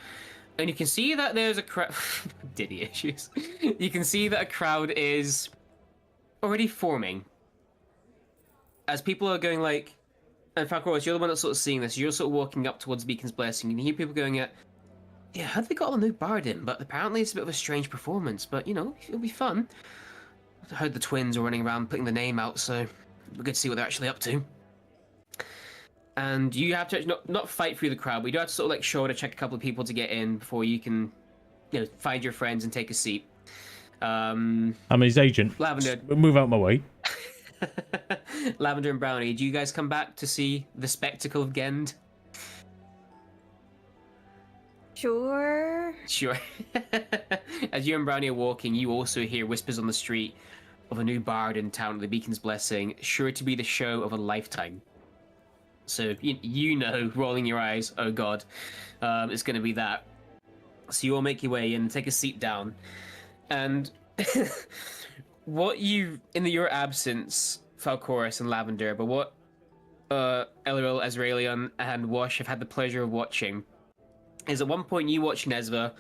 and you can see that there's a crowd... Diddy issues. You can see that a crowd is already forming. As people are going like... And Falcoros, you're the one that's sort of seeing this. You're sort of walking up towards Beacon's Blessing, and you hear people going yeah, how they got a new bard in? But apparently it's a bit of a strange performance, but, you know, it'll be fun. I heard the twins were running around putting the name out, so it'll be good to see what they're actually up to. And you have to not fight through the crowd, but you do have to sort of like shoulder check a couple of people to get in before you can, you know, find your friends and take a seat. I'm his agent. Lavender. Move out my way. Lavender and Brownie, do you guys come back to see the spectacle of Gend? Sure. Sure. As you and Brownie are walking, you also hear whispers on the street of a new bard in town, the Beacon's Blessing, sure to be the show of a lifetime. So you know, rolling your eyes, oh god, it's going to be that. So you all make your way in, take a seat down, and what you, in your absence, Falcoris and Lavender, but what Elril, Azraelion, and Wash have had the pleasure of watching, is at one point you watch Nesva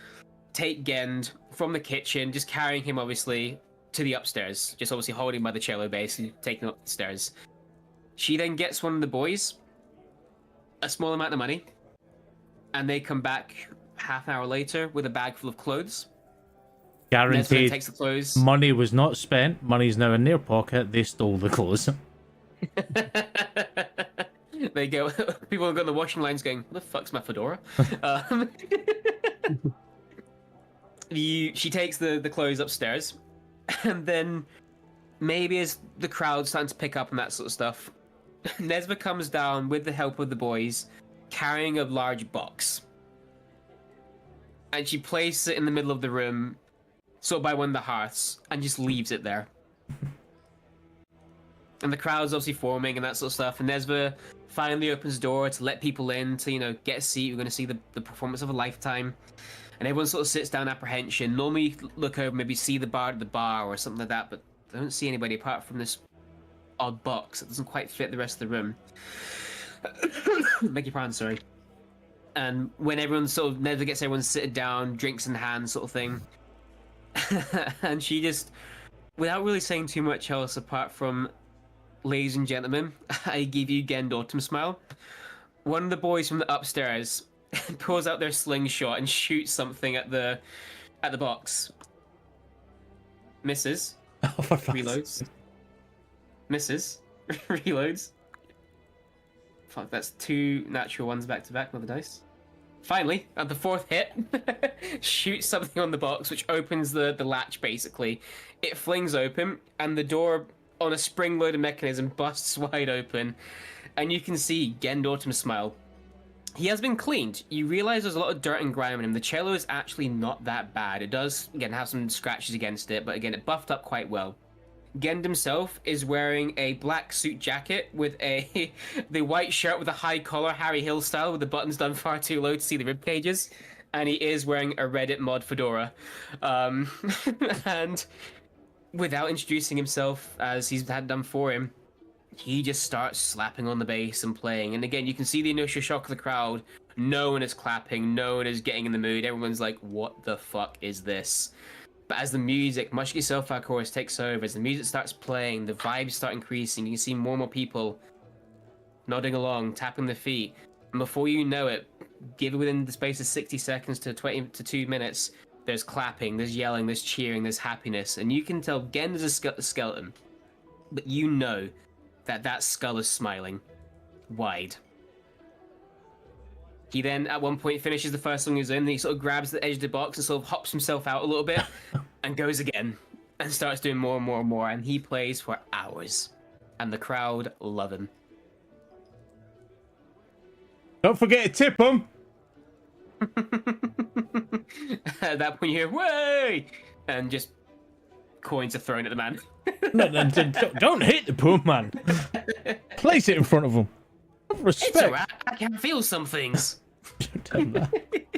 take Gend from the kitchen, just carrying him obviously to the upstairs, just obviously holding by the cello base and taking him up the stairs. She then gets one of the boys a small amount of money, and they come back half an hour later with a bag full of clothes. Nesva Guaranteed. takes the clothes. Money was not spent. Money's now in their pocket. They stole the clothes. They go. People have got in the washing lines going, "What the fuck's my fedora?" She takes the clothes upstairs, and then maybe as the crowd's starting to pick up and that sort of stuff, Nesva comes down with the help of the boys, carrying a large box, and she places it in the middle of the room, sort of by one of the hearths, and just leaves it there. And the crowd's obviously forming and that sort of stuff, and Nesva finally opens the door to let people in to, you know, get a seat. We're going to see the performance of a lifetime. And everyone sort of sits down apprehension. Normally you look over, maybe see the bard at the bar or something like that, but I don't see anybody apart from this odd box that doesn't quite fit the rest of the room. Beg your pardon, sorry. And when everyone sort of, Nesva gets everyone sitting down, drinks in hand sort of thing. And she just, without really saying too much else apart from, "Ladies and gentlemen, I give you Gend Autumn Smile," one of the boys from the upstairs pulls out their slingshot and shoots something at the box. Misses. Oh, for fuck's Reloads. Misses. Reloads. Fuck, that's 2 natural ones back to back with the dice. Finally, at the fourth hit, shoots something on the box, which opens the latch, basically. It flings open, and the door, on a spring-loaded mechanism, busts wide open. And you can see Gendautumn smile. He has been cleaned. You realize there's a lot of dirt and grime in him. The cello is actually not that bad. It does, again, have some scratches against it, but again, it buffed up quite well. Gend himself is wearing a black suit jacket with the white shirt with a high collar, Harry Hill style, with the buttons done far too low to see the rib cages, and he is wearing a Reddit mod fedora. And without introducing himself, as he's had done for him, he just starts slapping on the bass and playing. And again, you can see the initial shock of the crowd. No one is clapping. No one is getting in the mood. Everyone's like, "What the fuck is this?" But as the music, much like yourself, our chorus takes over, as the music starts playing, the vibes start increasing. You can see more and more people nodding along, tapping their feet. And before you know it, given within the space of 60 seconds to 20 to 2 minutes, there's clapping, there's yelling, there's cheering, there's happiness. And you can tell Gend is a skeleton, but you know that skull is smiling wide. He then, at one point, finishes the first song he's in, and he sort of grabs the edge of the box and sort of hops himself out a little bit, and goes again, and starts doing more and more and more, and he plays for hours. And the crowd love him. Don't forget to tip him. At that point, you hear, "Way!" and just coins are thrown at the man. No, don't hit the poor man. Place it in front of him. Respect. It's alright, I can feel some things. Tell him that.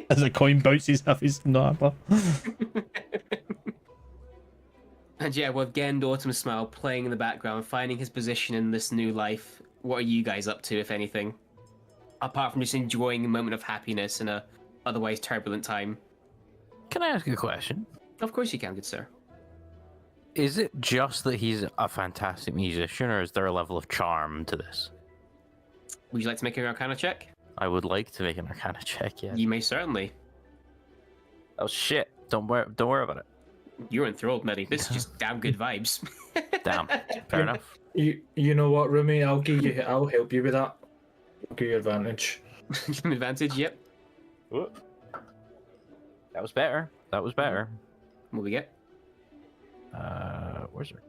As a coin bounces off his knob. And yeah, with Gendautumn smile playing in the background, finding his position in this new life, what are you guys up to, if anything? Apart from just enjoying a moment of happiness in a otherwise turbulent time. Can I ask you a question? Of course you can, good sir. Is it just that he's a fantastic musician, or is there a level of charm to this? Would you like to make an Arcana check? I would like to make an Arcana check, yeah. You may certainly. Oh shit! Don't worry about it. You're enthralled, Medi. This is just damn good vibes. Damn. Fair enough. You know what, Rumi? I'll help you with that. I'll give you advantage. Give him advantage, yep. Whoop. That was better. That was better. What we get? Where's her?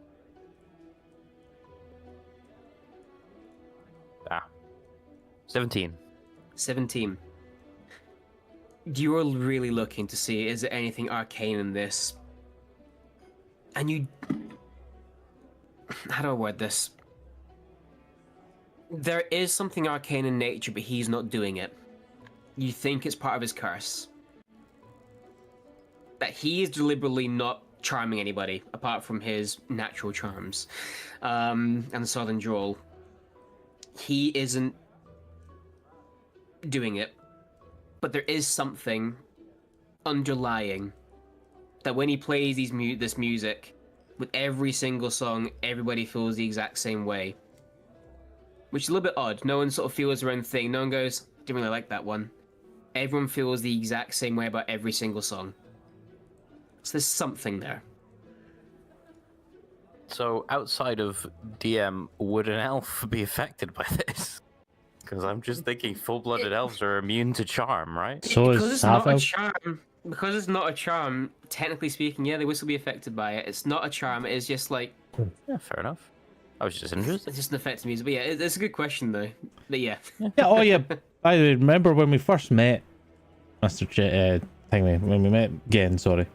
Ah. 17. 17. You're really looking to see, is there anything arcane in this? And you... How do I word this? There is something arcane in nature, but he's not doing it. You think it's part of his curse. That he is deliberately not charming anybody, apart from his natural charms. And the southern drawl. He isn't doing it. But there is something underlying that when he plays this music, with every single song, everybody feels the exact same way. Which is a little bit odd. No one sort of feels their own thing. No one goes, didn't really like that one. Everyone feels the exact same way about every single song. So there's something there. So outside of DM, would an elf be affected by this? Because I'm just thinking full-blooded elves are immune to charm, right? So Because is it's not a half-elf. charm. Because it's not a charm, technically speaking, yeah, they will still be affected by it. It's not a charm. It is just like Yeah, fair enough. I was just interested. it's just an effect of music. But yeah, it's a good question though. But yeah. Yeah, oh yeah. I remember when we first met Mr. Thingy, when we met again, sorry.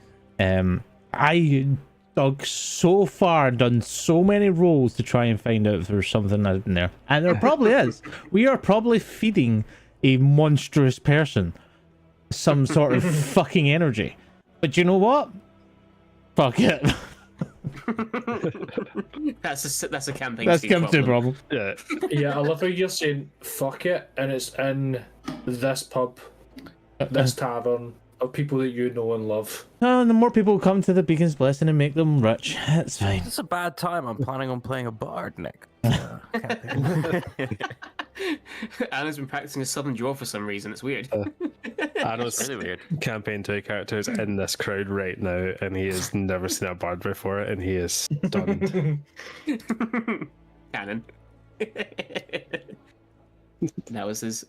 I dug so far, done so many rolls to try and find out if there's something out in there. And there probably is. We are probably feeding a monstrous person some sort of fucking energy. But you know what? Fuck it. That's a campaign. That's speed come to a problem. problem. Yeah. Yeah, I love how you're saying fuck it, and it's in this pub, this tavern, of people that you know and love. Oh, and the more people come to the Beacon's Blessing and make them rich, that's fine. It's a bad time. I'm planning on playing a bard, Nick. Anna's been practicing a southern draw for some reason. It's weird. Anna's really weird. campaign 2 characters in this crowd right now, and he has never seen a bard before, and he is stunned. Canon. That was his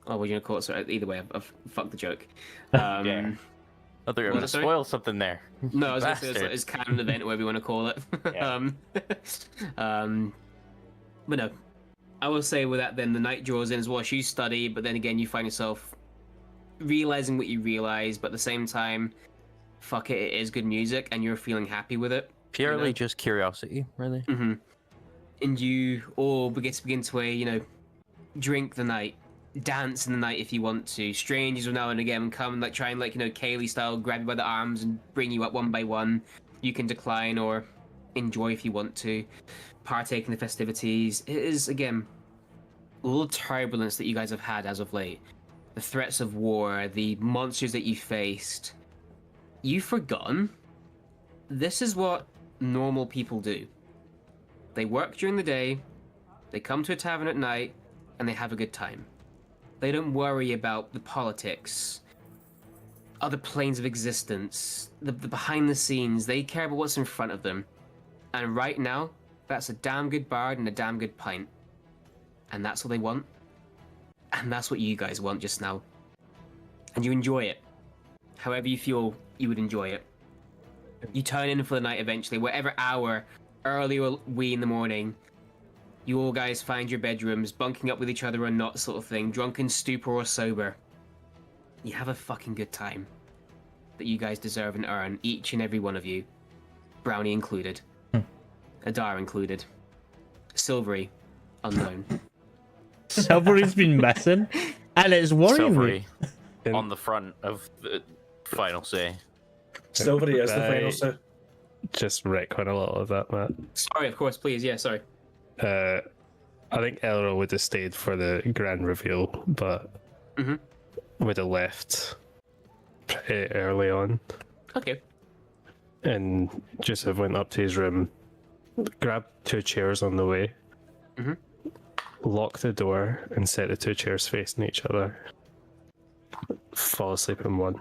Oh, what are you gonna call it? Sorry, either way, I've fucked the joke. Yeah. I thought you were What going was to it, sorry? spoil something there. No, I was gonna say Bastard. it's kind of an event, whatever you want to call it. Yeah. But no, I will say with that, then the night draws in as well. You study, but then again, you find yourself realizing what you realize, but at the same time, fuck it, it is good music, and you're feeling happy with it. Purely just curiosity, really. Mm-hmm. And you all begin to drink the night, dance in the night if you want to. Strangers will now and again come and try and Kaylee style grab you by the arms and bring you up one by one. You can decline or enjoy if you want to. Partake in the festivities. It is again all the turbulence that you guys have had as of late. The threats of war, the monsters that you faced. You've forgotten. This is what normal people do. They work during the day, they come to a tavern at night, and they have a good time. They don't worry about the politics, other planes of existence, the behind the scenes. They care about what's in front of them. And right now, that's a damn good bard and a damn good pint. And that's what they want. And that's what you guys want just now. And you enjoy it. However you feel you would enjoy it. You turn in for the night eventually, whatever hour, early or wee in the morning, you all guys find your bedrooms, bunking up with each other or not sort of thing, drunken, stupor or sober. You have a fucking good time that you guys deserve and earn, each and every one of you. Brownie included. Adar included. Silvery, unknown. Silvery's been missing, and it's worrying me. Silvery on the front of the final say. Silvery is the Right. final say. Just retcon a lot of that, Matt. Sorry, of course, please, yeah, sorry. I think Elro would have stayed for the grand reveal, but would have left pretty early on. Okay. And Joseph went up to his room, grabbed 2 chairs on the way, locked the door, and set the 2 chairs facing each other. Fall asleep in one.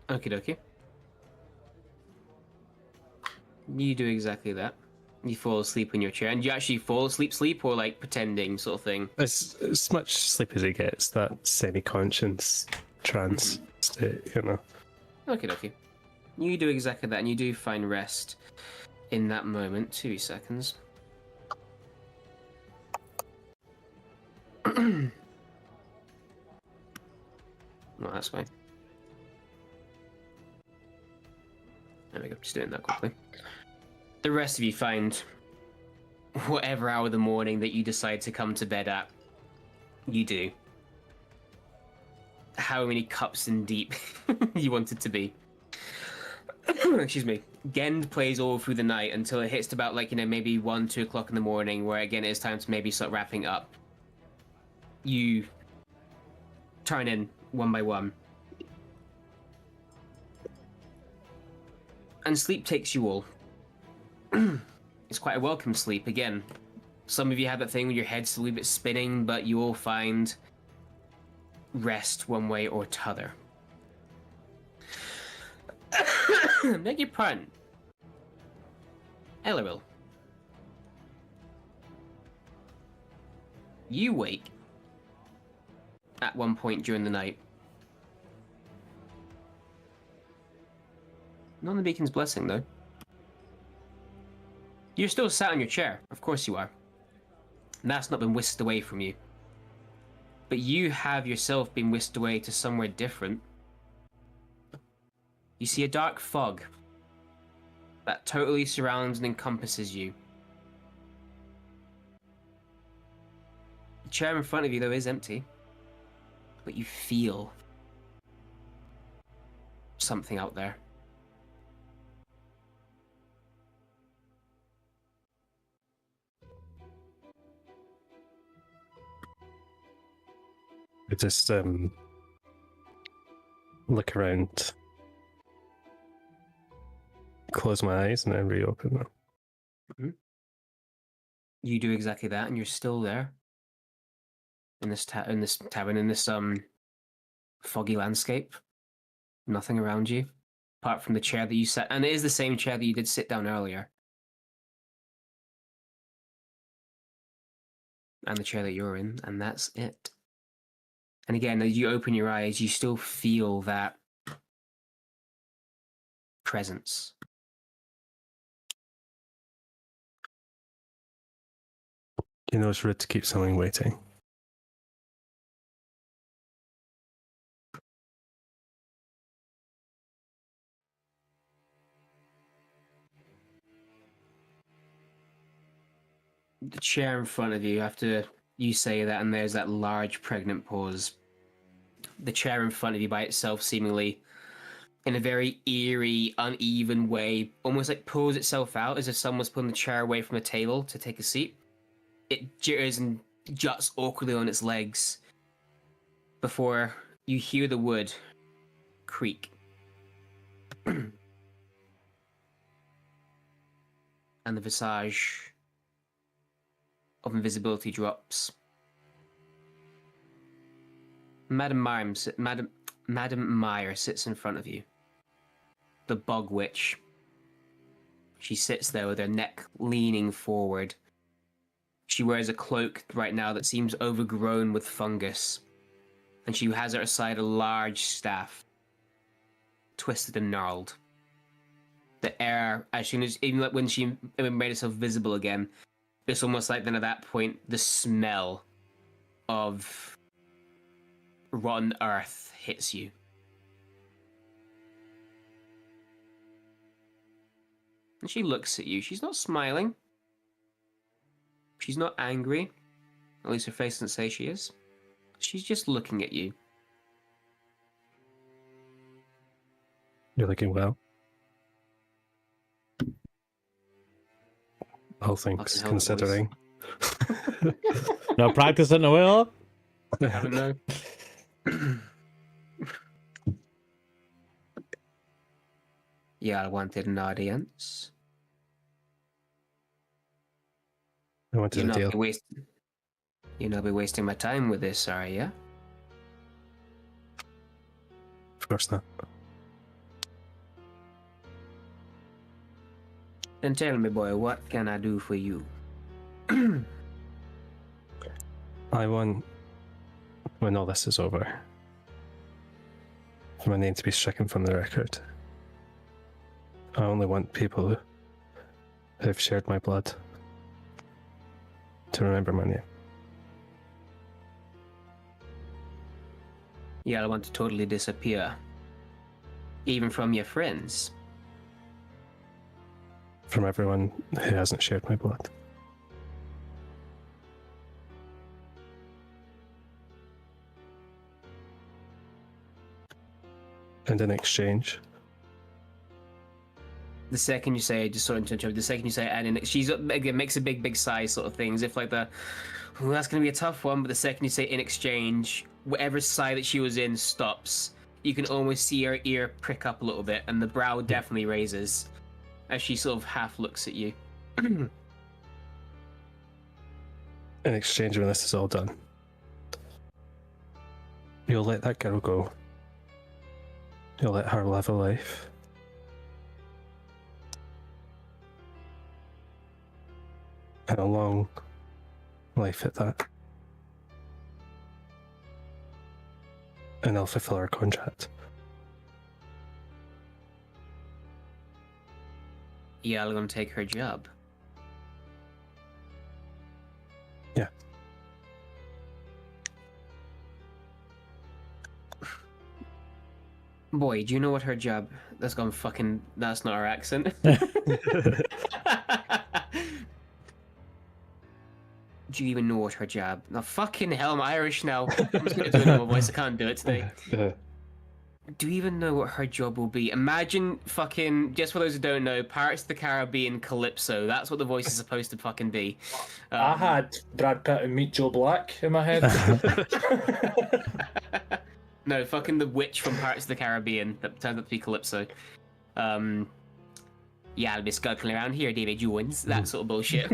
Okie dokie. You do exactly that. You fall asleep in your chair, and you actually fall asleep, or pretending sort of thing. It's as much sleep as he gets, that semi-conscious trance state, you know. Okie dokie. You do exactly that, and you do find rest in that moment. 2 seconds. No, that's fine. There we go, just doing that quickly. The rest of you find whatever hour of the morning that you decide to come to bed at, you do. How many cups in deep you want it to be. Excuse me. Gend plays all through the night until it hits about maybe 1, 2 o'clock in the morning, where again it's time to maybe start wrapping up. You turn in one by one. And sleep takes you all. It's quite a welcome sleep again. Some of you have that thing when your head's a little bit spinning, but you all find rest one way or t'other. Beg your pardon. Elleril. You wake at one point during the night. Not on the beacon's blessing, though. You're still sat on your chair. Of course you are. And that's not been whisked away from you. But you have yourself been whisked away to somewhere different. You see a dark fog that totally surrounds and encompasses you. The chair in front of you, though, is empty. But you feel something out there. I just look around, close my eyes, and then reopen them. You do exactly that, and you're still there in this tavern, in this foggy landscape. Nothing around you, apart from the chair that you sat, and it is the same chair that you did sit down earlier. and the chair that you're in, and that's it. And again, as you open your eyes, you still feel that presence. You know it's rude to keep someone waiting. The chair in front of you, after you say that, and there's that large pregnant pause. The chair in front of you by itself, seemingly in a very eerie, uneven way, almost like pulls itself out as if someone's pulling the chair away from the table to take a seat. It jitters and juts awkwardly on its legs before you hear the wood creak. And the visage of invisibility drops. Madam Meyer sits in front of you. The bug witch. She sits there with her neck leaning forward. She wears a cloak right now that seems overgrown with fungus. And she has at her side a large staff, twisted and gnarled. The air, as soon as, even like when she made herself visible again, it's almost like then at that point, the smell of rotten earth hits you. And she looks at you. She's not smiling. She's not angry. At least her face doesn't say she is. She's just looking at you. You're looking well. All things Fucking hell, considering. Not practicing the well. I don't know. Yeah, I wanted an audience. I wanted a deal. You'll not be wasting my time with this, are you? Of course not. Then tell me, boy, what can I do for you? I want, when all this is over, for my name to be stricken from the record. I only want people who have shared my blood to remember my name. Yeah, I want to totally disappear. Even from your friends. From everyone who hasn't shared my blood. And in exchange, The second you say, just sort of interrupt, the second you say, and she's again makes a big sigh, sort of thing, as if like that's going to be a tough one. But the second you say in exchange, whatever sigh that she was in stops. You can almost see her ear prick up a little bit, and the brow definitely raises as she sort of half looks at you. in exchange, when this is all done, you'll let that girl go. You'll let her live a life. And a long life at that. And I'll fulfill our contract. Yeah, I'm going to take her job. Yeah. Boy, do you know what her job... That's not our accent. Do you even know what her job... No, fucking hell, I'm Irish now. I'm just going to do a normal voice, I can't do it today. Do you even know what her job will be? Imagine fucking, just for those who don't know, Pirates of the Caribbean Calypso. That's what the voice is supposed to fucking be. I had Brad Pitt and Meet Joe Black in my head. No, fucking the witch from Pirates of the Caribbean that turns out to be Calypso. Yeah, I'll be skulking around here, David Jones. That sort of bullshit.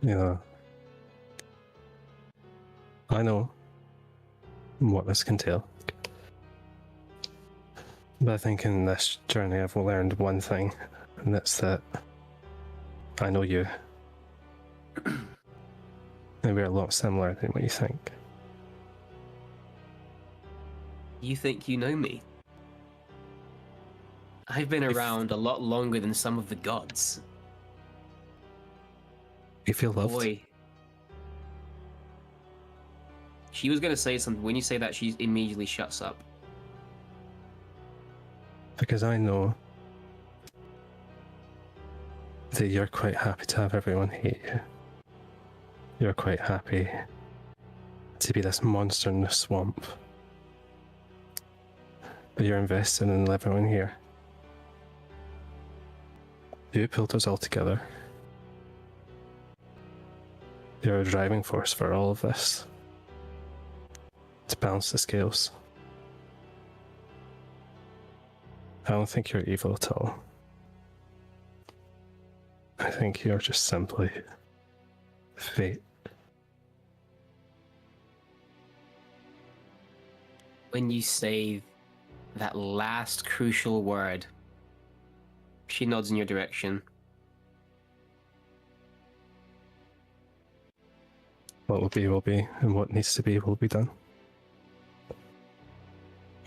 You know, I know what this can tell. But I think in this journey I've learned one thing, and that's that I know you. And we're a lot similar than what you think. You think you know me? I've been around a lot longer than some of the gods. You feel loved? Boy. She was going to say something. When you say that, she immediately shuts up. Because I know that you're quite happy to have everyone hate you. You're quite happy to be this monster in the swamp. But you're invested in everyone here. You pulled us all together. You're a driving force for all of this. To balance the scales. I don't think you're evil at all. I think you're just simply fate. When you say that last crucial word, she nods in your direction. What will be, and what needs to be will be done.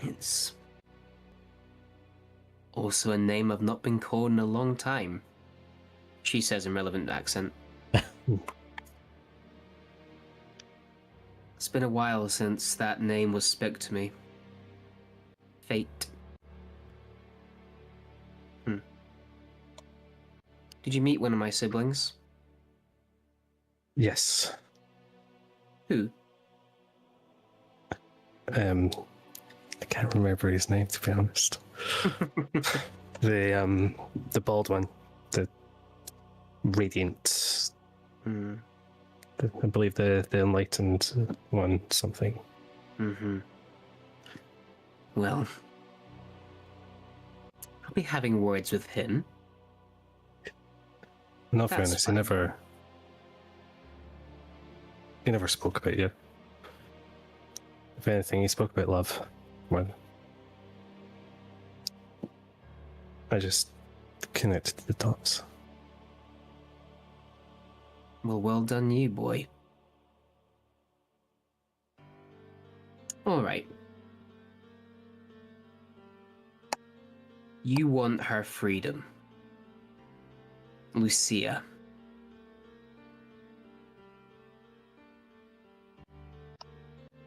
It's also a name I've not been called in a long time, she says in relevant accent. It's been a while since that name was spoke to me. Fate. Did you meet one of my siblings? Yes. Who? I can't remember his name, to be honest. The bald one, the radiant, Hmm. I believe the enlightened one, something. Mm-hmm. Well, I'll be having words with him. Not for That's honest, fine. he never spoke about you. If anything, he spoke about love. When I just connected the dots. Well done you, boy. Alright. You want her freedom. Lucia.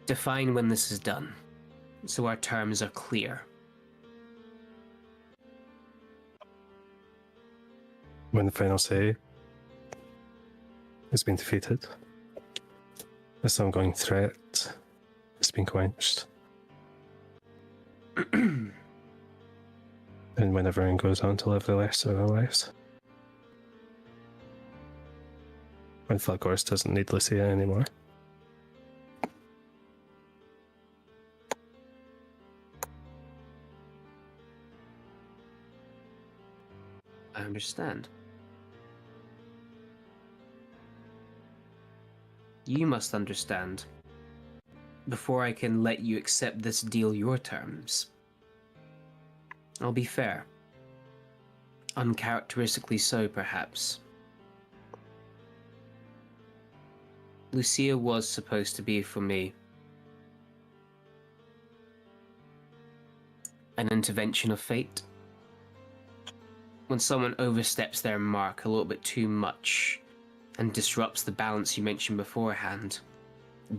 Define when this is done, so our terms are clear. When the final say has been defeated, this ongoing threat has been quenched. And when everyone goes on to live the rest of their lives. When Flatgorse doesn't need Lucia anymore. I understand. You must understand. Before I can let you accept this deal your terms. I'll be fair. Uncharacteristically so, perhaps. Lucia was supposed to be for me. An intervention of fate. When someone oversteps their mark a little bit too much and disrupts the balance you mentioned beforehand,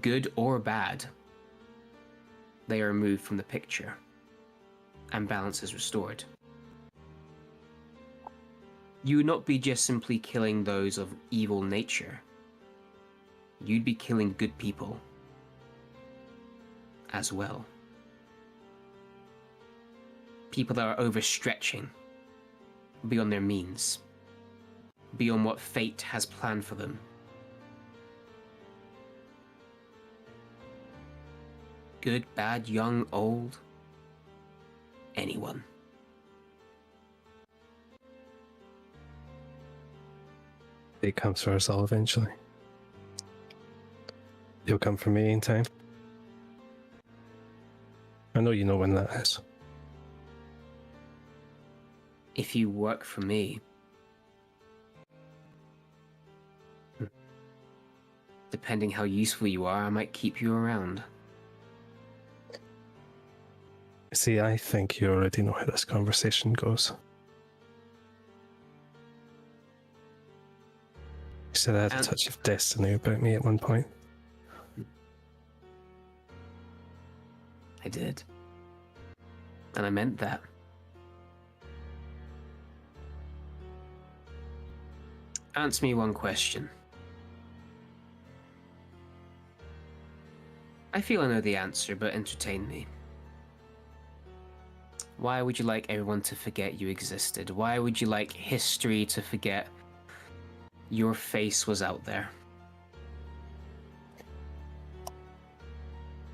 good or bad, they are removed from the picture and balance is restored. You would not be just simply killing those of evil nature. You'd be killing good people as well. People that are overstretching beyond their means, beyond what fate has planned for them. Good, bad, young, old, anyone. It comes for us all eventually. You'll come for me in time. I know you know when that is. If you work for me, Depending how useful you are, I might keep you around. See, I think you already know how this conversation goes. You said I had a touch of destiny about me at one point. I did. And I meant that. Answer me one question. I feel I know the answer, but entertain me. Why would you like everyone to forget you existed? Why would you like history to forget your face was out there?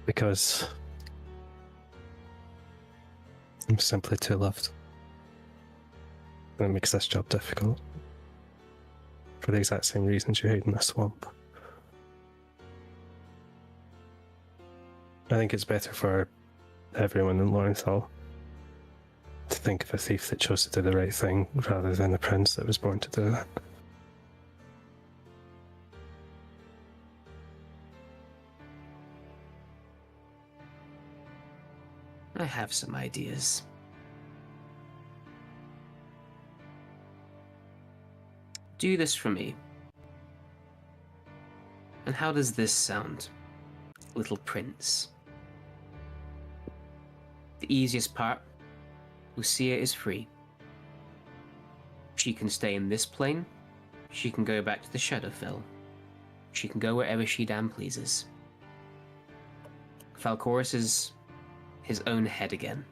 Because I'm simply too loved. And it makes this job difficult. For the exact same reasons you hide in a swamp. I think it's better for everyone in Lawrencehall to think of a thief that chose to do the right thing rather than a prince that was born to do that. I have some ideas. Do this for me. And how does this sound, little prince? The easiest part, Lucia is free. She can stay in this plane. She can go back to the Shadowfell. She can go wherever she damn pleases. Falcorus is his own head again.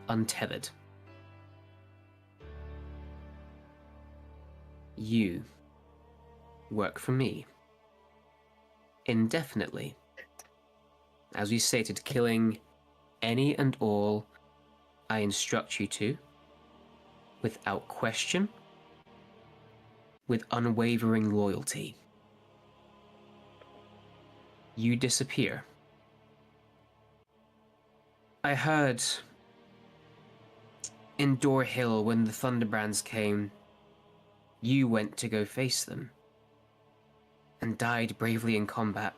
Untethered. You work for me. Indefinitely. As we stated, killing any and all I instruct you to, without question, with unwavering loyalty. You disappear. I heard in Door Hill when the Thunderbrands came, you went to go face them and died bravely in combat.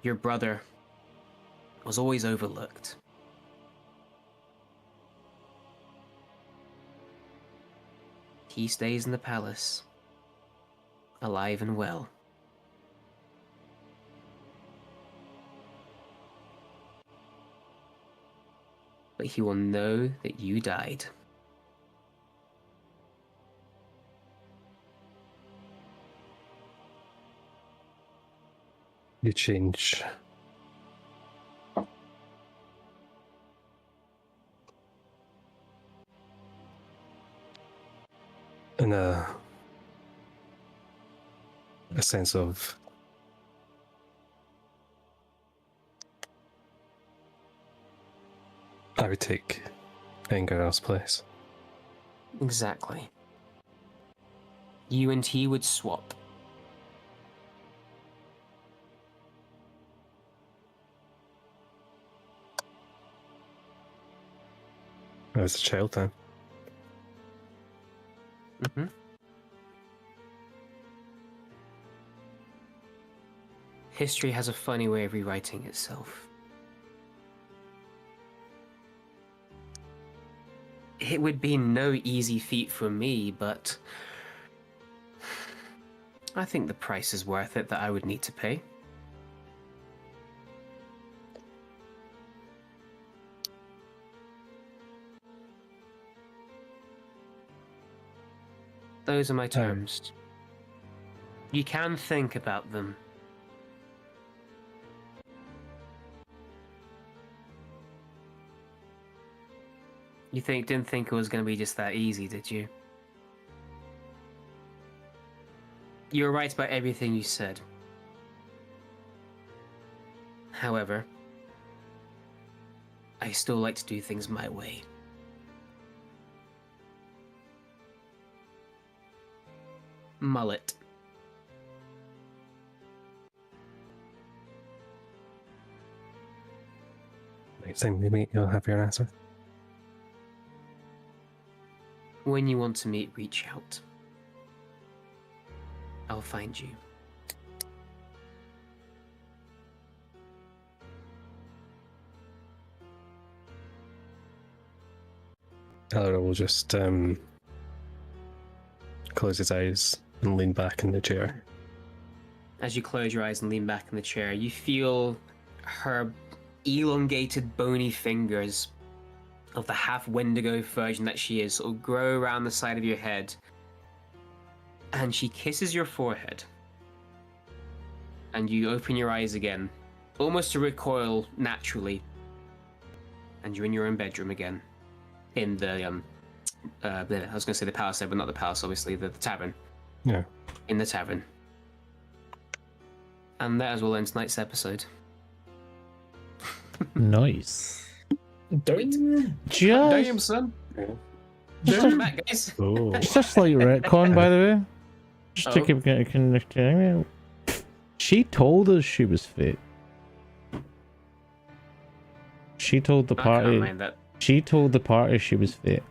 Your brother was always overlooked. He stays in the palace, alive and well. But he will know that you died. You change. In a sense of I would take Engarel's place. Exactly. You and he would swap. I was a child then. Mm-hmm. History has a funny way of rewriting itself. It would be no easy feat for me, but I think the price is worth it that I would need to pay. Those are my terms. You can think about them. You didn't think it was going to be just that easy, did you? You were right about everything you said. However, I still like to do things my way. Mullet. Next time we meet, you'll have your answer. When you want to meet, reach out. I'll find you. Tyler will just close his eyes and lean back in the chair. As you close your eyes and lean back in the chair, you feel her elongated, bony fingers of the half Wendigo version that she is sort of grow around the side of your head. And she kisses your forehead. And you open your eyes again, almost to recoil naturally. And you're in your own bedroom again. In the, I was going to say the palace, but not the palace, obviously, the tavern. Yeah. In the tavern. And that as well ends tonight's episode. Nice. Damn, Just, son. just, Back, guys. Oh. just a slight retcon, by the way. Just to Oh. keep connecting. She told us she was fit. She told the I can't party. mind that. She told the party she was fit.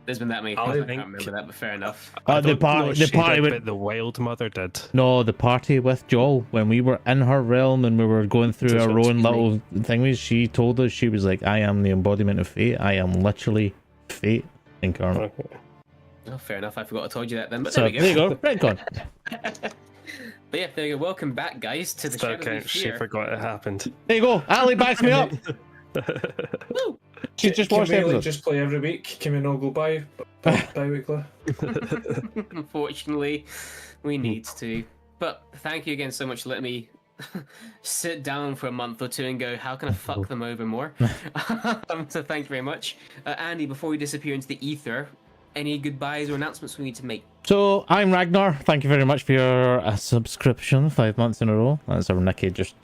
There's been that many I things I think- can't remember that, but fair enough. I The don't know party. if The she party did, with but the Wild Mother did. no, the party with Joel when we were in her realm and we were going through Just our excuse own me. little thingies. She told us she was like, "I am the embodiment of fate. I am literally fate incarnate." Okay. Oh, fair enough. I forgot I told you that then, but So there we go. retcon. But yeah, there you go. Welcome back, guys, to the Still Shadows We counts. She Fear. forgot it happened. There you go. Ali backs me up. Woo! She just Can watched we the like, episode. just play every week? Can we not go bi-weekly? Unfortunately, we need to. But thank you again so much for letting me sit down for a month or two and go, how can I fuck them over more? So thank you very much. Andy, before we disappear into the ether, any goodbyes or announcements we need to make? So I'm Ragnar. Thank you very much for your subscription. 5 months in a row. That's our Nicky. Just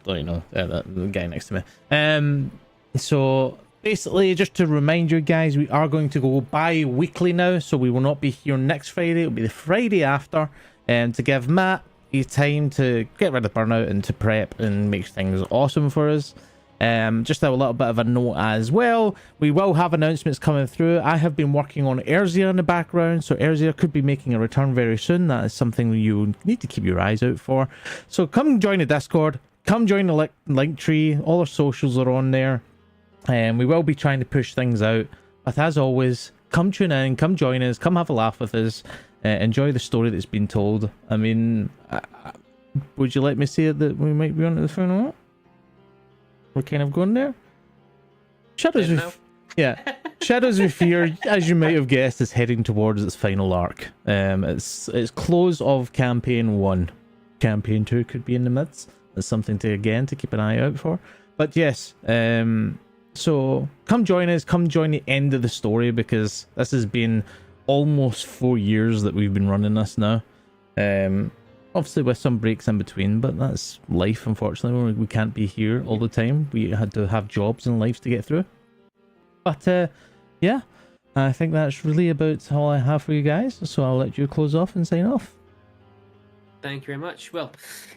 you know, the guy next to me. So basically, just to remind you guys, we are going to go bi-weekly now. So we will not be here next Friday. It'll be the Friday after, to give Matt time to get rid of burnout and to prep and make things awesome for us. Just a little bit of a note as well, we will have announcements coming through. I have been working on Erzia in the background, so Erzia could be making a return very soon. That is something you need to keep your eyes out for. So come join the Discord, come join the link tree. All our socials are on there, and we will be trying to push things out. But as always, come tune in, come join us, come have a laugh with us, enjoy the story that's been told. I mean, would you like me to say that we might be on to the phone or what? We're kind of going there. Shadows Didn't of Shadows of Fear, as you might have guessed, is heading towards its final arc. It's close of campaign 1. Campaign 2 could be in the midst. That's something to keep an eye out for. But yes, so come join us, come join the end of the story, because this has been almost 4 years that we've been running this now. Obviously with some breaks in between, but that's life, unfortunately. We can't be here all the time. We had to have jobs and lives to get through. But yeah, I think that's really about all I have for you guys. So I'll let you close off and sign off. Thank you very much. Well,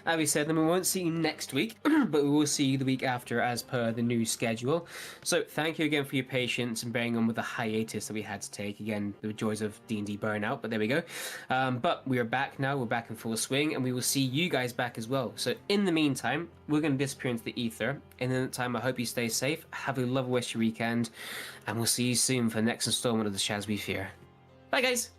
as we said, then we won't see you next week, but we will see you the week after as per the new schedule. So thank you again for your patience and bearing on with the hiatus that we had to take. Again, the joys of D&D burnout, but there we go. But we are back now. We're back in full swing, and we will see you guys back as well. So in the meantime, we're going to disappear into the ether. In the time, I hope you stay safe. Have a lovely rest of your weekend, and we'll see you soon for the next installment of the Shadows We Fear. Bye, guys.